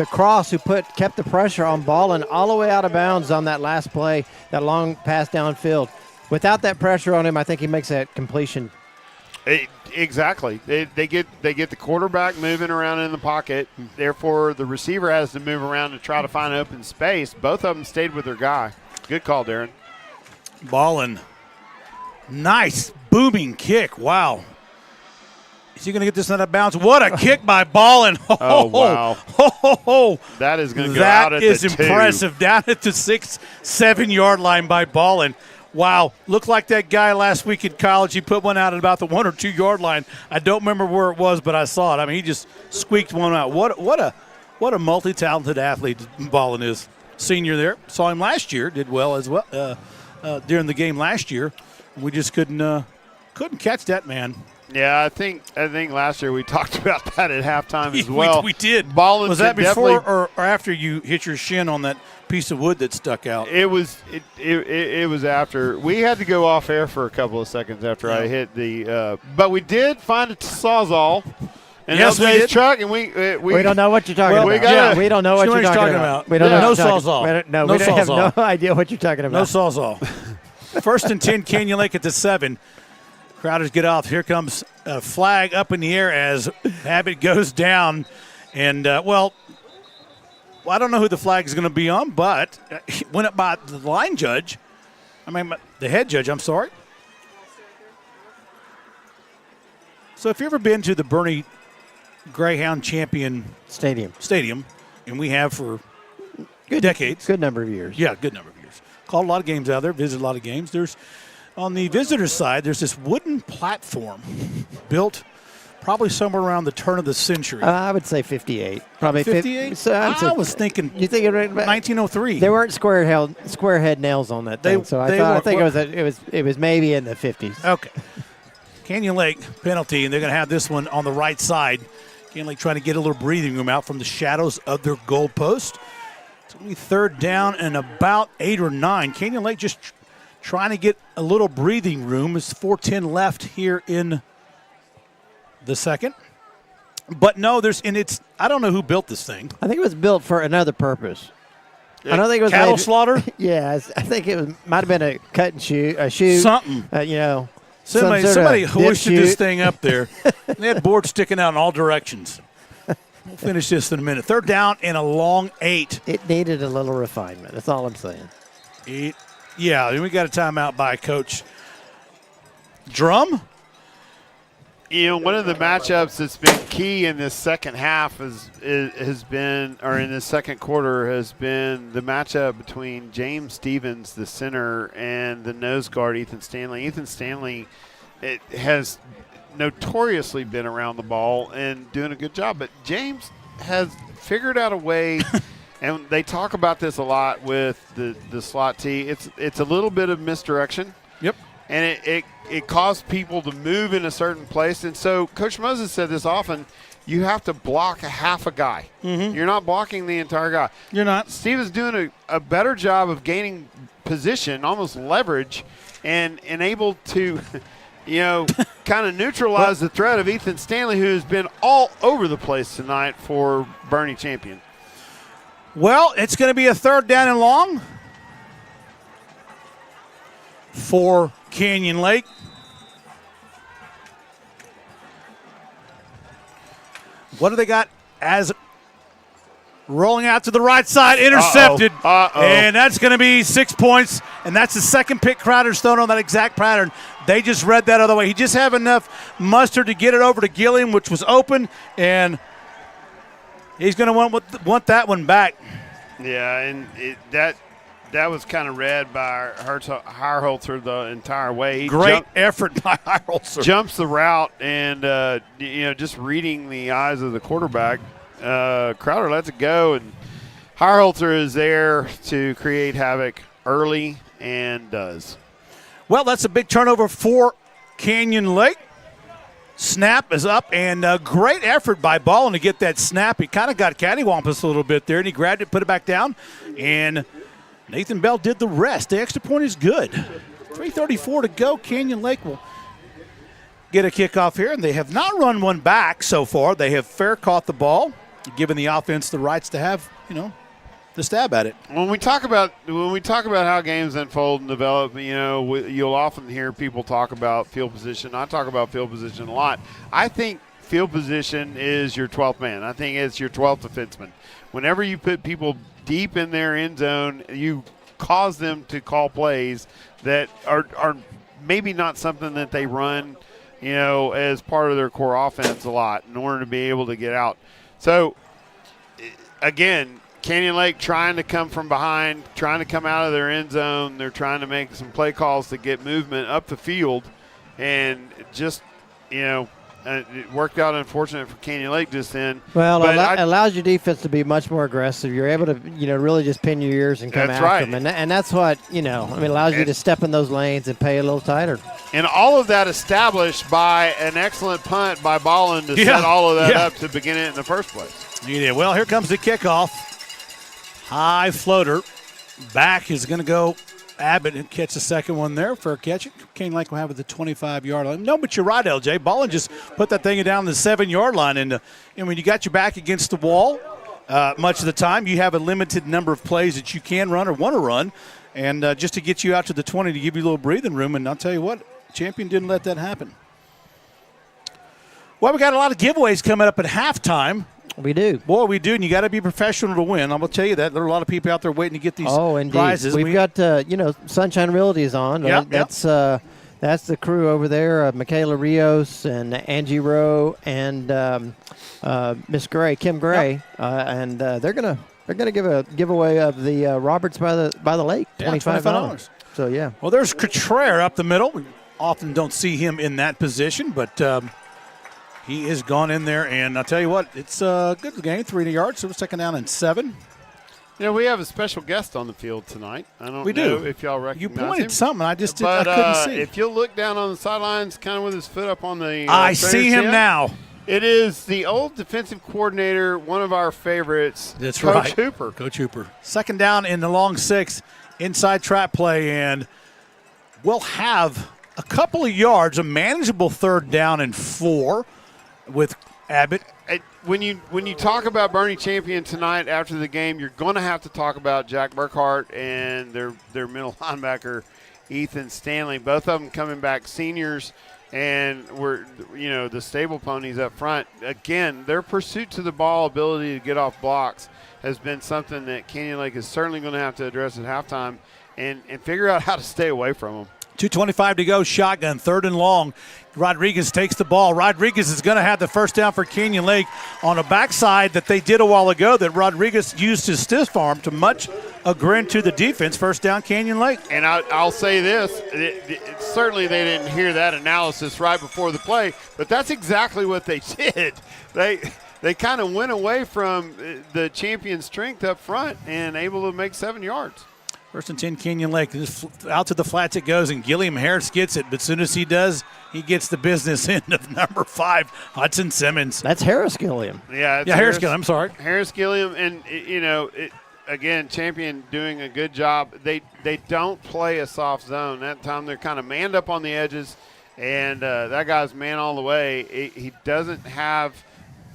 Cross, who kept the pressure on Boerne all the way out of bounds on that last play, that long pass downfield. Without that pressure on him, I think he makes that completion. Exactly. They get the quarterback moving around in the pocket. Therefore, the receiver has to move around to try to find open space. Both of them stayed with their guy. Good call, Darren. Boerne. Nice booming kick. Wow. Is he going to get this out of bounds? What a kick by Boerne. Oh, wow. That is going to go out at the 2. That is impressive. Down at the 6-7 yard line by Boerne. Wow, looked like that guy last week in college. He put one out at about the 1 or 2 yard line. I don't remember where it was, but I saw it. I mean, he just squeaked one out. What a multi-talented athlete Boerne is. Senior there, saw him last year. Did well as well during the game last year. We just couldn't catch that man. Yeah, I think last year we talked about that at halftime as well. We did. Boerne was that before or after you hit your shin on that piece of wood that stuck out? It was after. We had to go off air for a couple of seconds after I hit the. But we did find a Sawzall in LJ's truck, and we don't know what you're talking about. We don't know what you're talking about. We don't know. No Sawzall. We have no idea what you're talking about. No Sawzall. 1st and 10, Canyon Lake at the 7. Crowders get off. Here comes a flag up in the air as Abbott goes down. And, I don't know who the flag is going to be on, but he went up by the line judge. The head judge, I'm sorry. So if you've ever been to the Boerne Greyhound Champion Stadium, and we have for decades. Good number of years. Yeah, good number of years. Called a lot of games out there, visited a lot of games. There's on the visitors' side, there's this wooden platform built probably somewhere around the turn of the century. I would say 58. Probably 58? So I was thinking you think it was 1903. There weren't square head nails on that thing, so I think it was maybe in the 50s. Okay. Canyon Lake penalty, and they're going to have this one on the right side. Canyon Lake trying to get a little breathing room out from the shadows of their goal post. It's going to be third down and about 8 or 9. Canyon Lake just trying to get a little breathing room. It's 4:10 left here in the second. But no, I don't know who built this thing. I think it was built for another purpose. I don't think it was cattle slaughter. Yeah, I think it might have been a cut and shoot, a shoot. Something. Somebody hoisted this thing up there. They had boards sticking out in all directions. We'll finish this in a minute. Third down and a long 8. It needed a little refinement. That's all I'm saying. Yeah, and we got a timeout by Coach Drum. One of the matchups that's been key in this second half has been, or in this second quarter, has been the matchup between James Stevens, the center, and the nose guard, Ethan Stanley. Ethan Stanley has notoriously been around the ball and doing a good job, but James has figured out a way, and they talk about this a lot with the slot T. It's a little bit of misdirection. Yep. And it caused people to move in a certain place. And so Coach Moses said this often, you have to block a half a guy. Mm-hmm. You're not blocking the entire guy. You're not. Steve is doing a better job of gaining position, almost leverage, and able to, kind of neutralize the threat of Ethan Stanley, who has been all over the place tonight for Boerne Champion. Well, it's going to be a third down and long for Canyon Lake. What do they got as rolling out to the right side, intercepted. And that's going to be 6 points, and that's the second pick Crowder's thrown on that exact pattern. They just read that other way. He just have enough mustard to get it over to Gilliam, which was open, and he's going to want that one back. Yeah, and that was kind of read by Hierholzer the entire way. Great effort by Hierholzer. Jumps the route, and just reading the eyes of the quarterback, Crowder lets it go, and Hierholzer is there to create havoc early and does. Well, that's a big turnover for Canyon Lake. Snap is up, and a great effort by Boerne to get that snap. He kind of got cattywampus a little bit there, and he grabbed it, put it back down, and Nathan Bell did the rest. The extra point is good. 3:34 to go. Canyon Lake will get a kickoff here, and they have not run one back so far. They have fair caught the ball, giving the offense the rights to have, the stab at it. When we talk about how games unfold and develop, you'll often hear people talk about field position. I talk about field position a lot. I think field position is your 12th man. I think it's your 12th defenseman. Whenever you put people deep in their end zone, you cause them to call plays that are maybe not something that they run, as part of their core offense a lot in order to be able to get out. So, again, Canyon Lake trying to come from behind, trying to come out of their end zone. They're trying to make some play calls to get movement up the field, and just, it worked out unfortunate for Canyon Lake just then. Well, it allows your defense to be much more aggressive. You're able to, really just pin your ears and come after them. And that's what, it allows you to step in those lanes and play a little tighter. And all of that established by an excellent punt by Ballin to set all of that up to begin it in the first place. Yeah, well, here comes the kickoff. High floater. Back is going to go Abbott and catch the second one there for a catch. Canyon Lake will have it at the 25-yard line. No, but you're right, LJ. Ballin just put that thing down the 7-yard line. And when you got your back against the wall, much of the time, you have a limited number of plays that you can run or want to run. And just to get you out to the 20 to give you a little breathing room. And I'll tell you what, Champion didn't let that happen. Well, we got a lot of giveaways coming up at halftime. We do. Boy, we do, and you got to be professional to win. I'm going to tell you that. There are a lot of people out there waiting to get these indeed. prizes. We've got, Sunshine Realty is on. Yeah, That's That's the crew over there, Michaela Rios and Angie Rowe and Miss Gray, Kim Gray, and they're gonna give a giveaway of the Roberts by the Lake, $25. So yeah. Well, there's Cotrere up the middle. We often don't see him in that position, but he has gone in there, and I'll tell you what, it's a good game, 3 yards. So we're second down and 7. You know, we have a special guest on the field tonight. I don't know if y'all recognize him. You pointed him, something. I couldn't see. If you'll look down on the sidelines, kind of with his foot up on the I see him now. It is the old defensive coordinator, one of our favorites, That's Coach right. Hooper. Coach Hooper. Second down in the long 6, inside trap play, and we'll have a couple of yards, a manageable 3rd down and 4 with Abbott. When you talk about Boerne Champion tonight after the game, you're going to have to talk about Jack Burkhart and their middle linebacker, Ethan Stanley. Both of them coming back seniors, and the stable ponies up front. Again, their pursuit to the ball, ability to get off blocks, has been something that Canyon Lake is certainly going to have to address at halftime and figure out how to stay away from them. 2:25 to go, shotgun, 3rd and long. Rodriguez takes the ball. Rodriguez is going to have the first down for Canyon Lake on a backside that they did a while ago that Rodriguez used his stiff arm to much a grin to the defense. First down, Canyon Lake. And I'll say this, certainly they didn't hear that analysis right before the play, but that's exactly what they did. They kind of went away from the champion strength up front and able to make 7 yards. First and 10, Canyon Lake. Out to the flats it goes, and Gilliam Harris gets it. But as soon as he does, he gets the business end of number 5, Hudson Simmons. That's Harris Gilliam. Yeah, Harris Gilliam. I'm sorry. Harris Gilliam, and again, Champion doing a good job. They don't play a soft zone. That time they're kind of manned up on the edges, and that guy's man all the way. He doesn't have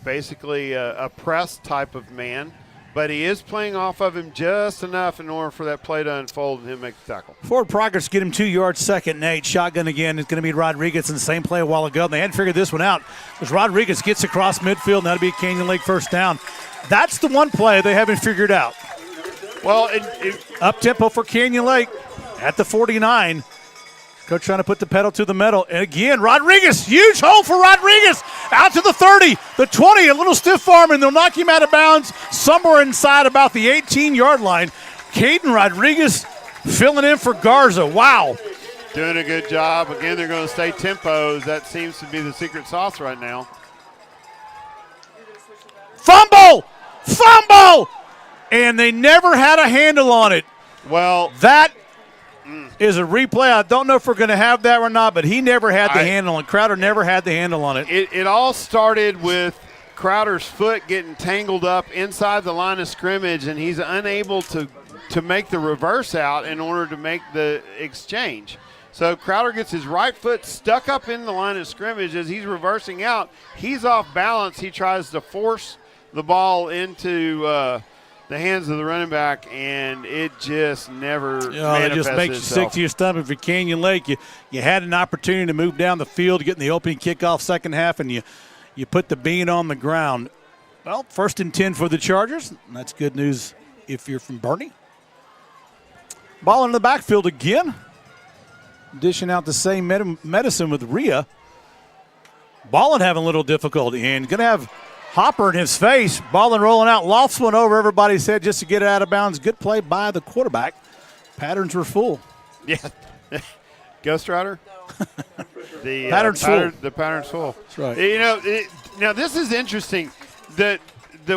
basically a press type of man, but he is playing off of him just enough in order for that play to unfold and him make the tackle. Forward progress, get him 2 yards, 2nd and 8. Shotgun again is going to be Rodriguez in the same play a while ago. They hadn't figured this one out. As Rodriguez gets across midfield, and that'll be a Canyon Lake first down. That's the one play they haven't figured out. Well, up-tempo for Canyon Lake at the 49. Coach trying to put the pedal to the metal. And again, Rodriguez, huge hole for Rodriguez. Out to the 30, the 20, a little stiff arm, and they'll knock him out of bounds somewhere inside about the 18-yard line. Caden Rodriguez filling in for Garza. Wow. Doing a good job. Again, they're going to stay tempos. That seems to be the secret sauce right now. Fumble! And they never had a handle on it. Well, that is a replay. I don't know if we're going to have that or not, but he never had the handle on it. Crowder never had the handle on it. It all started with Crowder's foot getting tangled up inside the line of scrimmage, and he's unable to make the reverse out in order to make the exchange. So Crowder gets his right foot stuck up in the line of scrimmage as he's reversing out. He's off balance. He tries to force the ball into the hands of the running back, and it just never manifested it just makes you sick to your stomach. For Canyon Lake, you had an opportunity to move down the field, get in the opening kickoff second half, and you put the bean on the ground. Well, 1st and 10 for the Chargers. That's good news if you're from Boerne. Ball in the backfield again. Dishing out the same medicine with Rhea. Ballin having a little difficulty, and going to have Hopper in his face. Ballin rolling out, lofts one over everybody's head just to get it out of bounds. Good play by the quarterback. Patterns were full. Yeah. Ghost Rider? The pattern's full. That's right. You know, now this is interesting. The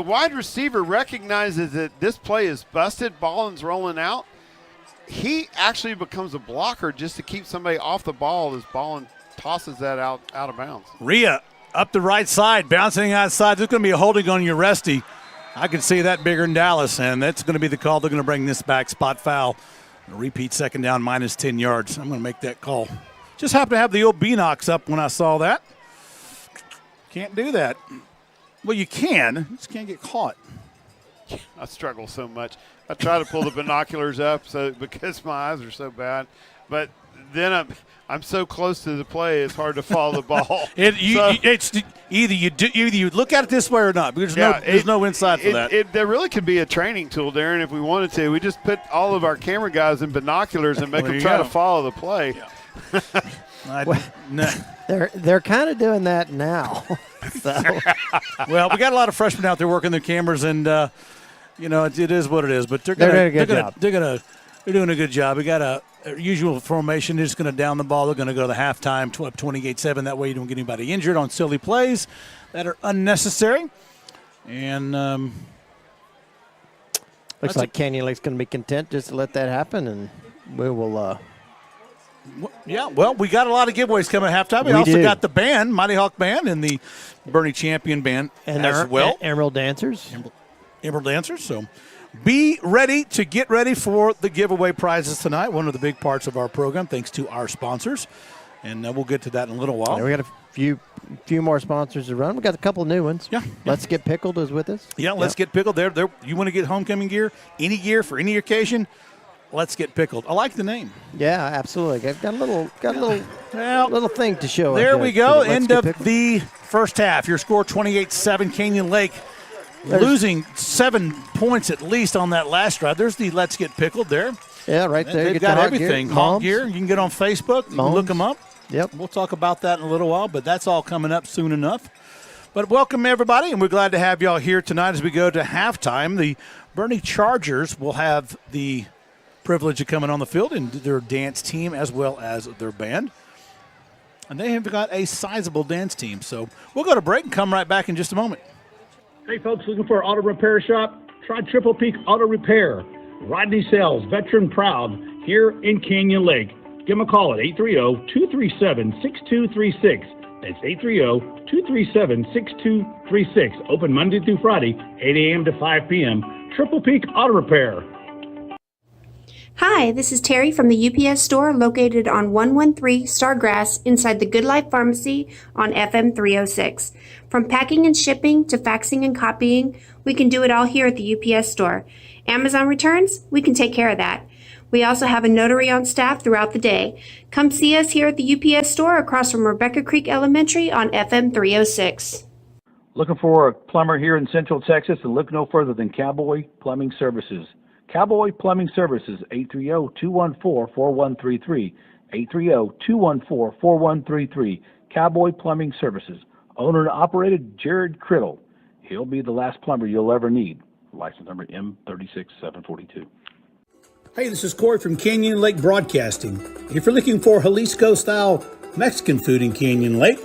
wide receiver recognizes that this play is busted. Ballin's rolling out. He actually becomes a blocker just to keep somebody off the ball as Ballin tosses that out of bounds. Rhea up the right side, bouncing outside. There's going to be a holding on your Rusty. I can see that bigger in Dallas, and that's going to be the call. They're going to bring this back, spot foul. A repeat second down, minus 10 yards. I'm going to make that call. Just happened to have the old Beanox up when I saw that. Can't do that. Well, you can. You just can't get caught. I struggle so much. I try to pull the binoculars up because my eyes are so bad. But then I'm so close to the play, it's hard to follow the ball. It's either you look at it this way or not. There's no inside for that. There really could be a training tool, Darren, if we wanted to. We just put all of our camera guys in binoculars and make them try to follow the play. Yeah. No. They're kind of doing that now. So. Well, we got a lot of freshmen out there working their cameras, and it is what it is. But they're doing a good job. We got a usual formation. They're just going to down the ball. They're going to go to the halftime 28-7. That way you don't get anybody injured on silly plays that are unnecessary. And looks like Canyon Lake's going to be content just to let that happen, and we will. Yeah, well, we got a lot of giveaways coming at halftime. We also got the band, Mighty Hawk Band, and the Boerne Champion Band as well. Emerald Dancers. Emerald Dancers. So be ready to get ready for the giveaway prizes tonight, one of the big parts of our program, thanks to our sponsors. And we'll get to that in a little while. Yeah, we got a few more sponsors to run. We got a couple new ones. Yeah. Let's Get Pickled is with us. Yeah, Let's Get Pickled. There. You want to get homecoming gear for any occasion? Let's Get Pickled. I like the name. Yeah, absolutely. I've got a little thing to show. There we go. End of the first half. Your score 28-7. Canyon Lake losing 7 points at least on that last drive. There's the Let's Get Pickled there. Yeah, right there. They've got everything. Hawk gear. You can get on Facebook. You can look them up. Yep. We'll talk about that in a little while, but that's all coming up soon enough. But welcome, everybody, and we're glad to have y'all here tonight as we go to halftime. The Boerne Chargers will have the privilege of coming on the field in their dance team as well as their band. And they have got a sizable dance team. So we'll go to break and come right back in just a moment. Hey, folks, looking for an auto repair shop? Try Triple Peak Auto Repair. Rodney Sells, veteran proud, here in Canyon Lake. Give them a call at 830-237-6236. That's 830-237-6236. Open Monday through Friday, 8 a.m. to 5 p.m. Triple Peak Auto Repair. Hi, this is Terry from the UPS store located on 113 Stargrass inside the Good Life Pharmacy on FM 306. From packing and shipping to faxing and copying, we can do it all here at the UPS store. Amazon returns, we can take care of that. We also have a notary on staff throughout the day. Come see us here at the UPS store across from Rebecca Creek Elementary on FM 306. Looking for a plumber here in Central Texas, and look no further than Cowboy Plumbing Services. Cowboy Plumbing Services, 830-214-4133, 830-214-4133, Cowboy Plumbing Services. Owner and operated Jared Criddle. He'll be the last plumber you'll ever need. License number M36742. Hey, this is Corey from Canyon Lake Broadcasting. If you're looking for Jalisco-style Mexican food in Canyon Lake,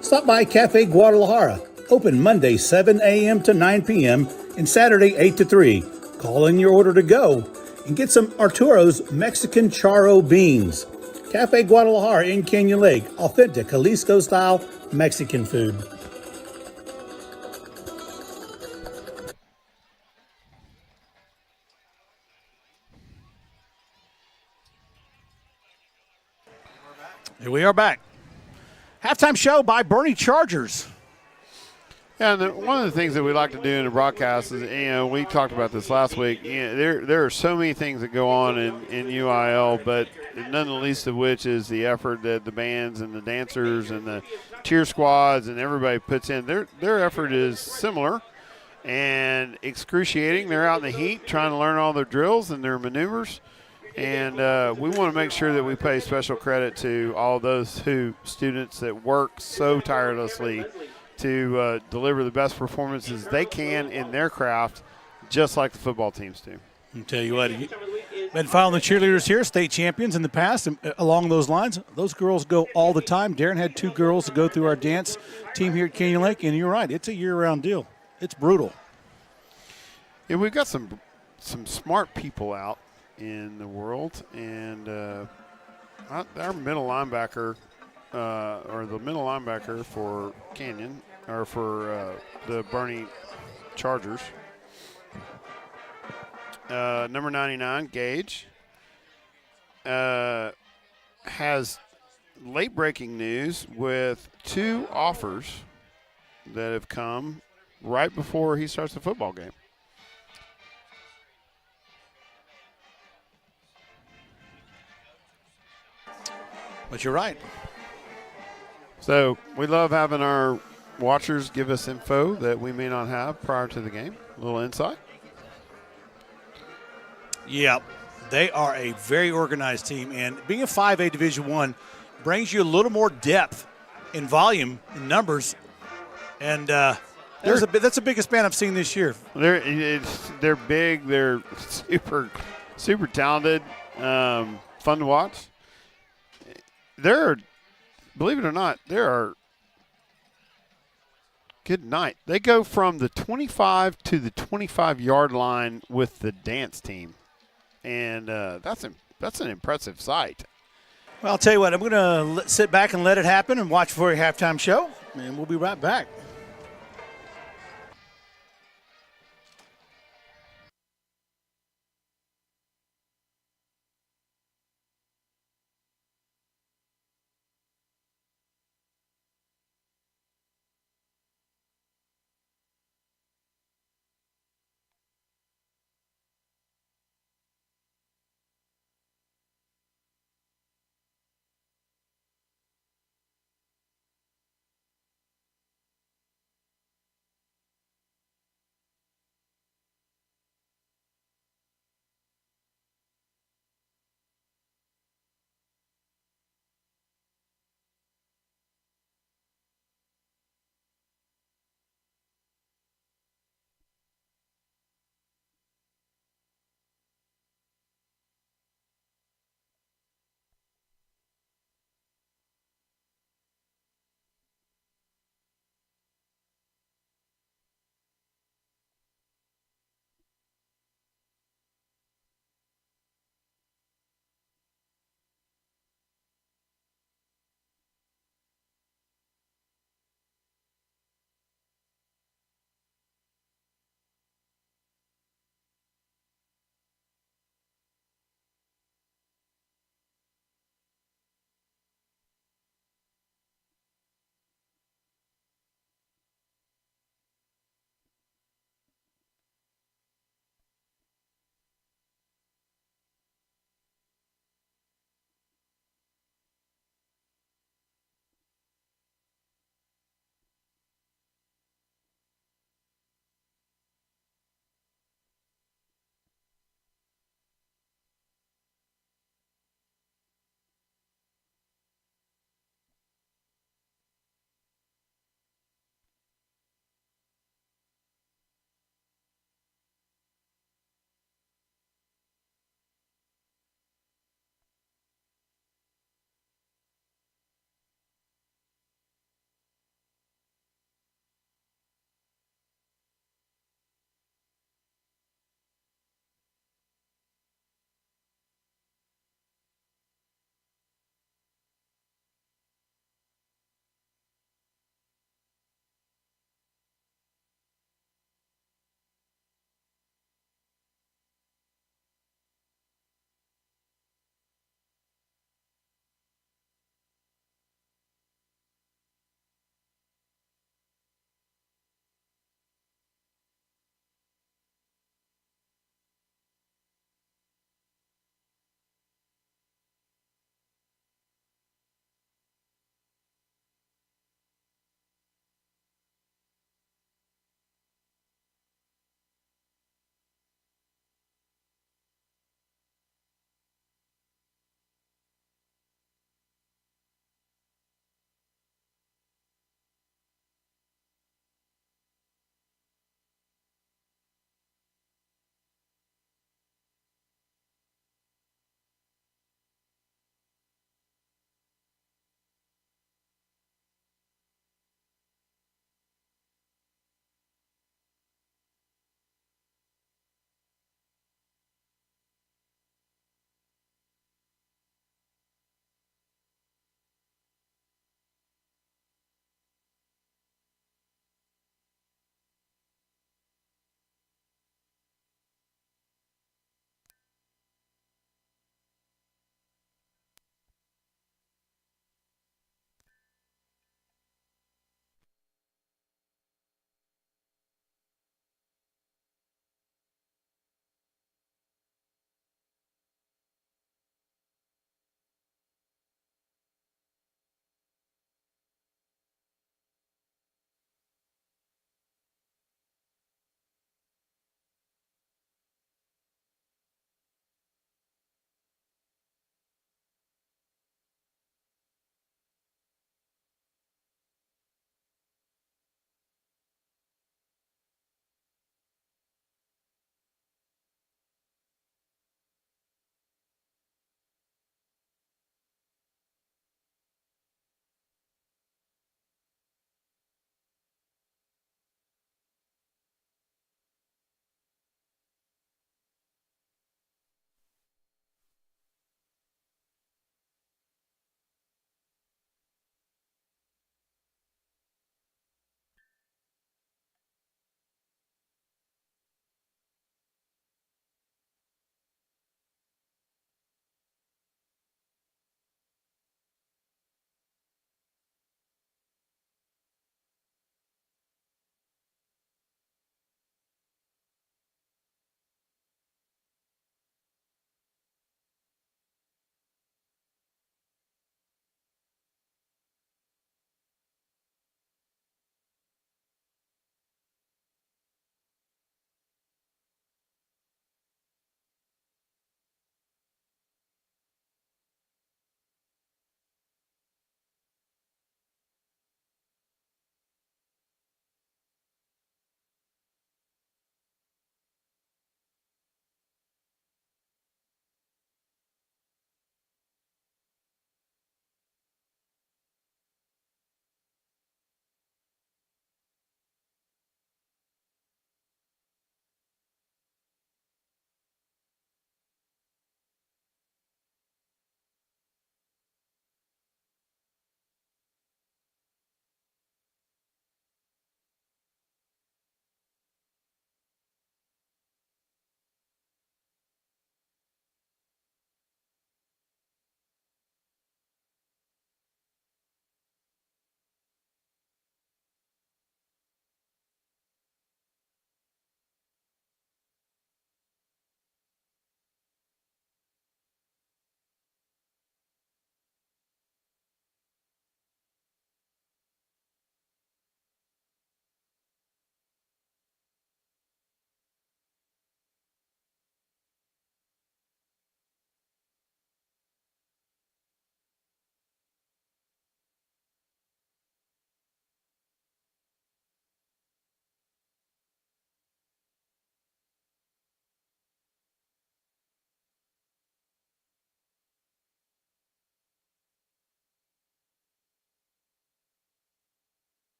stop by Cafe Guadalajara. Open Monday 7 a.m. to 9 p.m. and Saturday 8 to 3. Call in your order to go and get some Arturo's Mexican Charro beans. Cafe Guadalajara in Canyon Lake, authentic Jalisco-style Mexican food. Here we are back. Halftime show by Boerne Chargers. Yeah, and one of the things that we like to do in the broadcast is, we talked about this last week. There are so many things that go on in UIL, but none the least of which is the effort that the bands and the dancers and the cheer squads and everybody puts in. Their effort is similar and excruciating. They're out in the heat trying to learn all their drills and their maneuvers. And we want to make sure that we pay special credit to all those students that work so tirelessly to deliver the best performances they can in their craft, just like the football teams do. I'll tell you what, been following the cheerleaders here, state champions in the past, and along those lines, those girls go all the time. Darren had 2 girls go through our dance team here at Canyon Lake, and you're right, it's a year-round deal. It's brutal. Yeah, we've got some smart people out in the world, and our middle linebacker, or the middle linebacker for Canyon, or for the Boerne Chargers, number 99, Gage, has late-breaking news with 2 offers that have come right before he starts the football game. But you're right. So we love having our watchers give us info that we may not have prior to the game. A little insight. Yeah, they are a very organized team. And being a 5A Division I brings you a little more depth in volume, in numbers, and that's the biggest band I've seen this year. They're big. They're super talented. Fun to watch. Believe it or not, there are good night. They go from the 25 to the 25-yard line with the dance team, and that's an impressive sight. Well, I'll tell you what, I'm going to sit back and let it happen and watch for a halftime show, and we'll be right back.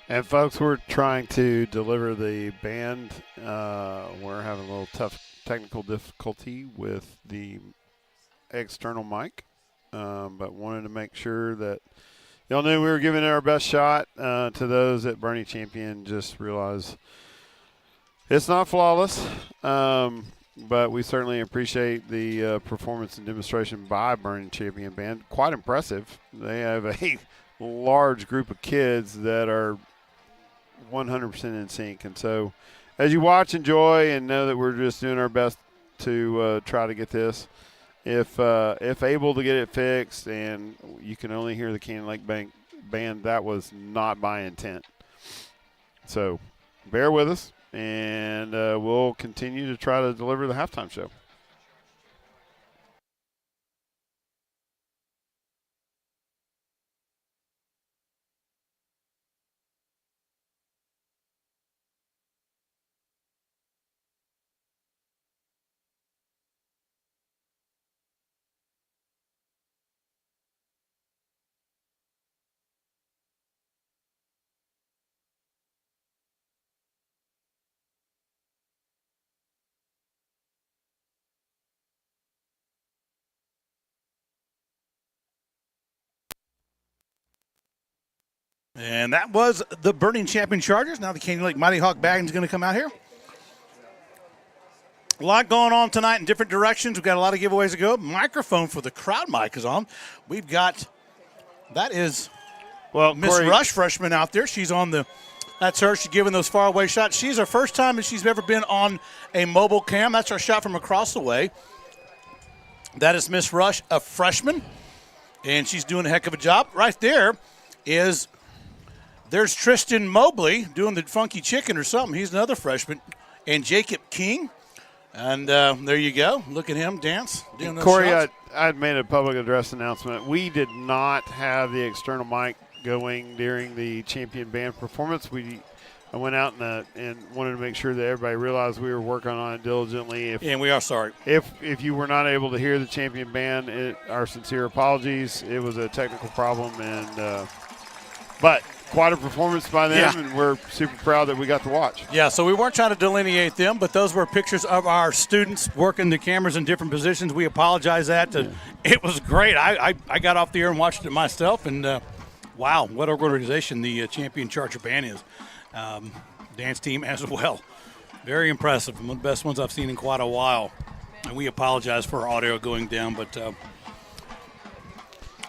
And folks, we're trying to deliver the band. We're having a little tough technical difficulty with the external mic, but wanted to make sure that y'all knew we were giving it our best shot. To those at Boerne Champion, just realize it's not flawless, but we certainly appreciate the performance and demonstration by Boerne Champion Band. Quite impressive. They have a large group of kids that are 100% in sync. And so as you watch, enjoy, and know that we're just doing our best to try to get this. If able to get it fixed and you can only hear the Canyon Lake Band, that was not by intent. So bear with us, and we'll continue to try to deliver the halftime show. And that was the Boerne Champion Chargers. Now the Canyon Lake Mighty Hawk Band is going to come out here. A lot going on tonight in different directions. We've got a lot of giveaways to go. Microphone for the crowd mic is on. We've got, that is Miss Rush, freshman out there. She's on that's her. She's giving those faraway shots. She's her first time that she's ever been on a mobile cam. That's our shot from across the way. That is Miss Rush, a freshman, and she's doing a heck of a job. Right there's Tristan Mobley doing the funky chicken or something. He's another freshman. And Jacob King. And there you go. Look at him dance. Doing those Corey, shots. I had made a public address announcement. We did not have the external mic going during the champion band performance. I went out and wanted to make sure that everybody realized we were working on it diligently. And we are sorry. If you were not able to hear the champion band, our sincere apologies. It was a technical problem, but quite a performance by them, and we're super proud that we got to watch. Yeah, so we weren't trying to delineate them, but those were pictures of our students working the cameras in different positions. We apologize that. It was great. I got off the air and watched it myself, and wow, what organization the Champion Charger Band is. Dance team as well. Very impressive. One of the best ones I've seen in quite a while. And we apologize for our audio going down, but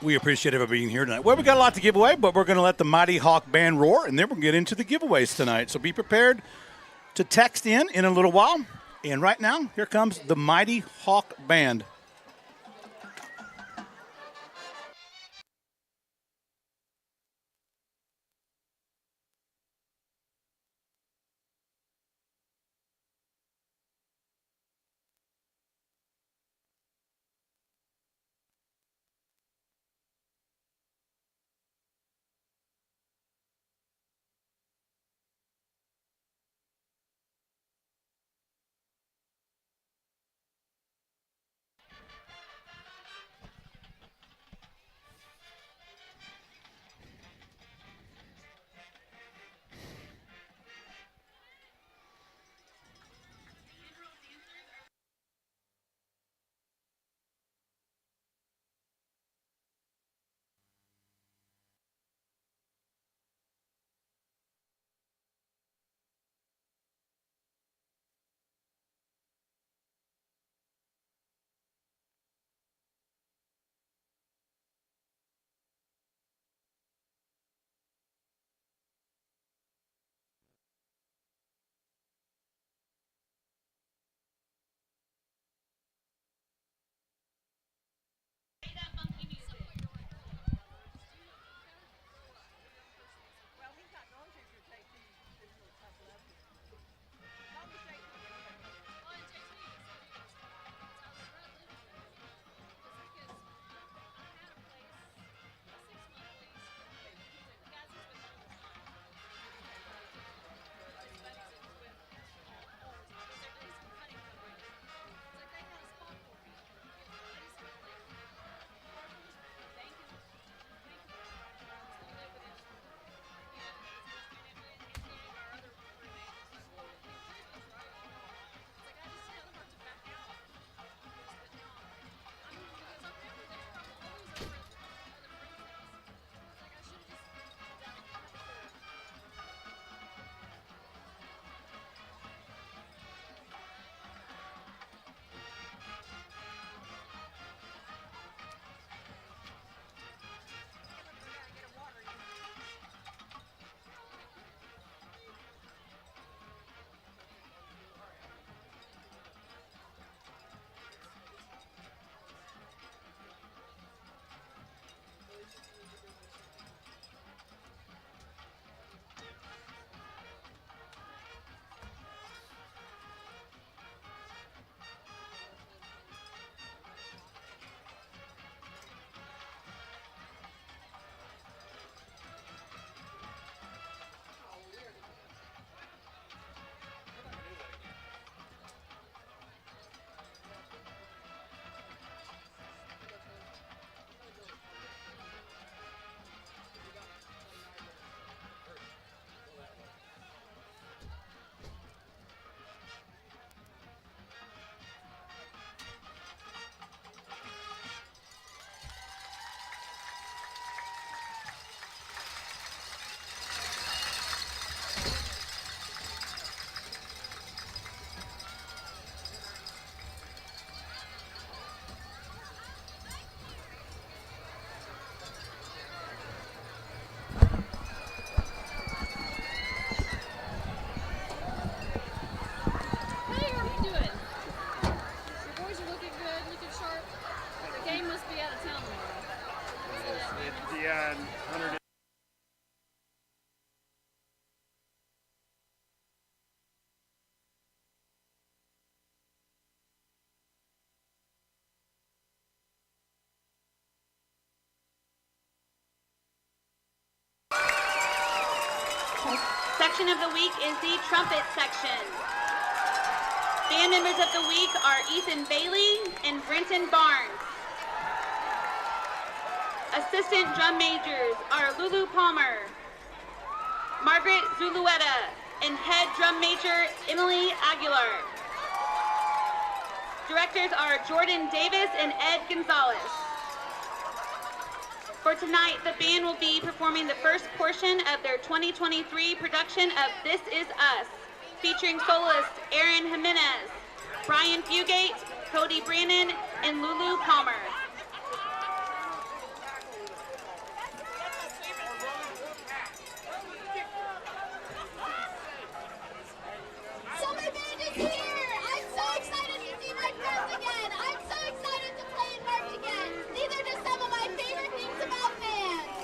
we appreciate everybody being here tonight. Well, we got a lot to give away, but we're going to let the Mighty Hawk Band roar, and then we'll get into the giveaways tonight. So be prepared to text in a little while. And right now, here comes the Mighty Hawk Band. section of the week is the trumpet section. Band members of the week are Ethan Bailey and Brenton Barnes. Assistant drum majors are Lulu Palmer, Margaret Zulueta, and head drum major Emily Aguilar. Directors are Jordan Davis and Ed Gonzalez. For tonight, the band will be performing the first portion of their 2023 production of This Is Us, featuring soloists Aaron Jimenez, Brian Fugate, Cody Brannon, and Lulu Palmer. Summer Band is here! I'm so excited to see my friends again! I'm so excited to play and march again! These are just some of my favorite things about bands!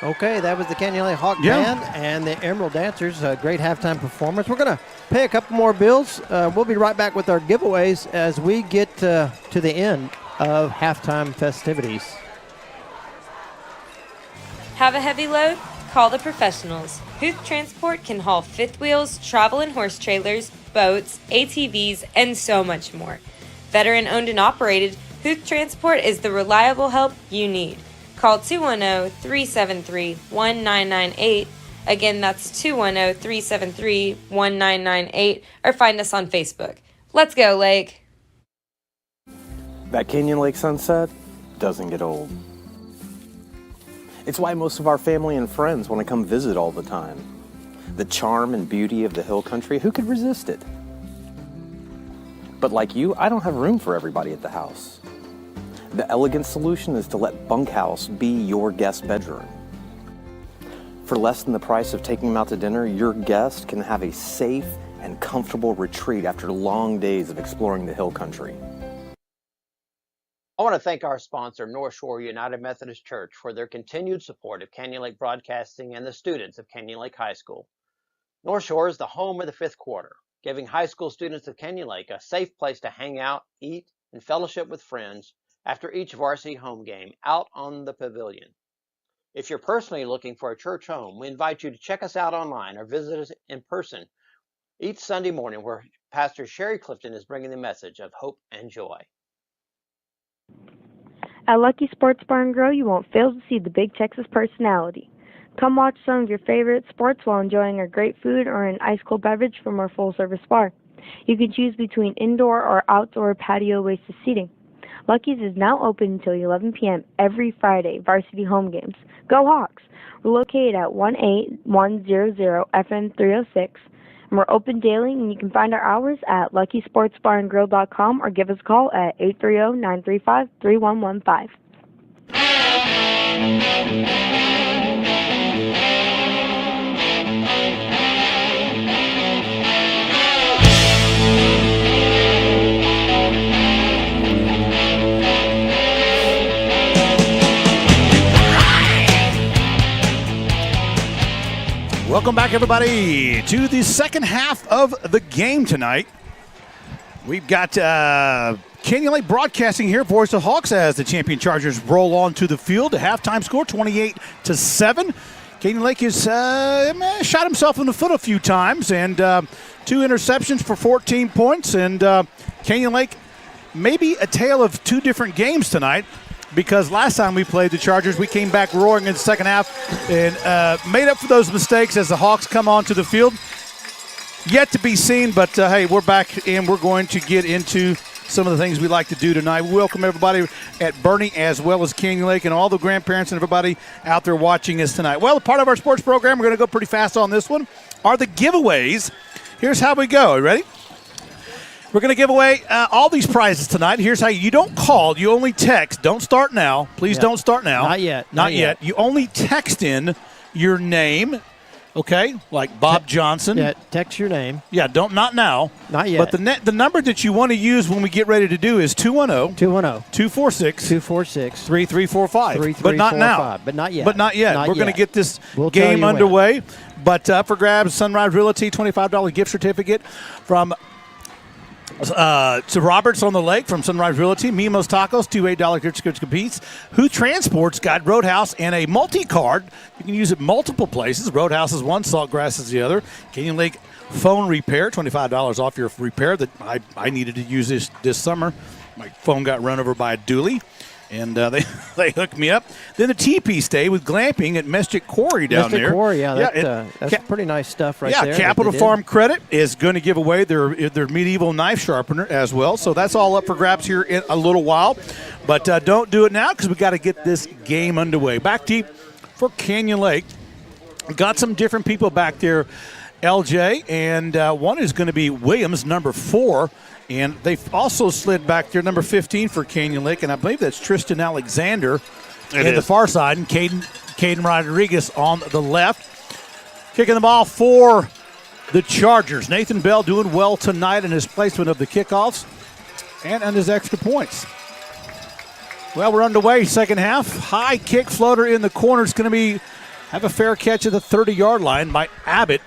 Okay, that was the Canyon Lake Hawk Yeah. Band and the Emerald Dancers. A great halftime performance. We're going to pay a couple more bills. We'll be right back with our giveaways as we get to the end of halftime festivities. Have a heavy load? Call the professionals. Huth Transport can haul fifth wheels, travel and horse trailers, boats, ATVs, and so much more. Veteran owned and operated, Huth Transport is the reliable help you need. Call 210-373-1998. Again, that's 210-373-1998, or find us on Facebook. Let's go, Lake. That Canyon Lake sunset doesn't get old. It's why most of our family and friends want to come visit all the time. The charm and beauty of the hill country, who could resist it? But like you, I don't have room for everybody at the house. The elegant solution is to let Bunkhouse be your guest bedroom. For less than the price of taking them out to dinner, your guest can have a safe and comfortable retreat after long days of exploring the hill country. I want to thank our sponsor, North Shore United Methodist Church, for their continued support of Canyon Lake Broadcasting and the students of Canyon Lake High School. North Shore is the home of the fifth quarter, giving high school students of Canyon Lake a safe place to hang out, eat, and fellowship with friends after each varsity home game out on the pavilion. If you're personally looking for a church home, we invite you to check us out online or visit us in person each Sunday morning, where Pastor Sherry Clifton is bringing the message of hope and joy. At Lucky Sports Bar and Grill, you won't fail to see the Big Texas personality. Come watch some of your favorite sports while enjoying our great food or an ice-cold beverage from our full-service bar. You can choose between indoor or outdoor patio-wasted seating. Lucky's is now open until 11 p.m. every Friday, varsity home games. Go Hawks! We're located at 18100 FM 306, and we're open daily, and you can find our hours at luckysportsbarandgrill.com or give us a call at 830-935-3115. Welcome back, everybody, to the second half of the game tonight. We've got Canyon Lake Broadcasting here for us. The Hawks as the champion Chargers roll on to the field. The halftime score, 28-7. Canyon Lake has shot himself in the foot a few times, and 2 interceptions for 14 points. And Canyon Lake, maybe a tale of 2 different games tonight, because last time we played the Chargers, we came back roaring in the second half and made up for those mistakes as the Hawks come onto the field. Yet to be seen, but hey, we're back and we're going to get into some of the things we like to do tonight. We welcome everybody at Boerne as well as Canyon Lake and all the grandparents and everybody out there watching us tonight. Well, part of our sports program, we're going to go pretty fast on this one, are the giveaways. Here's how we go. You ready? We're going to give away all these prizes tonight. Here's how you don't call, you only text. Don't start now. Please don't start now. Not yet. Not yet. You only text in your name, okay? Like Bob Johnson. Yeah, text your name. Yeah, not now. Not yet. But the number that you want to use when we get ready to do is 210-246-3345. But not now. But not yet. But not yet. We're going to get this We'll tell game you when. underway. But up for grabs, Sunrise Realty, $25 gift certificate from to Roberts on the Lake from Sunrise Realty, Mimo's Tacos, $2 $8 gift certificates, Who Transport's got Roadhouse and a multi-card. You can use it multiple places. Roadhouse is one, Saltgrass is the other. Canyon Lake Phone Repair, $25 off your repair that I needed to use this summer. My phone got run over by a dually, and they hooked me up. Then the teepee stay with glamping at Mystic Quarry down there. Mystic Quarry, that's pretty nice stuff right there. Yeah, Capital Farm Credit is going to give away their medieval knife sharpener as well. So that's all up for grabs here in a little while. But don't do it now because we got to get this game underway. Back deep for Canyon Lake. Got some different people back there, LJ, and one is going to be Williams, number 4. And they've also slid back there, number 15 for Canyon Lake, and I believe that's Tristan Alexander the far side, and Caden Rodriguez on the left. Kicking the ball for the Chargers. Nathan Bell doing well tonight in his placement of the kickoffs and on his extra points. Well, we're underway, second half. High kick floater in the corner is going to be have a fair catch at the 30-yard line by Abbott.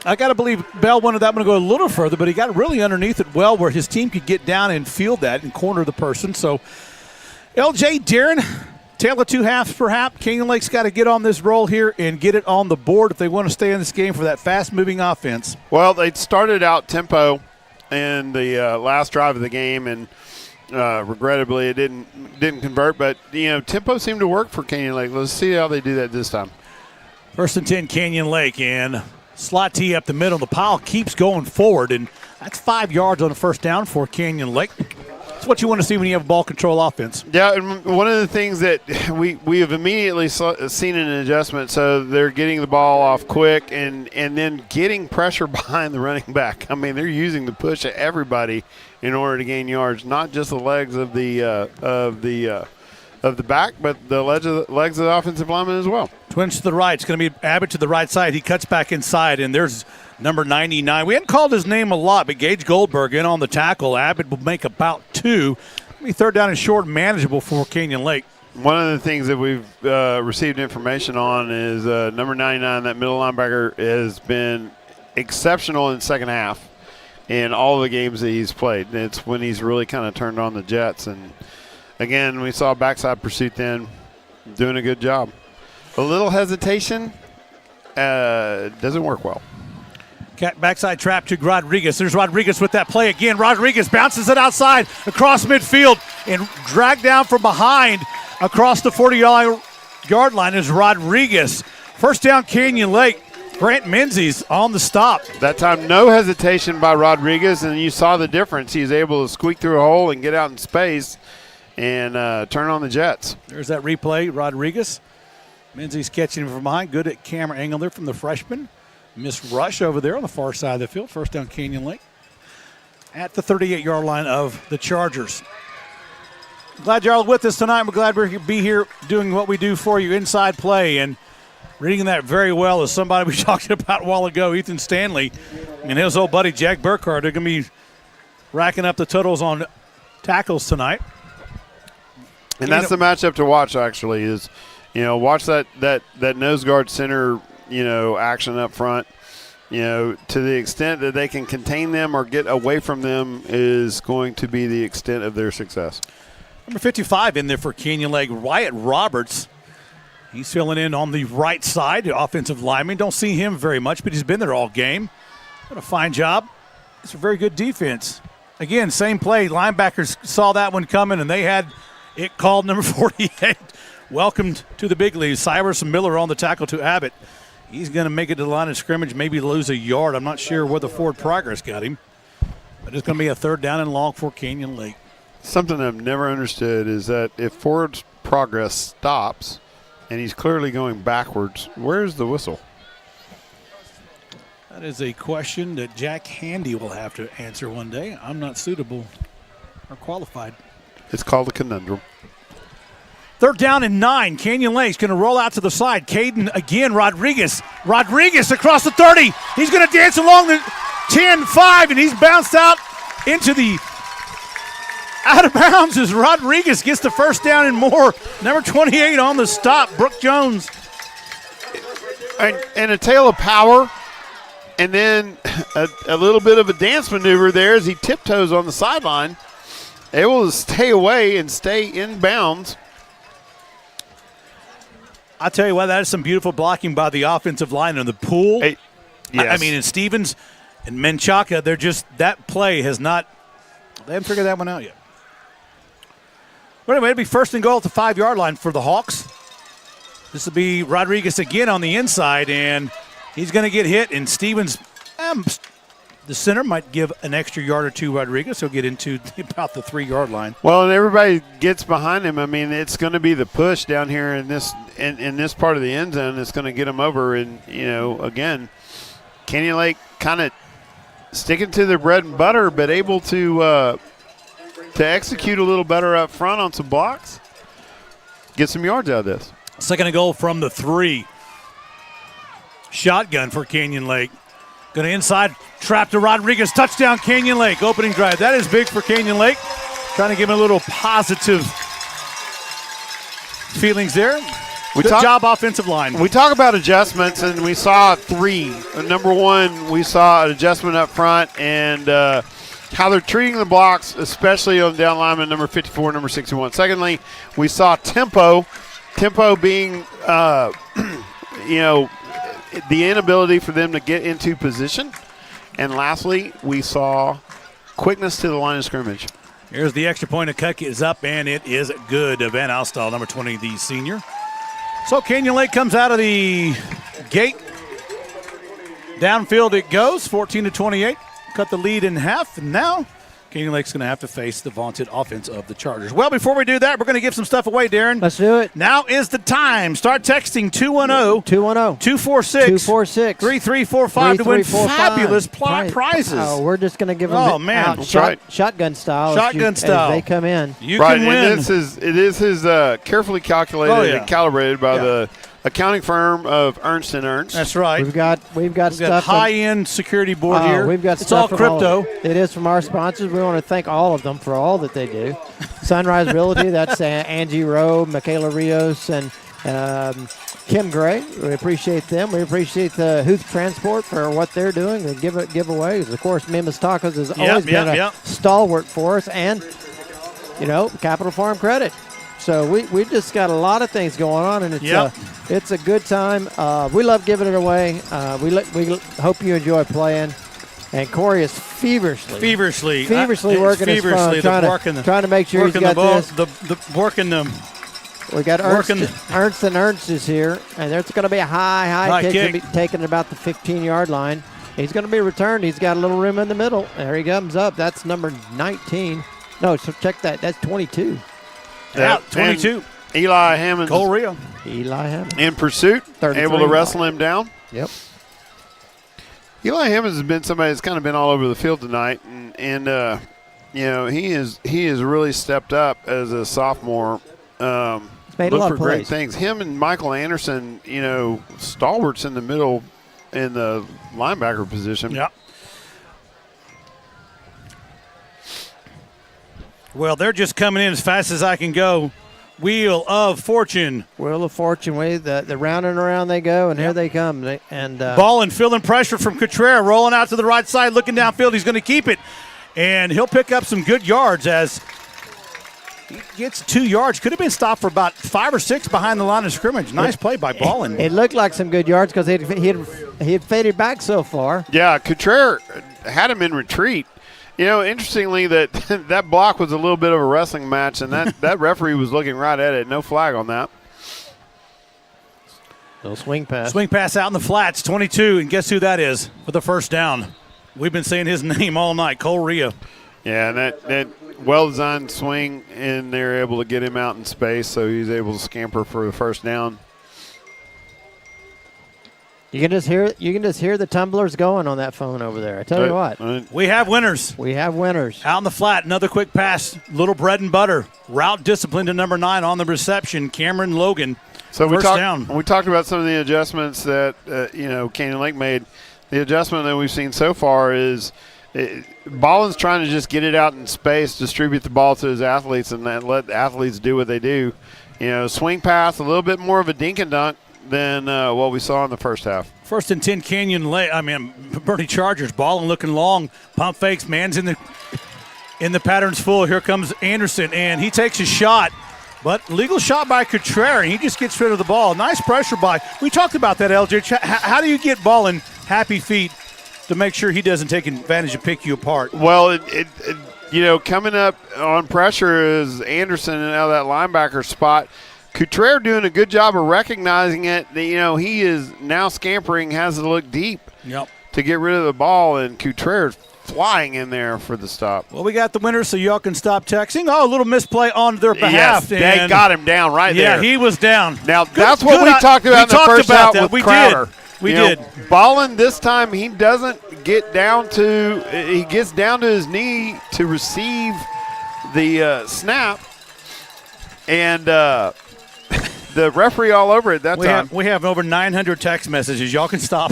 I got to believe Bell wanted that one to go a little further, but he got really underneath it well where his team could get down and field that and corner the person. So, LJ, Darren, tale of two halves perhaps. Canyon Lake's got to get on this roll here and get it on the board if they want to stay in this game for that fast-moving offense. Well, they started out tempo in the last drive of the game, and regrettably it didn't convert. But, tempo seemed to work for Canyon Lake. Let's see how they do that this time. 1st and 10, Canyon Lake, and slot tee up the middle. The pile keeps going forward, and that's 5 yards on the first down for Canyon Lake. That's what you want to see when you have a ball control offense. Yeah, and one of the things that we have immediately seen an adjustment, so they're getting the ball off quick and then getting pressure behind the running back. I mean, they're using the push of everybody in order to gain yards, not just the legs of the back, but the legs of the offensive lineman as well. Twins to the right. It's going to be Abbott to the right side. He cuts back inside, and there's number 99. We hadn't called his name a lot, but Gage Goldberg in on the tackle. Abbott will make about 2. It'll be 3rd down and short, manageable for Canyon Lake. One of the things that we've received information on is number 99, that middle linebacker, has been exceptional in second half in all the games that he's played. It's when he's really kind of turned on the Jets. And, again, we saw backside pursuit then, doing a good job. A little hesitation doesn't work well. Backside trap to Rodriguez. There's Rodriguez with that play again. Rodriguez bounces it outside across midfield and dragged down from behind across the 40-yard line is Rodriguez. First down, Canyon Lake. Grant Menzies on the stop. That time, no hesitation by Rodriguez, and you saw the difference. He was able to squeak through a hole and get out in space and turn on the Jets. There's that replay, Rodriguez. Menzies catching him from behind. Good at camera angle there from the freshman. Missed rush over there on the far side of the field. First down, Canyon Lake. At the 38-yard line of the Chargers. Glad y'all are with us tonight. We're glad we're going to be here doing what we do for you, inside play. And reading that very well is somebody we talked about a while ago, Ethan Stanley, and his old buddy Jack Burkhardt. They're going to be racking up the totals on tackles tonight. And that's the matchup to watch, actually, is, watch that nose guard center, action up front. To the extent that they can contain them or get away from them is going to be the extent of their success. Number 55 in there for Canyon Lake, Wyatt Roberts. He's filling in on the right side, the offensive lineman. Don't see him very much, but he's been there all game. What a fine job. It's a very good defense. Again, same play. Linebackers saw that one coming, and they had it called. Number 48. Welcomed to the big leagues. Cyrus Miller on the tackle to Abbott. He's going to make it to the line of scrimmage, maybe lose a yard. I'm not sure where the forward progress got him. But it's going to be a 3rd down and long for Canyon Lake. Something I've never understood is that if forward progress stops and he's clearly going backwards, where's the whistle? That is a question that Jack Handy will have to answer one day. I'm not suitable or qualified. It's called a conundrum. 3rd down and 9. Canyon Lake's going to roll out to the side. Caden again, Rodriguez. Rodriguez across the 30. He's going to dance along the 10-5, and he's bounced out into the out of bounds as Rodriguez gets the first down and more. Number 28 on the stop, Brooke Jones. And a tale of power, and then a little bit of a dance maneuver there as he tiptoes on the sideline, able to stay away and stay in bounds. I'll tell you what, that is some beautiful blocking by the offensive line in the pool. Hey, yes. I mean, and Stevens and Menchaca, they're just, that play has not, they haven't figured that one out yet. But anyway, it'll be 1st and goal at the 5-yard line for the Hawks. This will be Rodriguez again on the inside, and he's going to get hit, and Stevens, the center, might give an extra yard or two. Rodriguez, he'll get into about the 3-yard line. Well, and everybody gets behind him. I mean, it's going to be the push down here in this part of the end zone that's going to get him over. And, again, Canyon Lake kind of sticking to their bread and butter, but able to execute a little better up front on some blocks, get some yards out of this. 2nd and goal from the 3. Shotgun for Canyon Lake. Going to inside, trap to Rodriguez, touchdown Canyon Lake, opening drive. That is big for Canyon Lake. Trying to give him a little positive feelings there. Good job, offensive line. We talk about adjustments, and we saw 3. Number one, we saw an adjustment up front, and how they're treating the blocks, especially on down lineman number 54, number 61. Secondly, we saw tempo being, the inability for them to get into position. And lastly, we saw quickness to the line of scrimmage. Here's the extra point. A kick is up, and it is good. Van Alstall, number 20, the senior. So Canyon Lake comes out of the gate. Downfield it goes, 14-28. Cut the lead in half, and now Canyon Lake's going to have to face the vaunted offense of the Chargers. Well, before we do that, we're going to give some stuff away, Darren. Let's do it. Now is the time. Start texting 210-246-3345 to win fabulous prizes. Oh, we're just going to give them out shotgun style. As they come in. You can win. And it is his carefully calculated and calibrated by the accounting firm of Ernst & Ernst. That's right. We've got stuff. High-end security board here. We've got it's stuff all crypto. It is from our sponsors. We want to thank all of them for all that they do. Sunrise Realty, that's Angie Rowe, Michaela Rios, and Kim Gray. We appreciate them. We appreciate the Huth Transport for what they're doing, the giveaways. Of course, Mima's Tacos has always been a stalwart for us, and Capital Farm Credit. So we just got a lot of things going on, and it's a good time. We love giving it away. We hope you enjoy playing. And Corey is feverishly working his phone, trying to make sure he's got this. We got Ernst and Ernst is here, and there's going to be a high kick. Going to be taken about the 15-yard line. He's going to be returned. He's got a little room in the middle. There he comes up. That's number 19. No, so check that. That's 22. Yeah, 22. Eli Hammond. Cole Rio. Eli Hammond. In pursuit, able to wrestle him down. Yep. Eli Hammonds has been somebody that's kind of been all over the field tonight, and he has really stepped up as a sophomore. Made a lot of great things. Him and Michael Anderson, stalwarts in the middle in the linebacker position. Yeah. Well, they're just coming in as fast as I can go. Wheel of Fortune. Wheel of Fortune. The round and around they go, and here they come. Ball and feeling pressure from Cotrera, rolling out to the right side, looking downfield. He's going to keep it, and he'll pick up some good yards as he gets 2 yards. Could have been stopped for about 5 or 6 behind the line of scrimmage. Nice play by Ballin. It looked like some good yards because he had faded back so far. Yeah, Cotrera had him in retreat. Interestingly, that block was a little bit of a wrestling match, and that referee was looking right at it. No flag on that. Little swing pass. Swing pass out in the flats, 22, and guess who that is for the first down? We've been saying his name all night, Cole Rio. Yeah, and that well-designed swing, and they're able to get him out in space, so he's able to scamper for the first down. You can just hear the tumblers going on that phone over there. I tell you what. We have winners. Out in the flat, another quick pass, little bread and butter. Route discipline to number 9 on the reception, Cameron Logan. So first down. We talked about some of the adjustments that Canyon Lake made. The adjustment that we've seen so far is Ballin's trying to just get it out in space, distribute the ball to his athletes, and then let the athletes do what they do. Swing pass, a little bit more of a dink and dunk than what we saw in the first half. First and 10, Bernie Chargers. Ballin looking long. Pump fakes. Man's in the patterns full. Here comes Anderson, and he takes a shot. But legal shot by Cotrera, and he just gets rid of the ball. Nice pressure by. We talked about that, LJ. How do you get Ballin happy feet to make sure he doesn't take advantage and pick you apart? Well, coming up on pressure is Anderson out of that linebacker spot. Cotrera doing a good job of recognizing it. He is now scampering, has to look deep to get rid of the ball, and Cotrera's flying in there for the stop. Well, we got the winner, so y'all can stop texting. Oh, a little misplay on their behalf. Yes, they got him down right there. Yeah, he was down. Now, that's what we talked about in the first half with Crowder. We did. Ballin this time, he doesn't get down to – he gets down to his knee to receive the snap, and the referee all over it that time. We have over 900 text messages. Y'all can stop.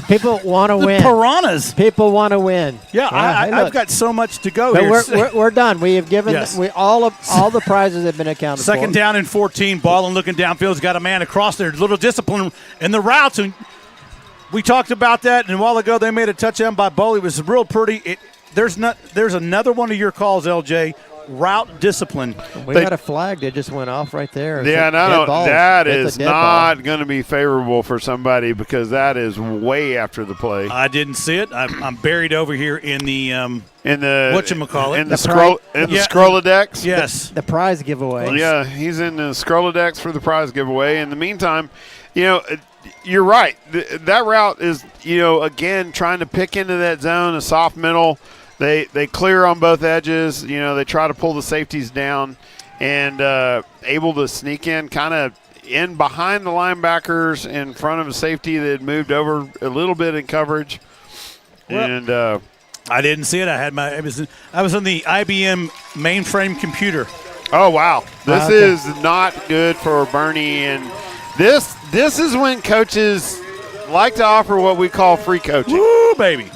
People want to win. Piranhas. People want to win. Yeah, I've got so much to go here. We're done. We have given Yes. all the prizes have been accounted for. Second down and 14. Ballin looking downfield. He's got a man across there. Little discipline in the routes. And we talked about that. And a while ago, they made a touchdown by Boley. It was real pretty. There's another one of your calls, LJ. Route discipline. We got a flag that just went off right there. Yeah, that is not going to be favorable for somebody because that is way after the play. I didn't see it. I'm buried over here in the whatchamacallit. In the Scrollodex. Yes. The prize giveaway. Well, yeah, he's in the Scrollodex for the prize giveaway. In the meantime, you're right. That route is, again, trying to pick into that zone, a soft middle. They clear on both edges. They try to pull the safeties down and able to sneak in kind of in behind the linebackers in front of a safety that had moved over a little bit in coverage. Well, I didn't see it. I was on the IBM mainframe computer. Oh, wow. This is not good for Bernie. And this is when coaches like to offer what we call free coaching. Woo, baby.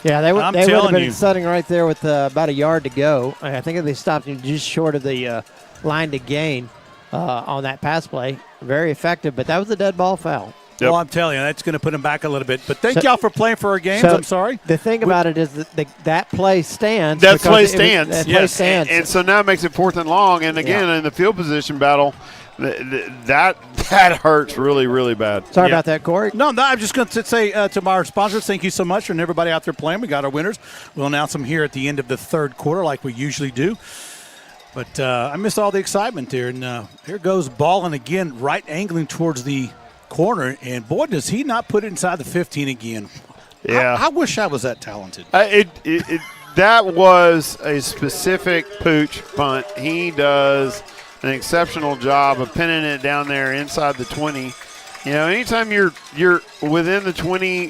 Yeah, they would have been sitting right there with about a yard to go. I think they stopped him just short of the line to gain on that pass play. Very effective, but that was a dead ball foul. Yep. Well, I'm telling you, that's going to put him back a little bit. But thank y'all for playing for our games. I'm sorry. The thing about it is that play stands. That play stands. Play stands. And so now it makes it 4th and long. And again, in the field position battle, that hurts really, really bad. Sorry about that, Corey. No, I'm just going to say to my sponsors, thank you so much and everybody out there playing. We got our winners. We'll announce them here at the end of the third quarter like we usually do. But I missed all the excitement there. And here goes Ballin again, right angling towards the corner. And, boy, does he not put it inside the 15 again. Yeah. I wish I was that talented. That was a specific Pooch punt. He does an exceptional job of pinning it down there inside the 20. Anytime you're within the 20,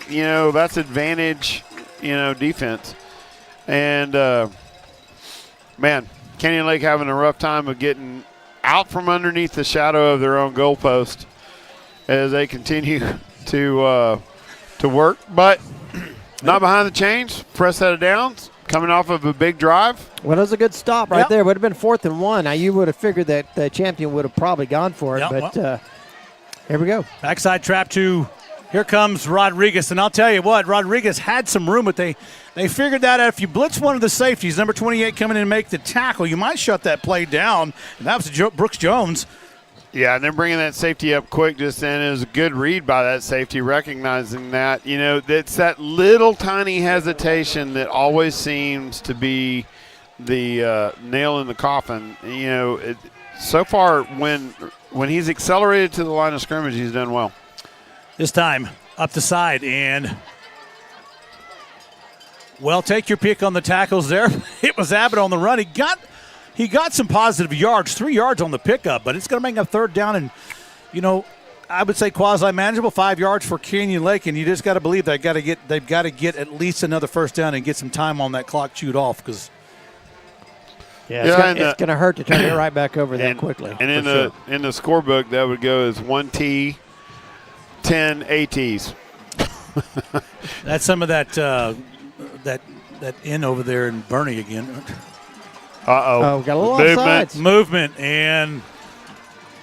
that's advantage, defense. And, man, Canyon Lake having a rough time of getting out from underneath the shadow of their own goalpost as they continue to work. But not behind the chains. Press set of downs. Coming off of a big drive. Well, that was a good stop right there. Would have been 4th and 1. Now, you would have figured that the champion would have probably gone for it, but here we go. Backside trap two. Here comes Rodriguez. And I'll tell you what, Rodriguez had some room, but they figured that out. If you blitz one of the safeties, number 28 coming in and make the tackle, you might shut that play down. And that was Brooks Jones. Yeah, and they're bringing that safety up quick just then. It was a good read by that safety, recognizing that. It's that little tiny hesitation that always seems to be the nail in the coffin. So far, when he's accelerated to the line of scrimmage, he's done well. This time, up the side, and, well, take your pick on the tackles there. It was Abbott on the run. He got some positive yards, 3 yards on the pickup, but it's going to make a third down and, I would say quasi-manageable, 5 yards for Canyon Lake, and you just got to believe they've got to get at least another first down and get some time on that clock chewed off because it's going to hurt to turn it right back over that quickly. And in the scorebook, that would go as 1T, 10 ATs. That's some of that in over there in Boerne again. Uh-oh. Got a little offsides. Movement, and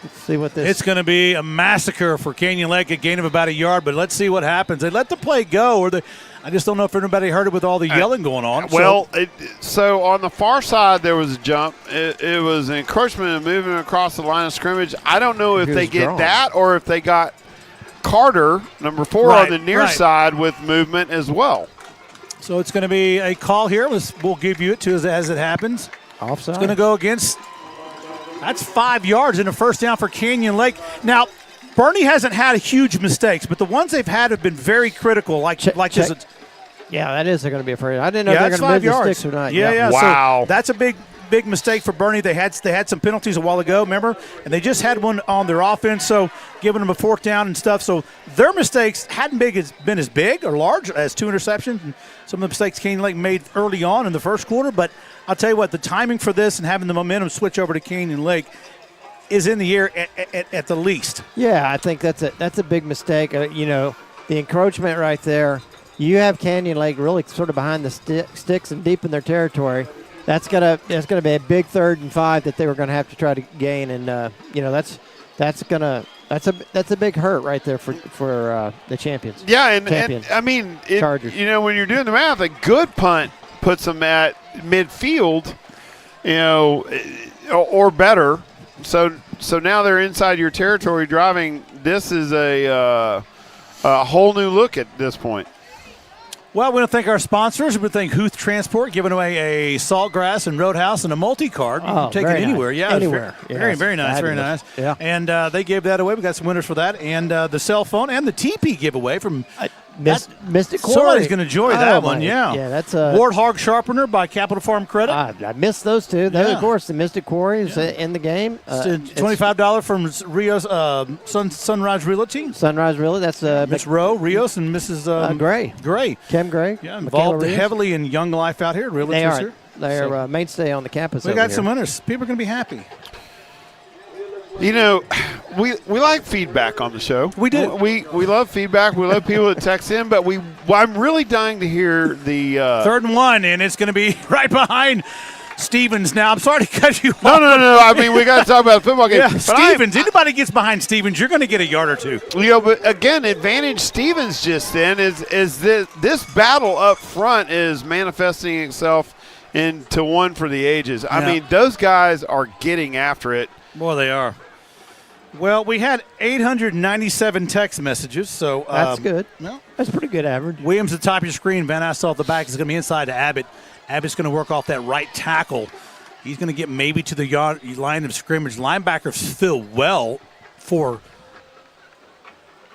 let's see what this. It's going to be a massacre for Canyon Lake, a gain of about a yard, but let's see what happens. They let the play go, I just don't know if anybody heard it with all the yelling going on. Well, so on the far side there was a jump. It was an encroachment and moving across the line of scrimmage. I don't know if they get that or if they got Carter, number 4, on the near side with movement as well. So it's going to be a call here. We'll give you it as it happens. Offside. It's going to go against. That's 5 yards and a first down for Canyon Lake. Now, Boerne hasn't had huge mistakes, but the ones they've had have been very critical. This. Yeah, that is. They're going to be afraid. I didn't know if they're going to move the sticks or not. Yeah. Wow. So that's a big mistake for Boerne. They had some penalties a while ago, remember? And they just had one on their offense, so giving them a 4th down and stuff. So their mistakes hadn't been as big or large as 2 interceptions. And some of the mistakes Canyon Lake made early on in the first quarter. But I'll tell you what, the timing for this and having the momentum switch over to Canyon Lake is in the air at the least. Yeah, I think that's a big mistake. the encroachment right there. You have Canyon Lake really sort of behind the sticks and deep in their territory. That's gonna be a big 3rd and 5 that they were gonna have to try to gain, and that's a big hurt right there for the champions. Yeah, and I mean, Chargers. When you're doing the math, a good punt puts them at midfield, or better. So now they're inside your territory driving. This is a whole new look at this point. Well, we want to thank our sponsors. We want to thank Huth Transport, giving away a Saltgrass and Roadhouse and a multi-card. You can take it anywhere. Nice. Yeah, anywhere. Very, very nice. Very nice. Yeah. And they gave that away. We got some winners for that. And the cell phone and the TP giveaway from Mystic Quarry. Somebody's going to enjoy that one. Yeah. Yeah, that's Warthog Sharpener by Capital Farm Credit. I missed those two. Of course, the Mystic Quarry is in the game. $25 from Rios Sunrise Realty. Sunrise Realty. That's Miss Rowe, Rios, and Mrs. Gray. Kim Gray. Yeah, involved heavily in young life out here. Realty they are. Here. They're a mainstay on the campus. We got some winners. People are going to be happy. We like feedback on the show. We do. We love feedback. We love people that text in, but I'm really dying to hear the 3rd and 1, and it's going to be right behind Stevens now. I'm sorry to cut you off. No. I mean, we got to talk about the football game. Yeah, Stevens. Anybody gets behind Stevens, you're going to get a yard or two. But again, advantage Stevens just then is this battle up front is manifesting itself into one for the ages. I mean, those guys are getting after it. Boy, they are. Well, we had 897 text messages, so that's good. No, that's pretty good average. Williams at the top of your screen. Van Assel at the back is going to be inside to Abbott. Abbott's going to work off that right tackle. He's going to get maybe to the line of scrimmage. Linebackers fill well for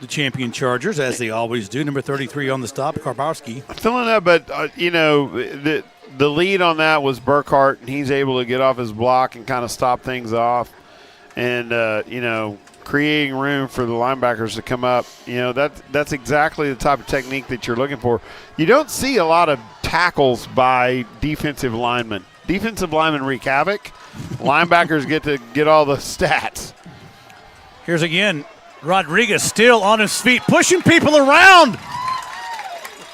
the champion Chargers, as they always do. Number 33 on the stop, Karbowski. Filling that, but the lead on that was Burkhart, and he's able to get off his block and kind of stop things off. And, creating room for the linebackers to come up. That's exactly the type of technique that you're looking for. You don't see a lot of tackles by defensive linemen. Defensive linemen wreak havoc. Linebackers get to get all the stats. Here's again, Rodriguez still on his feet, pushing people around.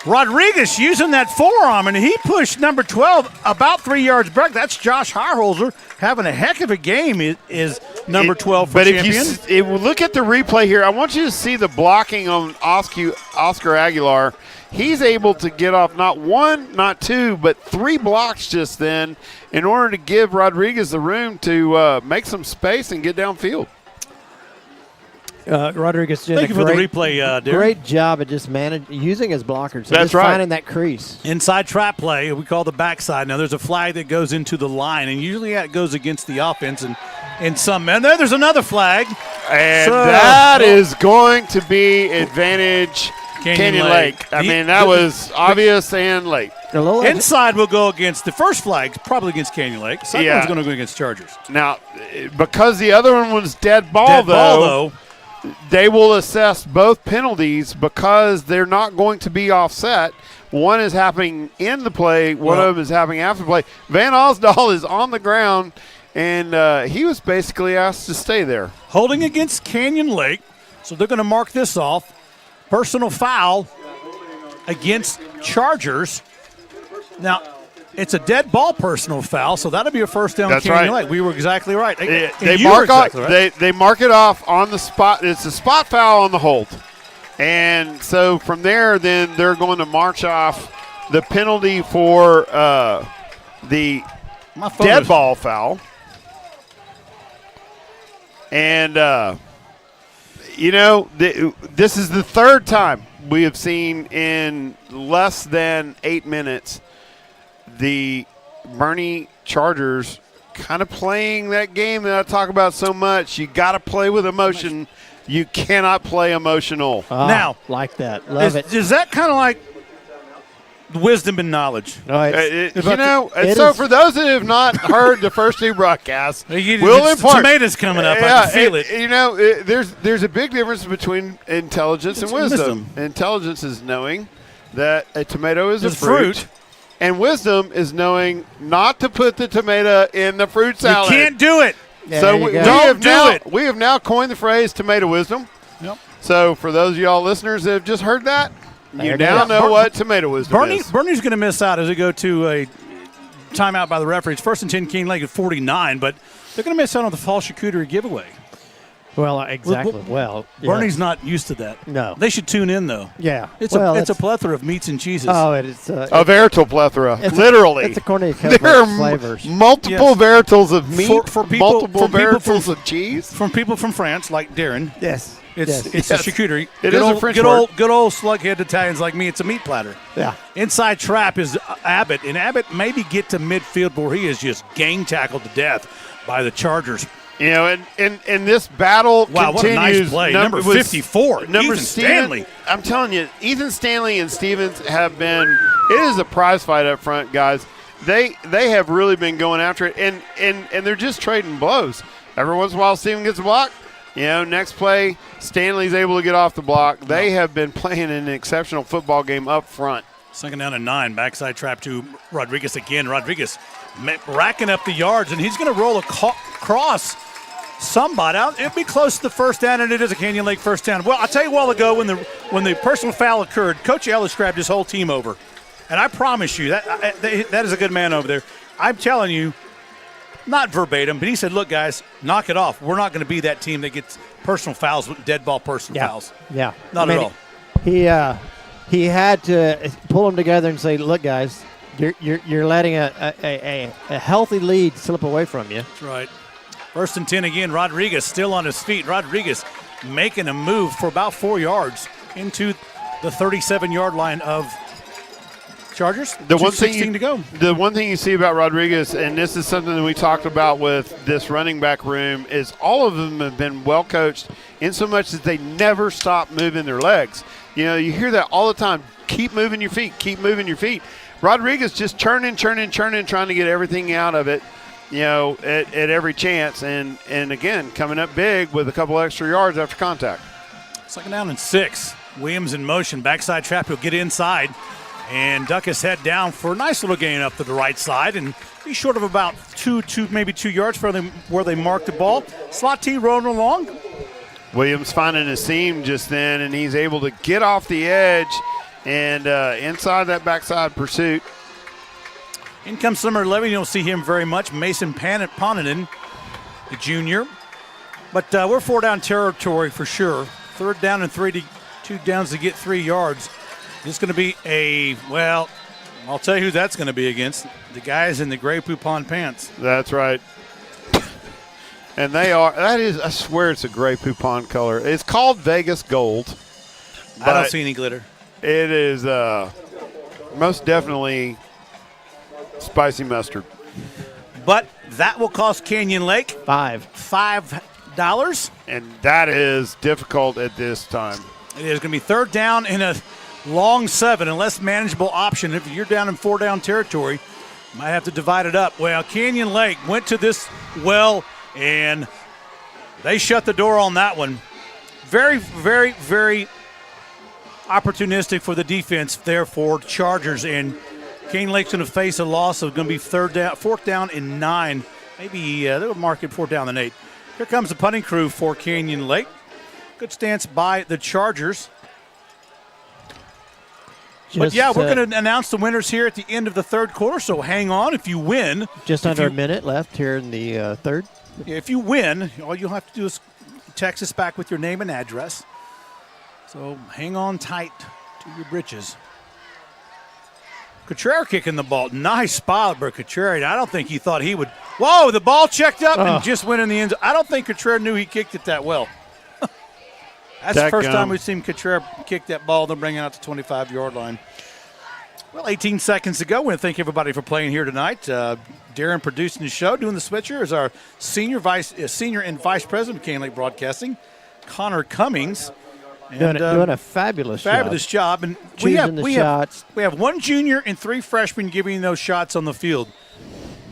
Rodriguez using that forearm, and he pushed number 12 about 3 yards back. That's Josh Harholzer having a heck of a game. Is number 12 for champion. If you look at the replay here, I want you to see the blocking on Oscar Aguilar. He's able to get off not one, not two, but 3 blocks just then in order to give Rodriguez the room to make some space and get downfield. Rodriguez did Thank you for the replay, Darren. Great job at just using his blockers. That's just right. Finding that crease. Inside trap play, we call the backside. Now there's a flag that goes into the line, and usually that goes against the offense. And in some men, there's another flag. And that is going to be advantage Canyon Lake. I mean, that was obvious and late. Inside will go against the first flag, probably against Canyon Lake. Second one's going to go against Chargers. Now, because the other one was dead ball, though, they will assess both penalties because they're not going to be offset. One is happening in the play. One of them is happening after the play. Van Osdal is on the ground, and he was basically asked to stay there. Holding against Canyon Lake, so they're going to mark this off. Personal foul against Chargers. Now, it's a dead ball personal foul, so that'll be a first down. That's Canyon right. Lake. We were exactly right. They mark they mark it off on the spot. It's a spot foul on the hold. And so from there, then they're going to march off the penalty for the dead ball foul. And, this is the third time we have seen in less than 8 minutes the Boerne Chargers kind of playing that game that I talk about so much. You got to play with emotion. You cannot play emotional. Now, like that. Love it. Is that kind of like wisdom and knowledge? No, for those that have not heard the first 2 broadcasts, we'll impart. Tomatoes coming up. I can feel it. There's a big difference between intelligence and wisdom. Intelligence is knowing that a tomato is a fruit. And wisdom is knowing not to put the tomato in the fruit salad. You can't do it. So we have now coined the phrase tomato wisdom. Yep. So for those of y'all listeners that have just heard that, There you it now is. know what tomato wisdom is. Bernie's going to miss out as we go to a timeout by the referees. First and 10, Keene Lake at 49, but they're going to miss out on the fall charcuterie giveaway. Well, exactly. Well, Bernie's not used to that. No. They should tune in, though. Yeah. It's Well, a plethora of meats and cheeses. Oh, it's A veritable plethora, literally. It's a cornucopia There of are flavors. multiple veritals of meat, for people, multiple veritals of cheese. From people from France, like Darren. Yes. It's Yes. a charcuterie. It Good is a old, French good word. old, good old slughead Italians like me. It's a meat platter. Yeah. Inside trap is Abbott, and Abbott maybe get to midfield where he is just gang tackled to death by the Chargers. You know, and this battle Wow, continues. what a nice play. Number 54, Ethan Stanley. I'm telling you, Ethan Stanley and Stevens have been – it is a prize fight up front, guys. They have really been going after it, and they're just trading blows. Every once in a while, Steven gets a block. You know, next play, Stanley's able to get off the block. They have been playing an exceptional football game up front. Second down and 9. Backside trap to Rodriguez again. Rodriguez racking up the yards, and he's going to roll across somebody out. It'll be close to the first down, and it is a Canyon Lake first down. Well, I'll tell you a while ago when the personal foul occurred, Coach Ellis grabbed his whole team over. And I promise you, that is a good man over there. I'm telling you, not verbatim, but he said, look, guys, knock it off. We're not going to be that team that gets personal fouls, dead ball personal fouls. Yeah. Not at all. He had to pull them together and say, look, guys, you're letting a healthy lead slip away from you. That's right. First and 10 again. Rodriguez still on his feet. Rodriguez making a move for about 4 yards into the 37-yard line of Chargers. The one 2:16 to go. The one thing you see about Rodriguez, and this is something that we talked about with this running back room, is all of them have been well coached in so much that they never stop moving their legs. You know, you hear that all the time. Keep moving your feet. Keep moving your feet. Rodriguez just churning, trying to get everything out of it, you know, at every chance. And again, coming up big with a couple extra yards after contact. Second down and 6. Williams in motion. Backside trap. He'll get inside and duck his head down for a nice little gain up to the right side. And be short of about maybe 2 yards from where they marked the ball. Slot T rolling along. Williams finding a seam just then, and he's able to get off the edge and inside that backside pursuit. In comes number 11. You don't see him very much. Mason Ponanen, the junior. But we're 4 down territory for sure. Third down and 2 downs to get 3 yards. It's going to be I'll tell you who that's going to be against. The guys in the gray poupon pants. That's right. And I swear it's a gray poupon color. It's called Vegas Gold. I don't see any glitter. It is most definitely spicy mustard. But that will cost Canyon Lake $5. And that is difficult at this time. It is going to be third down in a long 7, a less manageable option. If you're down in 4 down territory, you might have to divide it up. Well, Canyon Lake went to this and they shut the door on that one. Very, very, very opportunistic for the defense there for Chargers. And Canyon Lake's going to face a loss of going to be 4th down and 9. Maybe they'll mark it 4th down and 8. Here comes the punting crew for Canyon Lake. Good stance by the Chargers. But we're going to announce the winners here at the end of the third quarter, so hang on. If you win. Just under a minute left here in the third. Yeah, if you win, all you'll have to do is text us back with your name and address. So hang on tight to your britches. Cotrera kicking the ball. Nice spot by Cotrera. I don't think he thought he would. Whoa, the ball checked up and just went in the end zone. I don't think Cotrera knew he kicked it that well. That's the first time we've seen Cotrera kick that ball. They'll bring it out to 25-yard line. Well, 18 seconds to go. We want to thank everybody for playing here tonight. Darren producing the show. Doing the switcher is our senior and vice president of Canyon Lake Broadcasting, Connor Cummings. And, doing a fabulous job. And we have 1 junior and 3 freshmen giving those shots on the field.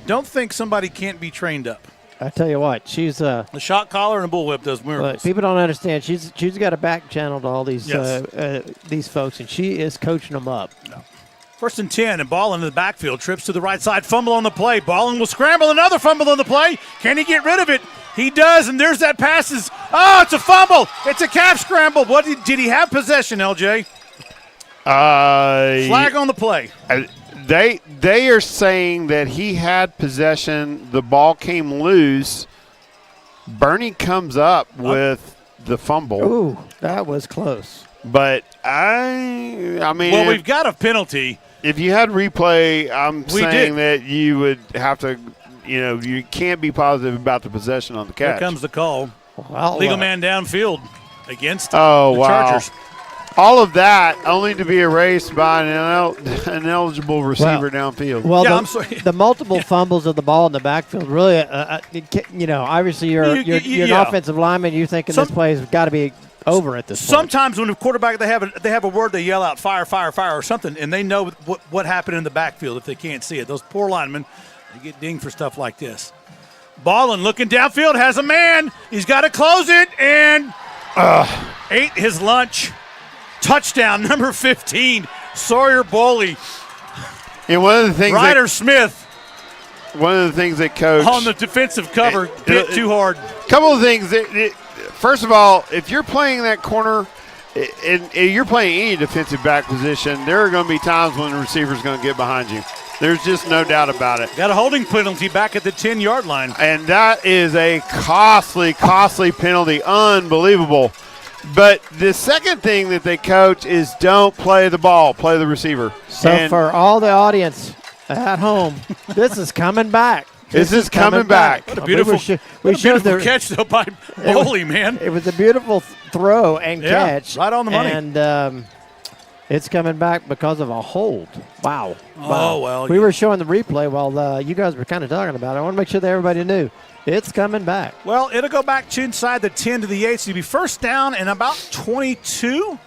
Don't think somebody can't be trained up. I tell you what, she's the shot collar and a bullwhip does miracles. People don't understand. She's got a back channel to all these folks, and she is coaching them up. No. First and 10, and Ballin in the backfield. Trips to the right side, fumble on the play. Ballin will scramble, another fumble on the play. Can he get rid of it? He does, and there's that passes. Oh, it's a fumble. It's a calf scramble. What did he have possession, LJ? Flag on the play. They are saying that he had possession. The ball came loose. Bernie comes up with the fumble. Ooh, that was close. But I mean, well, we've got a penalty. If you had replay, I'm saying that you would have to, you can't be positive about the possession on the catch. Here comes the call. Well, legal man downfield against the Chargers. Chargers. All of that only to be erased by an eligible receiver downfield. Well, the multiple fumbles of the ball in the backfield really, obviously you're an offensive lineman. You're thinking this play has got to be over at this point. Sometimes when the quarterback they have a word, they yell out fire, fire, fire or something, and they know what happened in the backfield if they can't see it. Those poor linemen, they get dinged for stuff like this. Ballin looking downfield, has a man. He's got to close it, and ate his lunch. Touchdown, number 15, Sawyer Boley. And one of the things Ryder Smith. One of the things that coach on the defensive cover hit too hard. Couple of things. First of all, if you're playing that corner and you're playing any defensive back position, there are going to be times when the receiver's going to get behind you. There's just no doubt about it. Got a holding penalty back at the 10-yard line. And that is a costly penalty. Unbelievable. But the second thing that they coach is don't play the ball, play the receiver. So for all the audience at home, this is coming back. This is coming back. What a beautiful, catch, though, by Boley, man. It was a beautiful throw and catch. Right on the money. And it's coming back because of a hold. Wow. Oh, well. We were showing the replay while you guys were kind of talking about it. I want to make sure that everybody knew. It's coming back. Well, it'll go back to inside the 10 to the 8. So it'll be first down and about 22.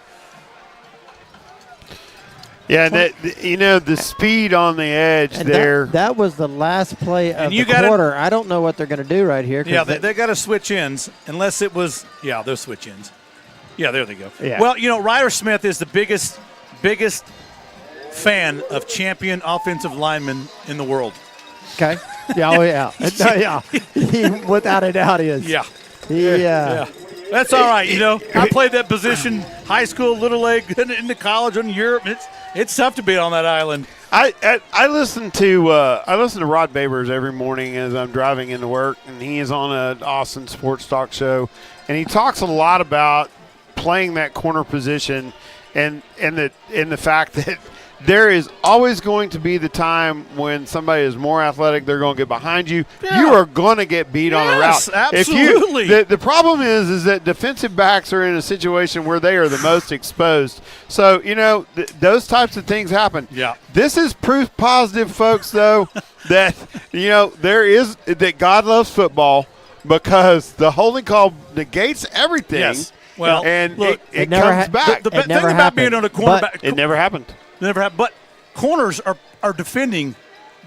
Yeah, the speed on the edge and there. That was the last play of the quarter. I don't know what they're going to do right here. Yeah, they got to switch ends unless it was – yeah, they'll switch ends. Yeah, there they go. Yeah. Well, Ryder Smith is the biggest fan of champion offensive linemen in the world. Okay. Yeah, oh, yeah. Yeah. He, without a doubt, he is. Yeah. Yeah. That's all right. I played that position, high school, little league, into college, in Europe. It's tough to be on that island. I listen to Rod Babers every morning as I'm driving into work, and he is on an Austin sports talk show, and he talks a lot about playing that corner position, and the fact that there is always going to be the time when somebody is more athletic, they're going to get behind you. Yeah. You are going to get beat on a route. Absolutely. The problem is that defensive backs are in a situation where they are the most exposed. So, those types of things happen. Yeah. This is proof positive, folks, though, that, that God loves football because the holding call negates everything. Yes. Well, and look, it comes back. The thing about being on a cornerback. It never happened. Never happened. But corners are defending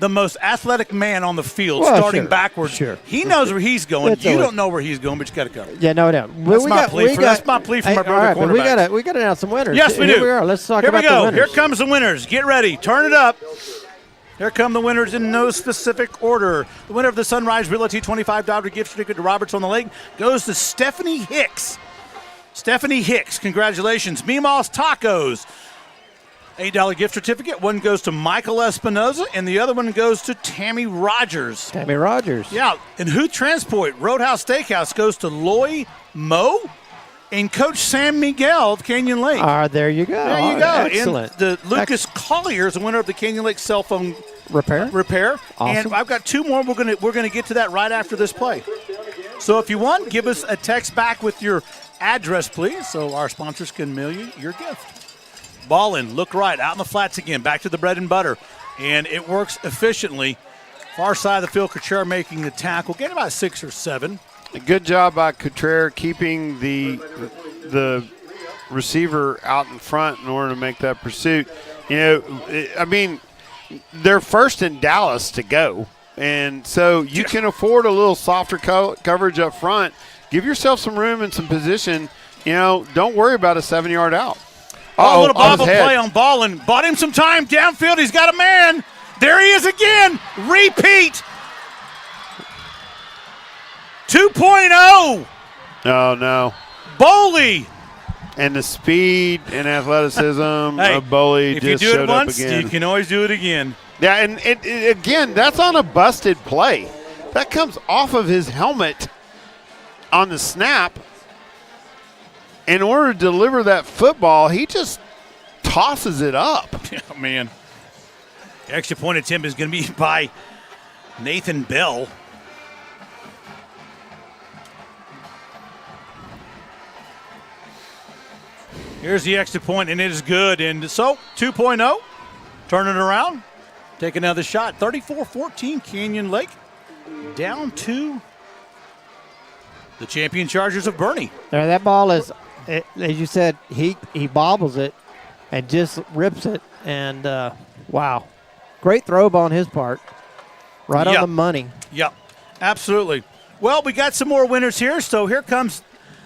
the most athletic man on the field, starting backwards. Sure. He knows where he's going. You don't know where he's going, but you got to cover. Yeah, no doubt. That's my plea for my brother cornerback. We got to announce some winners. Yes, we do. Here we are. Let's talk about the winners. Here comes the winners. Get ready. Turn it up. Here come the winners in no specific order. The winner of the Sunrise Realty $25 gift certificate to Roberts on the Lake goes to Stephanie Hicks. Stephanie Hicks, congratulations. Meemaw's Tacos, $8 gift certificate. One goes to Michael Espinoza, and the other one goes to Tammy Rogers. Tammy Rogers. Yeah, and Who Transport Roadhouse Steakhouse goes to Loy Moe and Coach Sam Miguel of Canyon Lake. There you go. There you go. Excellent. And the Lucas Collier is the winner of the Canyon Lake cell phone repair. Awesome. And I've got two more. We're gonna get to that right after this play. So if you want, give us a text back with your address, please, so our sponsors can mail you your gift. Ballin, look right, out in the flats again, back to the bread and butter, and it works efficiently. Far side of the field, Couture making the tackle, getting about 6 or 7. A good job by Couture keeping the receiver out in front in order to make that pursuit. They're first in Dallas to go, and so you can afford a little softer coverage up front. Give yourself some room and some position. Don't worry about a 7-yard out. Oh, a little bobble play on Ballin. Bought him some time downfield. He's got a man. There he is again. Repeat. 2.0. Oh, no. Boley. And the speed and athleticism Hey, of Boley if just you do showed it once, up again. you can always do it again. Yeah, and again, that's on a busted play. That comes off of his helmet on the snap. In order to deliver that football, he just tosses it up. Oh, man. The extra point attempt is going to be by Nathan Bell. Here's the extra point, and it is good. And so, 2.0, turn it around, take another shot. 34-14, Canyon Lake, down to the champion Chargers of Boerne. Now, that ball is, as you said, he bobbles it and just rips it. And, wow, great throw on his part. Right on the money. Yep, absolutely. Well, we got some more winners here. So here comes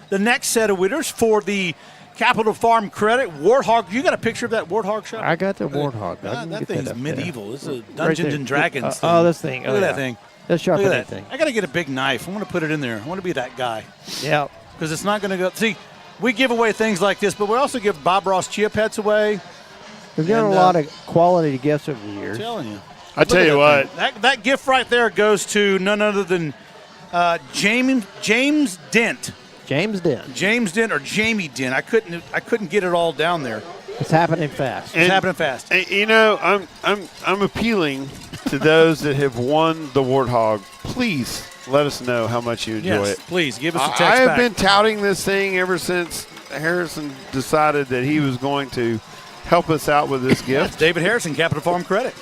the next set of winners for the Capital Farm Credit Warthog. You got a picture of that Warthog shot? I got the Warthog. That thing's medieval. This is a Dungeons and Dragons thing. Oh, this thing. Look at that thing. That's sharp. Look at that thing. I got to get a big knife. I want to put it in there. I want to be that guy. Yeah. Because it's not going to go. See, we give away things like this, but we also give Bob Ross chia pets away. We've done a lot of quality gifts over the years. I'm telling you. I tell you what. That gift right there goes to none other than James Dent. James Dent. James Dent or Jamie Dent. I couldn't get it all down there. It's happening fast. It's happening fast. And, you know, I'm appealing to those that have won the Warthog. Please let us know how much you enjoy it. Please give us a text I have back. been touting this thing ever since Harrison decided that he was going to help us out with this gift. That's David Harrison, Capital Farm Credit.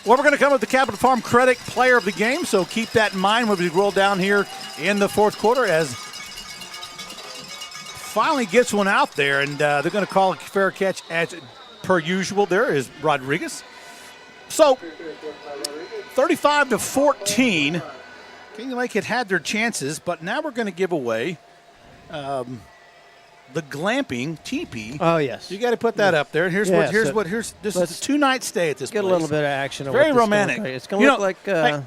Well, we're going to come with the Capital Farm Credit Player of the Game, so keep that in mind when we roll down here in the fourth quarter as finally gets one out there, and they're going to call a fair catch as per usual. There is Rodriguez. So, 35-14. Canyon Lake had their chances, but now we're going to give away the glamping teepee. Oh, yes. You got to put that up there. And here's Yeah, this is a 2-night stay at this Get place. a little bit of action. Very romantic. It's going to look like.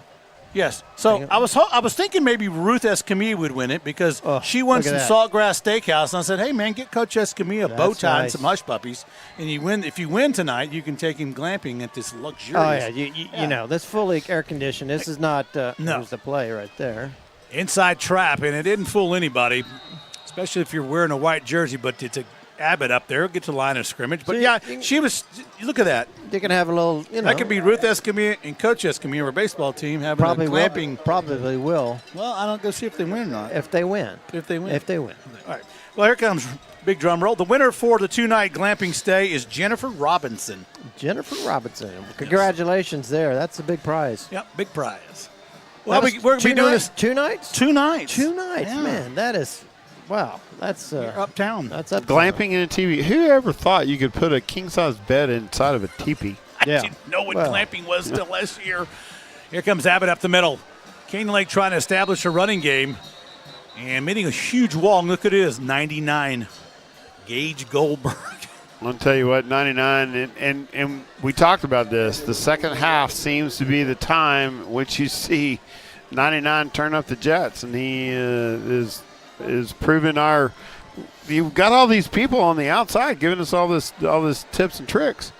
Yes. So I was thinking maybe Ruth Escamilla would win it because she won some Saltgrass Steakhouse, and I said, "Hey man, get Coach Escamilla a bow tie and some hush puppies, and you win. If you win tonight, you can take him glamping at this luxurious." Oh yeah, you know this fully air conditioned. This is not. There's the play right there. Inside trap, and it didn't fool anybody, especially if you're wearing a white jersey. But it's a Abbott up there. Get to the line of scrimmage. But she was. Look at that. They can have a little. That could be Ruth Escamilla and Coach Escamilla, our baseball team, having probably a glamping. Probably will. Well, I don't go see if they win or not. If they win. If they win. All right. Well, here comes big drum roll. The winner for the 2-night glamping stay is Jennifer Robinson. Jennifer Robinson. Congratulations there. That's a big prize. Yep, big prize. Well, we're going to be doing doing this 2 nights. 2 nights. 2 nights, Yeah. man. That is. Wow, that's uptown. That's up Glamping in a TV. Who ever thought you could put a king-size bed inside of a teepee? I didn't know what glamping was till last year. Here comes Abbott up the middle. Canyon Lake trying to establish a running game and meeting a huge wall. And look at it, 99. Gage Goldberg. I'll tell you what, 99, and we talked about this. The second half seems to be the time which you see 99 turn up the Jets, and he is proving you've got all these people on the outside giving us all this tips and tricks,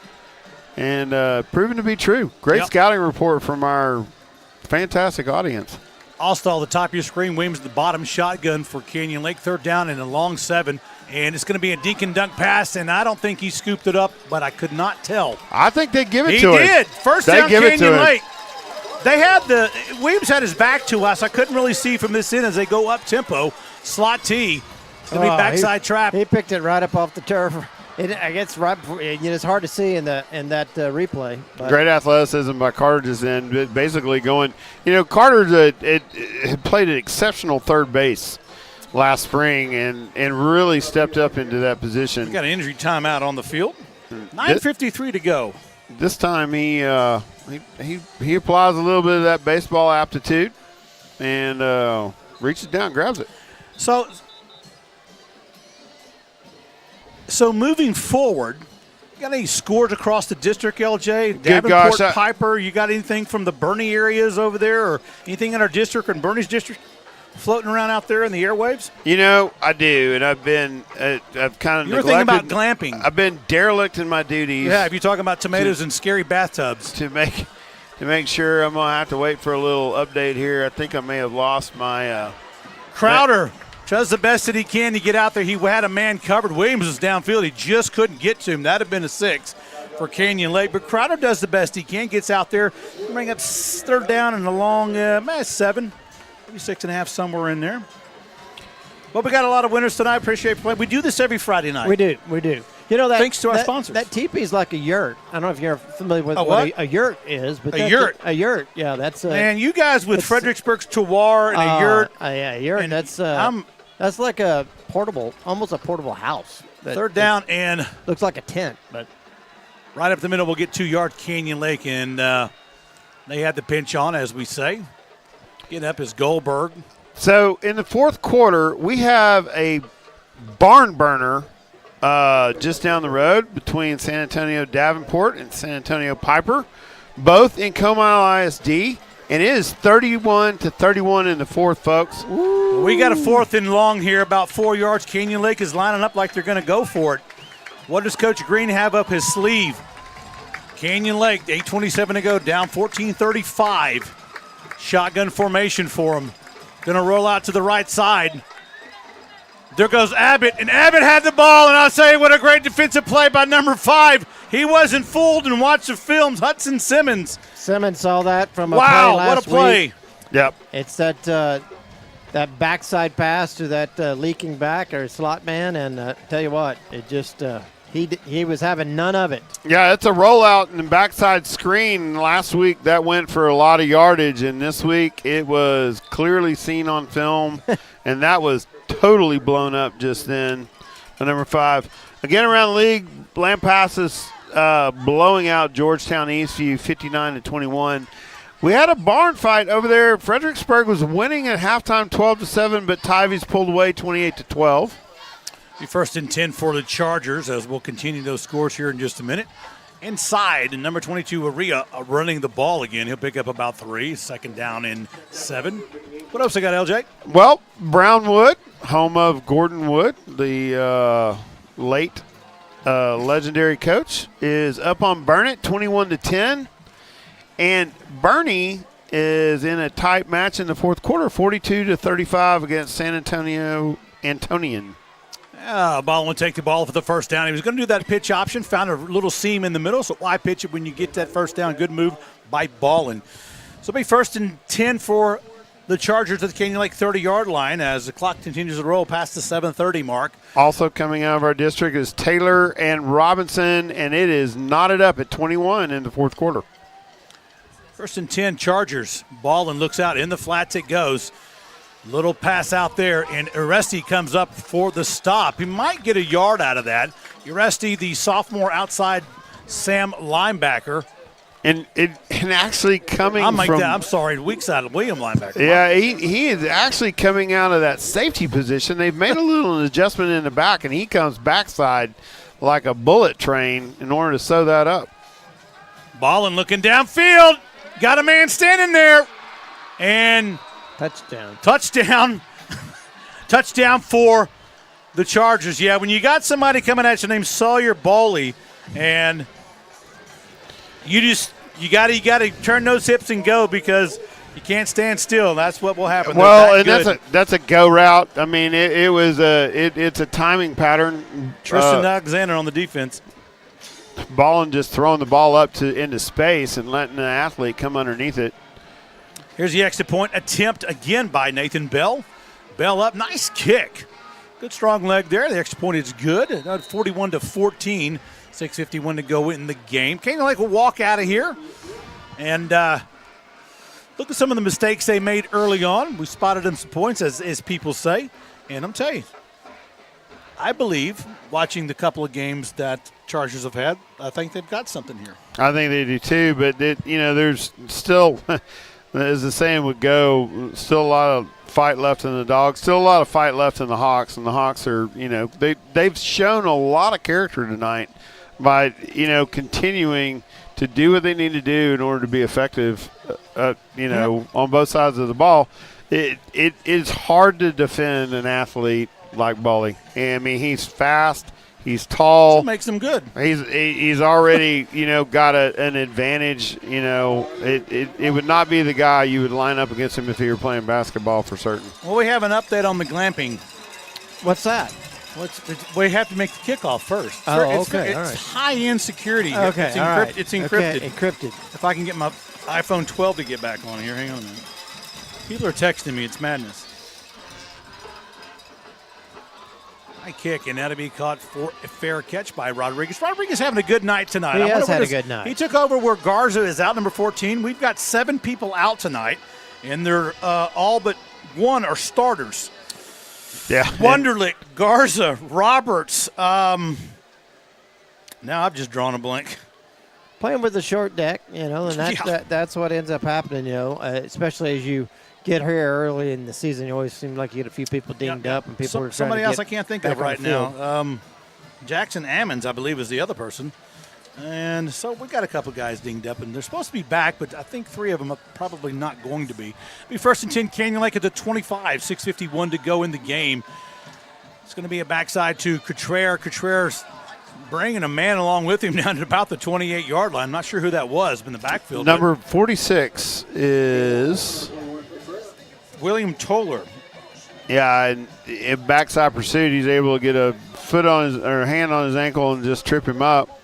and proven to be true. Great scouting report from our fantastic audience. Also, the top of your screen, Williams, the bottom shotgun for Canyon Lake. 3rd down and a long 7. And it's going to be a dink and dunk pass, and I don't think he scooped it up, but I could not tell. I think they give it to him. He did. First down, Canyon Lake. Williams had his back to us. I couldn't really see from this end as they go up tempo. Slot T. It's going to be backside trap. He picked it right up off the turf. I guess right before, it's hard to see in that replay. But. Great athleticism by Carter just then, basically going. Carter had played an exceptional third base last spring and really stepped up into that position. We got an injury timeout on the field. 9:53 to go. This time he applies a little bit of that baseball aptitude and reaches down, grabs it. So So moving forward, you got any scores across the district, LJ? Good Davenport, gosh, Piper, you got anything from the Boerne areas over there or anything in our district or in Boerne's district floating around out there in the airwaves? You know, I do, and I've been I've kind of You were thinking about glamping. I've been derelict in my duties. Yeah, if you're talking about tomatoes and scary bathtubs. To make sure, I'm going to have to wait for a little update here. I think I may have lost my Crowder does the best that he can to get out there. He had a man covered. Williams was downfield. He just couldn't get to him. That would have been a 6 for Canyon Lake. But Crowder does the best he can, gets out there, bring up 3rd down and a long 7, maybe 6.5, somewhere in there. Well, we got a lot of winners tonight. Appreciate playing. We do this every Friday night. We do. You know, thanks to our sponsors. That teepee is like a yurt. I don't know if you're familiar with what a yurt is, but a yurt. A yurt, yeah, that's man. You guys with Fredericksburg's terroir and a yurt. Yeah, a yurt. And that's like a portable, almost a portable house. 3rd down and looks like a tent, but right up the middle. We'll get 2-yard Canyon Lake, and they had the pinch on, as we say. Getting up is Goldberg. So in the 4th quarter, we have a barn burner just down the road between San Antonio Davenport and San Antonio Piper, both in Comal ISD, and it is 31-31 in the 4th, folks. Ooh. We got a 4th and long here, about 4 yards. Canyon Lake is lining up like they're going to go for it. What does Coach Green have up his sleeve? Canyon Lake, 8:27 to go, down 14-35. Shotgun formation for him. Going to roll out to the right side. There goes Abbott, and Abbott had the ball, and I'll tell you what a great defensive play by number 5. He wasn't fooled and watched the films. Hudson Simmons. Simmons saw that from a play last what a play. Week. Yep. It's that backside pass to that leaking back or slot man, and tell you what, it just he was having none of it. Yeah, it's a rollout and backside screen. Last week that went for a lot of yardage, and this week it was clearly seen on film, and that was totally blown up just then. Number 5. Again, around the league, Lampasas blowing out Georgetown Eastview 59-21. We had a barn fight over there. Fredericksburg was winning at halftime 12-7, but Tivys pulled away 28-12. Be 1st and 10 for the Chargers as we'll continue those scores here in just a minute. Inside, and number 22, Aria, running the ball again. He'll pick up about 3, 2nd down and 7. What else I got, LJ? Well, Brownwood, home of Gordon Wood, the late legendary coach, is up on Burnett 21-10. And Boerne is in a tight match in the 4th quarter, 42-35 against San Antonio Antonian. Baldwin will take the ball for the 1st down. He was going to do that pitch option, found a little seam in the middle, so why pitch it when you get that 1st down? Good move by Baldwin. So it'll be 1st and 10 for the Chargers at the Canyon Lake 30-yard line as the clock continues to roll past the 7:30 mark. Also coming out of our district is Taylor and Robinson, and it is knotted up at 21 in the 4th quarter. 1st and 10, Chargers. Baldwin looks out. In the flats it goes. Little pass out there, and Uresti comes up for the stop. He might get a yard out of that. Uresti, the sophomore outside Sam linebacker. And actually coming I'm sorry, weak side William linebacker. Yeah, he is actually coming out of that safety position. They've made a little adjustment in the back, and he comes backside like a bullet train in order to sew that up. Ballin looking downfield. Got a man standing there. And touchdown for the Chargers. Yeah, when you got somebody coming at you named Sawyer Bowley, and you got to turn those hips and go because you can't stand still. That's what will happen. Well, and that's a go route. I mean, it's a timing pattern. Tristan Alexander on the defense. Ballin just throwing the ball up into space and letting the athlete come underneath it. Here's the extra point attempt again by Nathan Bell. Bell up, nice kick. Good strong leg there. The extra point is good. 41-14. 6:51 to go in the game. Canyon Lake will walk out of here. And look at some of the mistakes they made early on. We spotted them some points, as people say. And I'm telling you, I believe, watching the couple of games that Chargers have had, I think they've got something here. I think they do too, but there's still, as the saying would go, still a lot of fight left in the Dogs. Still a lot of fight left in the Hawks, and the Hawks are, they've shown a lot of character tonight by, continuing to do what they need to do in order to be effective, on both sides of the ball. It is hard to defend an athlete like Bully. I mean, he's fast. He's tall. That makes him good. He's already, got an advantage. It would not be the guy you would line up against him if he were playing basketball for certain. Well, we have an update on the glamping. What's that? We have to make the kickoff first. Oh, It's okay. All right. high-end security. Okay, It's all right. It's encrypted. Okay, encrypted. If I can get my iPhone 12 to get back on here. Hang on a minute. People are texting me. It's madness. High kick, and that'll be caught for a fair catch by Rodriguez. Rodriguez having a good night tonight. He has had a good night. He took over where Garza is out, number 14. We've got 7 people out tonight, and they're all but one are starters. Yeah. Wunderlich, Garza, Roberts. Now I've just drawn a blank. Playing with the short deck, and that's what ends up happening, especially as you get here early in the season. You always seem like you get a few people dinged up, and people are trying Somebody to else get I can't think back of on right the field. now. Jackson Ammons, I believe, is the other person. And so we got a couple guys dinged up, and they're supposed to be back, but I think 3 of them are probably not going to be. Be first and 10, Canyon Lake at the 25, 6:51 to go in the game. It's going to be a backside to Coutrer. Coutreur's bringing a man along with him down to about the 28-yard line. I'm not sure who that was in the backfield. Number 46 is William Toller. Yeah, and in backside pursuit, he's able to get a foot on his or hand on his ankle and just trip him up.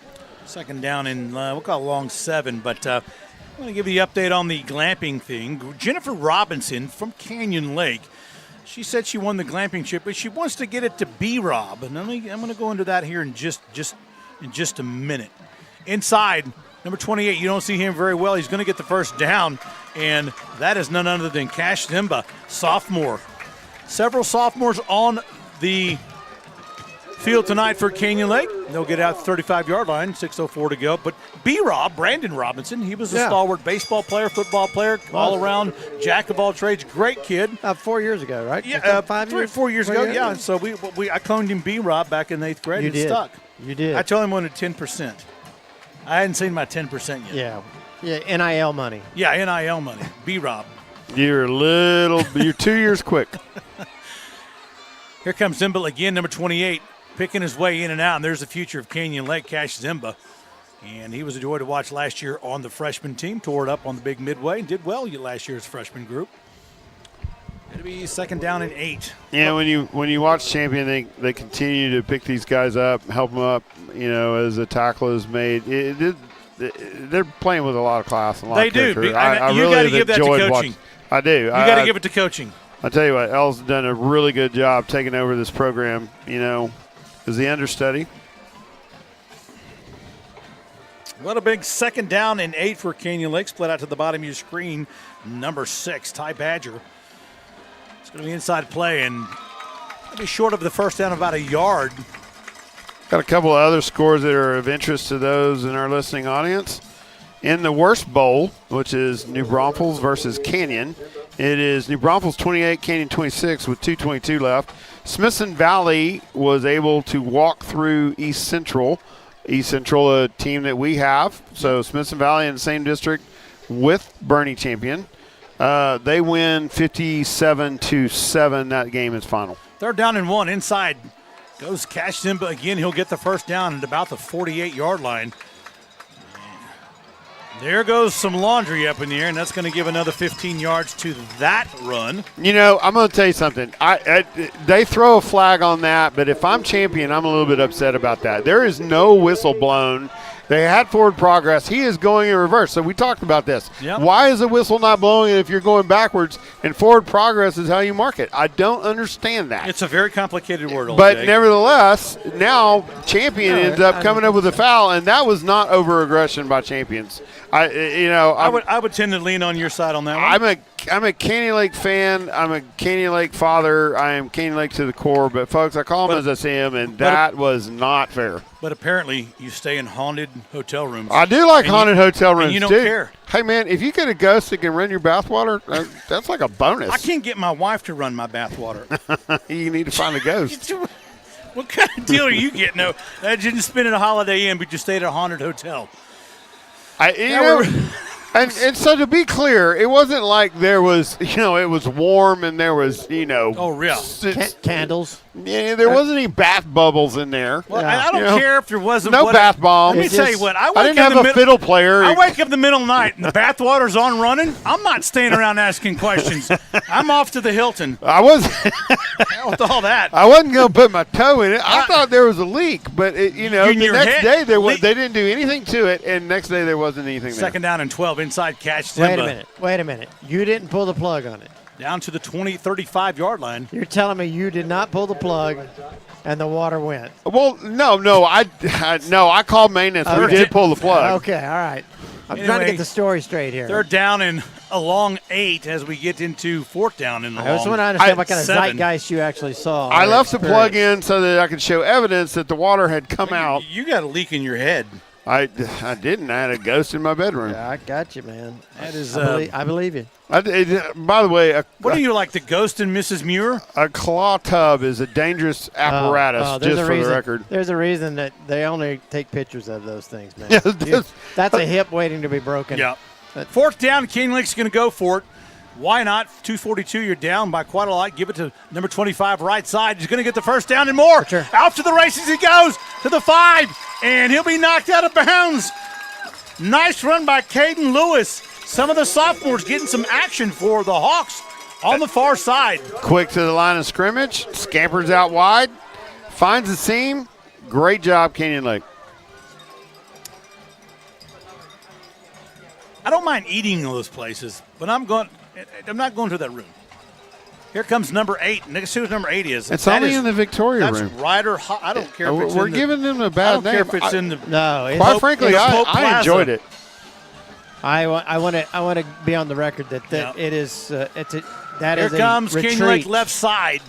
Second down in, we'll call it long 7, but I'm going to give you the update on the glamping thing. Jennifer Robinson from Canyon Lake, she said she won the glamping chip, but she wants to get it to B-Rob, and I'm going to go into that here in just a minute. Inside, number 28, you don't see him very well. He's going to get the first down, and that is none other than Cash Zimba, sophomore. Several sophomores on the field tonight for Canyon Lake. They'll get out the 35-yard line, 6:04 to go. But B-Rob, Brandon Robinson, he was a stalwart baseball player, football player, all-around jack of all trades. Great kid. 4 years ago, right? Yeah, 4 years ago. Yeah. Yeah. So I cloned him B-Rob back in 8th grade. You and did. Stuck. You did. I told him I wanted 10%. I hadn't seen my 10% yet. Yeah, NIL money. Yeah, NIL money. B-Rob. You're 2 years quick. Here comes Zimba again, number 28, picking his way in and out. And there's the future of Canyon Lake, Cash Zimba. And he was a joy to watch last year on the freshman team. Tore it up on the big midway and did well last year's freshman group. It'll be second down and 8. Yeah, when you watch Champion, they continue to pick these guys up, help them up, as a tackle is made. They're playing with a lot of class and a lot of character. You really got to give that to coaching. I do. You got to give it to coaching. I tell you what, El's done a really good job taking over this program, as the understudy. What a big second down and 8 for Canyon Lake. Split out to the bottom of your screen. Number 6, Ty Badger. It's going to be inside play and it'll be short of the first down about a yard. Got a couple of other scores that are of interest to those in our listening audience. In the worst bowl, which is New Braunfels versus Canyon, it is New Braunfels 28, Canyon 26 with 2:22 left. Smithson Valley was able to walk through East Central. East Central, a team that we have. So Smithson Valley in the same district with Boerne Champion. They win 57-7. That game is final. Third down and 1. Inside goes Cash Zimba again. He'll get the first down at about the 48-yard line. There goes some laundry up in the air, and that's going to give another 15 yards to that run. I'm going to tell you something. They throw a flag on that, but if I'm Champion, I'm a little bit upset about that. There is no whistle blown. They had forward progress. He is going in reverse. So we talked about this. Yep. Why is the whistle not blowing if you're going backwards and forward progress is how you mark it? I don't understand that. It's a very complicated word. But nevertheless, now Champion ends up coming up with a foul, and that was not over aggression by Champions. I would tend to lean on your side on that one. a Canyon Lake fan. I'm a Canyon Lake father. I am Canyon Lake to the core. But folks, I call him as I see him, and that was not fair. But apparently, you stay in haunted hotel rooms. I do like haunted hotel rooms, and you don't too. care. Hey, man, if you get a ghost that can run your bathwater, that's like a bonus. I can't get my wife to run my bathwater. You need to find a ghost. What kind of deal are you getting? No, you didn't spend a Holiday Inn, but you stayed at a haunted hotel. And so to be clear, it wasn't like there was, it was warm and there was, Oh, real. Candles. Yeah, there wasn't any bath bubbles in there. Well, I don't care if there wasn't. No bath bombs. Let me tell you what. I didn't have a fiddle player. I wake up in the middle of the night and the bath water's on running. I'm not staying around asking questions. I'm off to the Hilton. I was. With all that. I wasn't going to put my toe in it. I thought there was a leak, but the next day they didn't do anything to it, and next day there wasn't anything there. Second down and 12 inside catch. Zimba. Wait a minute. You didn't pull the plug on it. Down to the 35-yard line. You're telling me you did not pull the plug and the water went? Well, no, I called maintenance. We did pull the plug. Okay, all right. I'm trying to get the story straight here. Third down and a long 8 as we get into fourth down in the I just want to understand what kind of zeitgeist you actually saw. I left the plug in so that I could show evidence that the water had come out. You got a leak in your head. I didn't. I had a ghost in my bedroom. Yeah, I got you, man. That is. I believe you. By the way, what are you like, the ghost in Mrs. Muir? A claw tub is a dangerous apparatus, just for the record. There's a reason that they only take pictures of those things, man. That's a hip waiting to be broken. Yeah. Fourth down, Canyon Lake's going to go for it. Why not? 2:42, you're down by quite a lot. Give it to number 25, right side. He's going to get the first down and more. Sure. Out to the races he goes, to the 5, and he'll be knocked out of bounds. Nice run by Caden Lewis. Some of the sophomores getting some action for the Hawks on the far side. Quick to the line of scrimmage, scampers out wide, finds the seam. Great job, Canyon Lake. I don't mind eating in those places, but I'm not going to that room. Here comes number 8. Let's see what number 8 is. It's only in the Victoria room. That's Ryder. I don't care if it's We're giving them a bad name. I don't care if it's in the. No. Quite frankly, I enjoyed it. I want to be on the record that it is. Here comes retreat. Canyon Lake left side.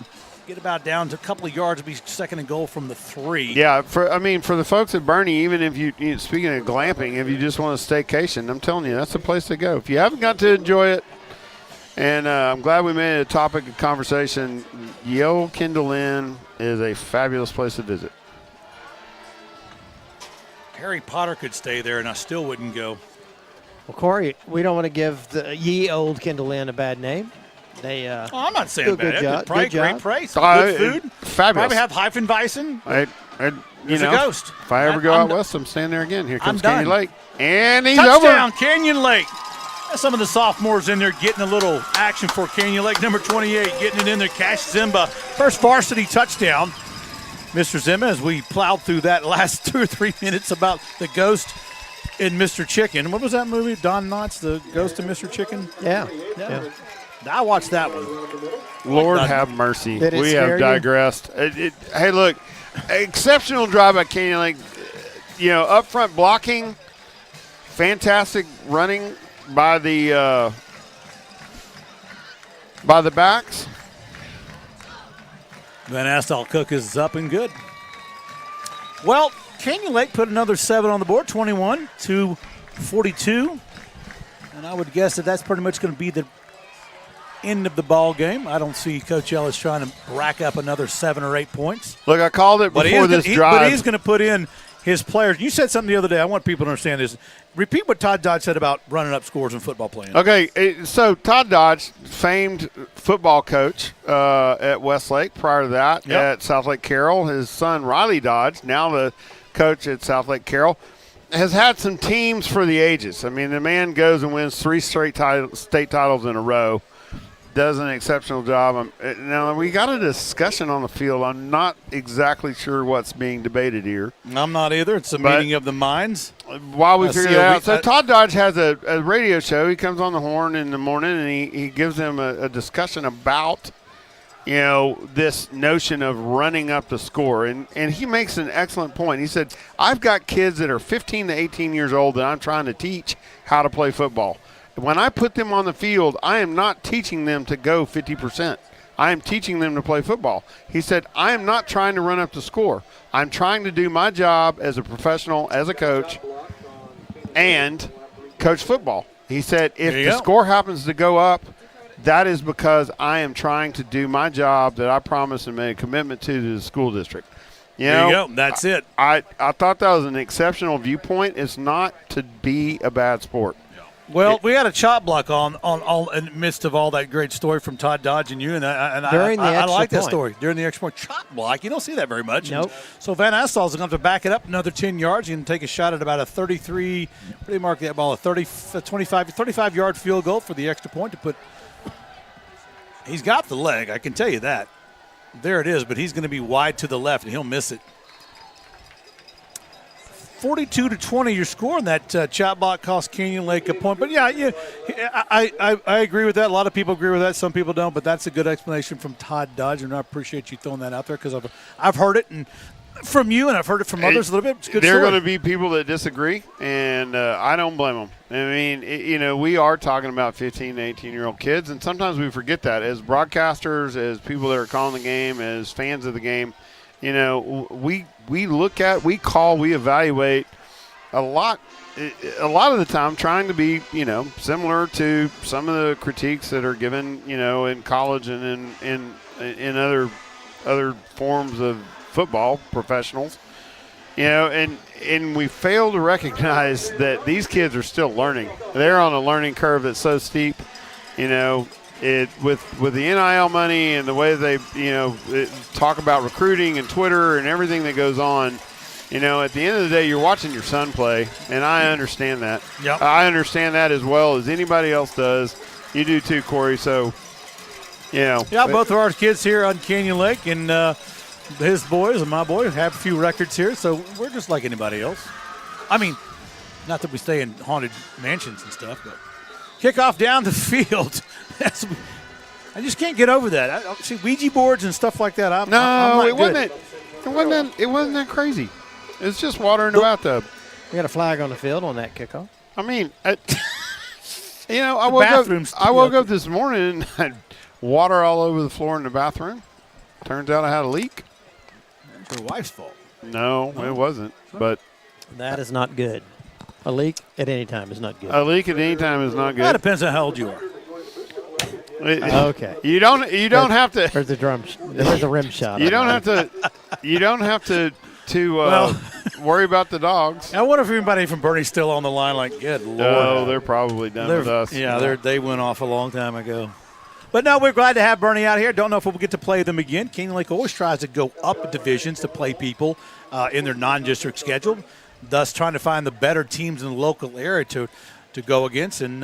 Get about down to a couple of yards. It'll be second and goal from the 3. Yeah, for the folks at Boerne, even if you speaking of glamping, if you just want a staycation, I'm telling you, that's the place to go. If you haven't got to enjoy it, and I'm glad we made it a topic of conversation, Yo Kindle Inn is a fabulous place to visit. Harry Potter could stay there, and I still wouldn't go. Well, Corey, we don't want to give the ye old Kindle Inn a bad name. They I'm not saying do a bad. good job. Probably Good job. great price. Good food. Fabulous. Probably have Hefeweizen. There's a ghost. If I ever go out west, I'm staying there again. Here comes I'm done. Canyon Lake. And he's Touchdown, over. Canyon Lake. Some of the sophomores in there getting a little action for Canyon Lake. Number 28 getting it in there. Cash Zimba. First varsity touchdown. Mr. Zimba, as we plowed through that last 2 or 3 minutes about the ghost in Mr. Chicken. What was that movie? Don Knotts, The Ghost of Mr. Chicken? Yeah. I watched that one. Lord have mercy. Did it We scare have you? digressed. Hey, look, exceptional drive by Canyon Lake. Up front blocking, fantastic running by the backs. Van Astal Cook is up and good. Well, Canyon Lake put another 7 on the board, 21-42. And I would guess that that's pretty much going to be the end of the ball game. I don't see Coach Ellis trying to rack up another 7 or 8 points. Look, I called it before this drive. But he's going to put in his players. You said something the other day. I want people to understand this. Repeat what Todd Dodge said about running up scores in football playing. Okay, so Todd Dodge, famed football coach at Westlake. Prior to that, at Southlake Carroll, his son Riley Dodge, now the coach at Southlake Carroll, has had some teams for the ages. I mean, the man goes and wins 3 straight state titles in a row. Does an exceptional job. Now, we got a discussion on the field. I'm not exactly sure what's being debated here. I'm not either. It's a meeting of the minds. While we figure it out. So Todd Dodge has a radio show. He comes on the horn in the morning, and he gives them a discussion about, this notion of running up the score. And he makes an excellent point. He said, I've got kids that are 15 to 18 years old that I'm trying to teach how to play football. when I put them on the field, I am not teaching them to go 50%. I am teaching them to play football. He said, I am not trying to run up the score. I'm trying to do my job as a professional, as a coach, and coach football. He said, if the score happens to go up, that is because I am trying to do my job that I promised and made a commitment to the school district. There you go. That's it. I thought that was an exceptional viewpoint. It's not to be a bad sport. Well, we had a chop block on in the midst of all that great story from Todd Dodge and you, and I like that story during the extra point. Chop block, you don't see that very much. Nope. So Van Assel's going to have to back it up another 10 yards. You can take a shot at about a 33. What do you mark that ball? A 35-yard field goal for the extra point to put. He's got the leg, I can tell you that. There it is, but he's going to be wide to the left, and he'll miss it. 42-20, your score, and that chop block cost Canyon Lake a point. But, I agree with that. A lot of people agree with that. Some people don't, but that's a good explanation from Todd Dodge, and I appreciate you throwing that out there because I've heard it from you, and I've heard it from others a little bit. It's a good There are story. going to be people that disagree, and I don't blame them. I mean, we are talking about 15 to 18-year-old kids, and sometimes we forget that. As broadcasters, as people that are calling the game, as fans of the game, we look at, we call, we evaluate a lot of the time trying to be, similar to some of the critiques that are given, in college and in other forms of football professionals, and we fail to recognize that these kids are still learning. They're on a learning curve that's so steep, with the NIL money and the way they, talk about recruiting and Twitter and everything that goes on. At the end of the day, you're watching your son play, and I understand that. Yep. I understand that as well as anybody else does. You do too, Corey. So, Yeah, both of our kids here on Canyon Lake, and his boys and my boy have a few records here, so we're just like anybody else. I mean, not that we stay in haunted mansions and stuff, but kickoff down the field. I just can't get over that. I see Ouija boards and stuff like that. I'm not it wasn't that crazy. It's just water in the bathtub. We got a flag on the field on that kickoff. I mean, I woke up this morning and had water all over the floor in the bathroom. Turns out I had a leak. Your wife's fault. No, it wasn't. But that is not good. A leak at any time is not good. A leak at any time is not good. That depends on how old you are. Okay. You don't have to. There's the rim shot. You don't have to worry about the dogs. I wonder if anybody from Boerne's still on the line. Like, good Lord. No, they're probably done with us. Yeah, they went off a long time ago. But no, we're glad to have Boerne out here. Don't know if we'll get to play them again. Canyon Lake always tries to go up divisions to play people in their non-district schedule, thus trying to find the better teams in the local area to go against. And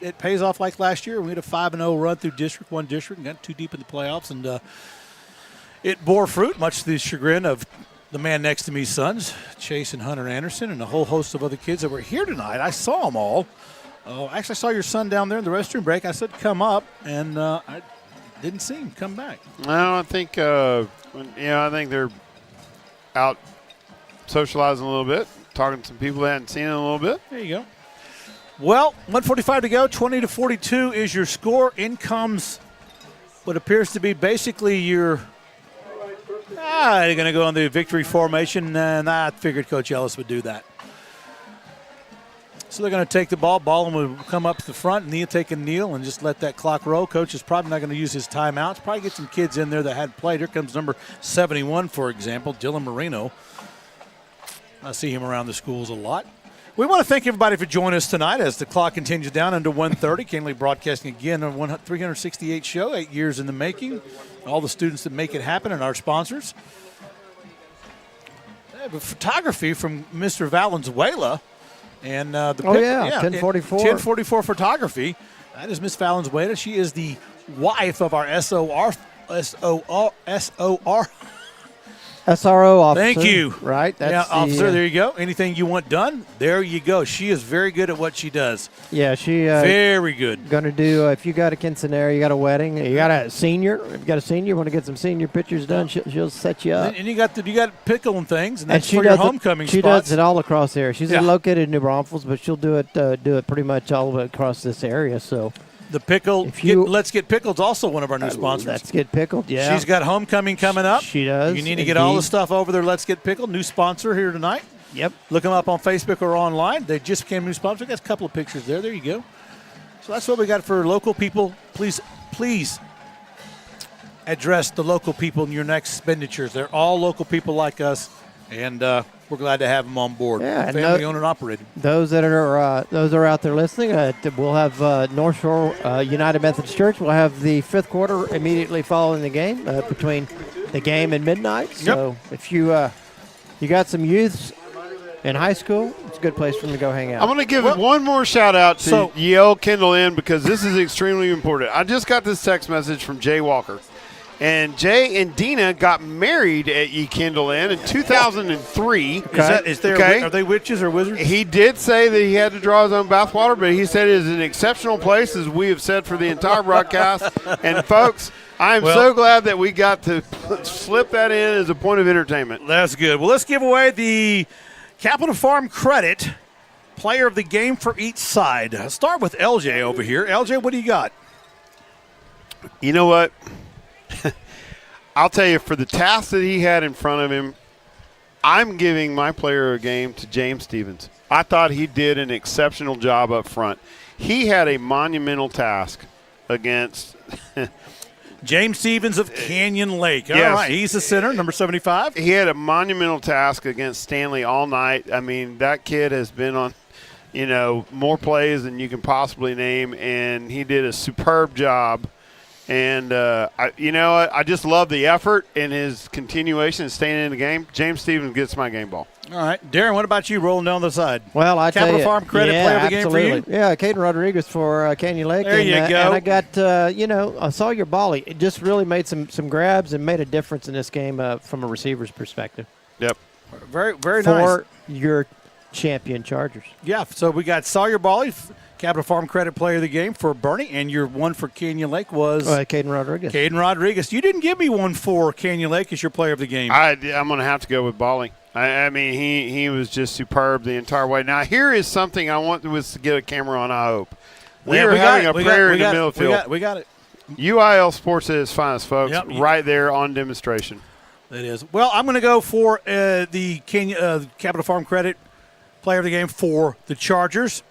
it pays off like last year. We had a 5-0 run through District 1 district and got too deep in the playoffs. And it bore fruit, much to the chagrin of the man next to me's sons, Chase and Hunter Anderson, and a whole host of other kids that were here tonight. I saw them all. Actually, I saw your son down there in the restroom break. I said, come up, and I didn't see him come back. No, I think, I think they're out socializing a little bit, talking to some people they hadn't seen in a little bit. There you go. Well, 1:45 to go, 20-42 is your score. In comes what appears to be basically your they're going to go on the victory formation, and I figured Coach Ellis would do that. So they're going to take the ball will come up to the front, and he'll take a kneel and just let that clock roll. Coach is probably not going to use his timeouts. Probably get some kids in there that hadn't played. Here comes number 71, for example, Dylan Marino. I see him around the schools a lot. We want to thank everybody for joining us tonight as the clock continues down into 1:30. Canyon Lake Broadcasting again on 368 show, 8 years in the making. All the students that make it happen and our sponsors. I have a photography from Mr. Valenzuela. And 1044. 1044 photography. That is Miss Valenzuela. She is the wife of our SOR SRO officer. Thank you. Right? That's officer, there you go. Anything you want done, there you go. She is very good at what she does. Yeah, she very good. Going to do, if you got a quinceanera, you got a wedding, you got a senior, if you got a senior, want to get some senior pictures done, she'll set you up. And you got pickle and things, and that's she for your does homecoming She spots. does it all across there. She's located in New Braunfels, but she'll do it pretty much all the way across this area, so. The pickle, Let's Get Pickled is also one of our new sponsors. Let's Get Pickled, yeah. She's got homecoming coming up. She does. You need to get all the stuff over there. Let's Get Pickled, new sponsor here tonight. Yep. Look them up on Facebook or online. They just became a new sponsor. We got a couple of pictures there. There you go. So that's what we got for local people. Please address the local people in your next expenditures. They're all local people like us, and we're glad to have them on board. Yeah, family owned and operated. Those that are out there listening, we'll have North Shore United Methodist Church. We'll have the fifth quarter immediately following the game, between the game and midnight. So if you got some youths in high school, it's a good place for them to go hang out. I'm going to give one more shout out to Yale Kendall Inn because this is extremely important. I just got this text message from Jay Walker. And Jay and Dina got married at Ye Kendall Inn in 2003. Okay. Are they witches or wizards? He did say that he had to draw his own bathwater, but he said it is an exceptional place, as we have said for the entire broadcast. And, folks, I'm so glad that we got to slip that in as a point of entertainment. That's good. Well, let's give away the Capital Farm Credit player of the game for each side. I'll start with LJ over here. LJ, what do you got? You know what? I'll tell you, for the task that he had in front of him, I'm giving my player of the game to James Stevens. I thought he did an exceptional job up front. He had a monumental task against James Stevens of Canyon Lake. All right, he's the center, number 75. He had a monumental task against Stanley all night. I mean, that kid has been on, more plays than you can possibly name, and he did a superb job. And, I just love the effort and his continuation and staying in the game. James Stevens gets my game ball. All right. Darren, what about you rolling down the side? Well, I tell you. Capital Farm Credit player of the game for you? Yeah, Caden Rodriguez for Canyon Lake. There you go. And I got, I saw your Bali. It just really made some grabs and made a difference in this game from a receiver's perspective. Yep. Very, very nice. For your champion Chargers. Yeah, so we got Sawyer Bali, Capital Farm Credit Player of the Game for Boerne, and your one for Canyon Lake was Caden Rodriguez. Caden Rodriguez. You didn't give me one for Canyon Lake as your player of the game. I'm going to have to go with Bali. I mean, he was just superb the entire way. Now, here is something I want to get a camera on, I hope. We are having a prayer in the middle field. We got it. UIL Sports at its finest, folks, Yep. right there on demonstration. It is. Well, I'm going to go for the Capital Farm Credit Player of the Game for the Chargers.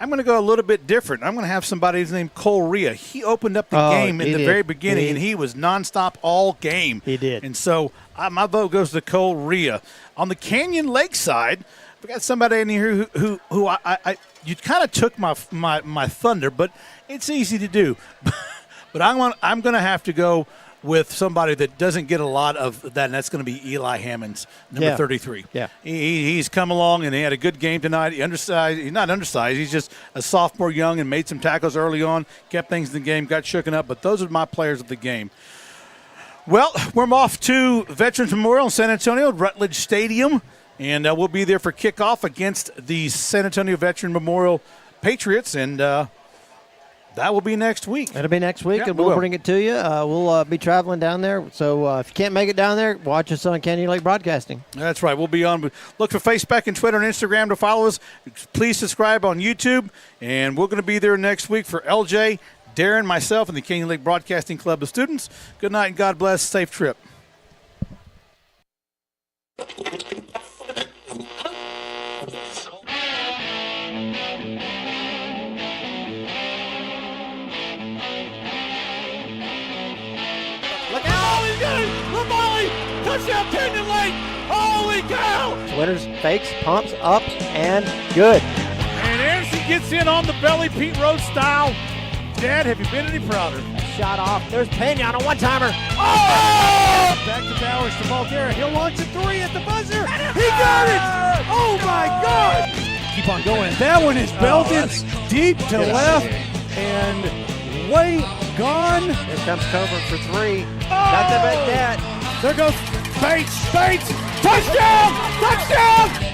I'm going to go a little bit different. I'm going to have somebody named Cole Rhea. He opened up the game in the very beginning, and he was nonstop all game. He did. And so my vote goes to Cole Rhea. On the Canyon Lake side, we got somebody in here who you kind of took my thunder, but it's easy to do. But I'm going to have to go with somebody that doesn't get a lot of that, and that's going to be Eli Hammonds, number 33. Yeah. He's come along, and he had a good game tonight. He's not undersized. He's just a sophomore young and made some tackles early on, kept things in the game, got shooken up. But those are my players of the game. Well, we're off to Veterans Memorial in San Antonio, Rutledge Stadium, and we'll be there for kickoff against the San Antonio Veteran Memorial Patriots, and that will be next week. It'll be next week, and we'll bring it to you. We'll be traveling down there. So if you can't make it down there, watch us on Canyon Lake Broadcasting. That's right. We'll be on. Look for Facebook and Twitter and Instagram to follow us. Please subscribe on YouTube, and we're going to be there next week for LJ, Darren, myself, and the Canyon Lake Broadcasting Club of Students. Good night and God bless. Safe trip. Touchdown, Canyon Lake! Holy cow! Winners, fakes, pumps, up, and good. And Anderson gets in on the belly, Pete Rose style. Dad, have you been any prouder? Shot off. There's Pena on a one-timer. Oh! Back to Bowers to Mulgera. He'll launch a three at the buzzer. He got it! Oh, my God! Keep on going. That one is belted deep to left and way gone. Here comes Coburn for three. Nothing but that. There goes Bates, touchdown, touchdown!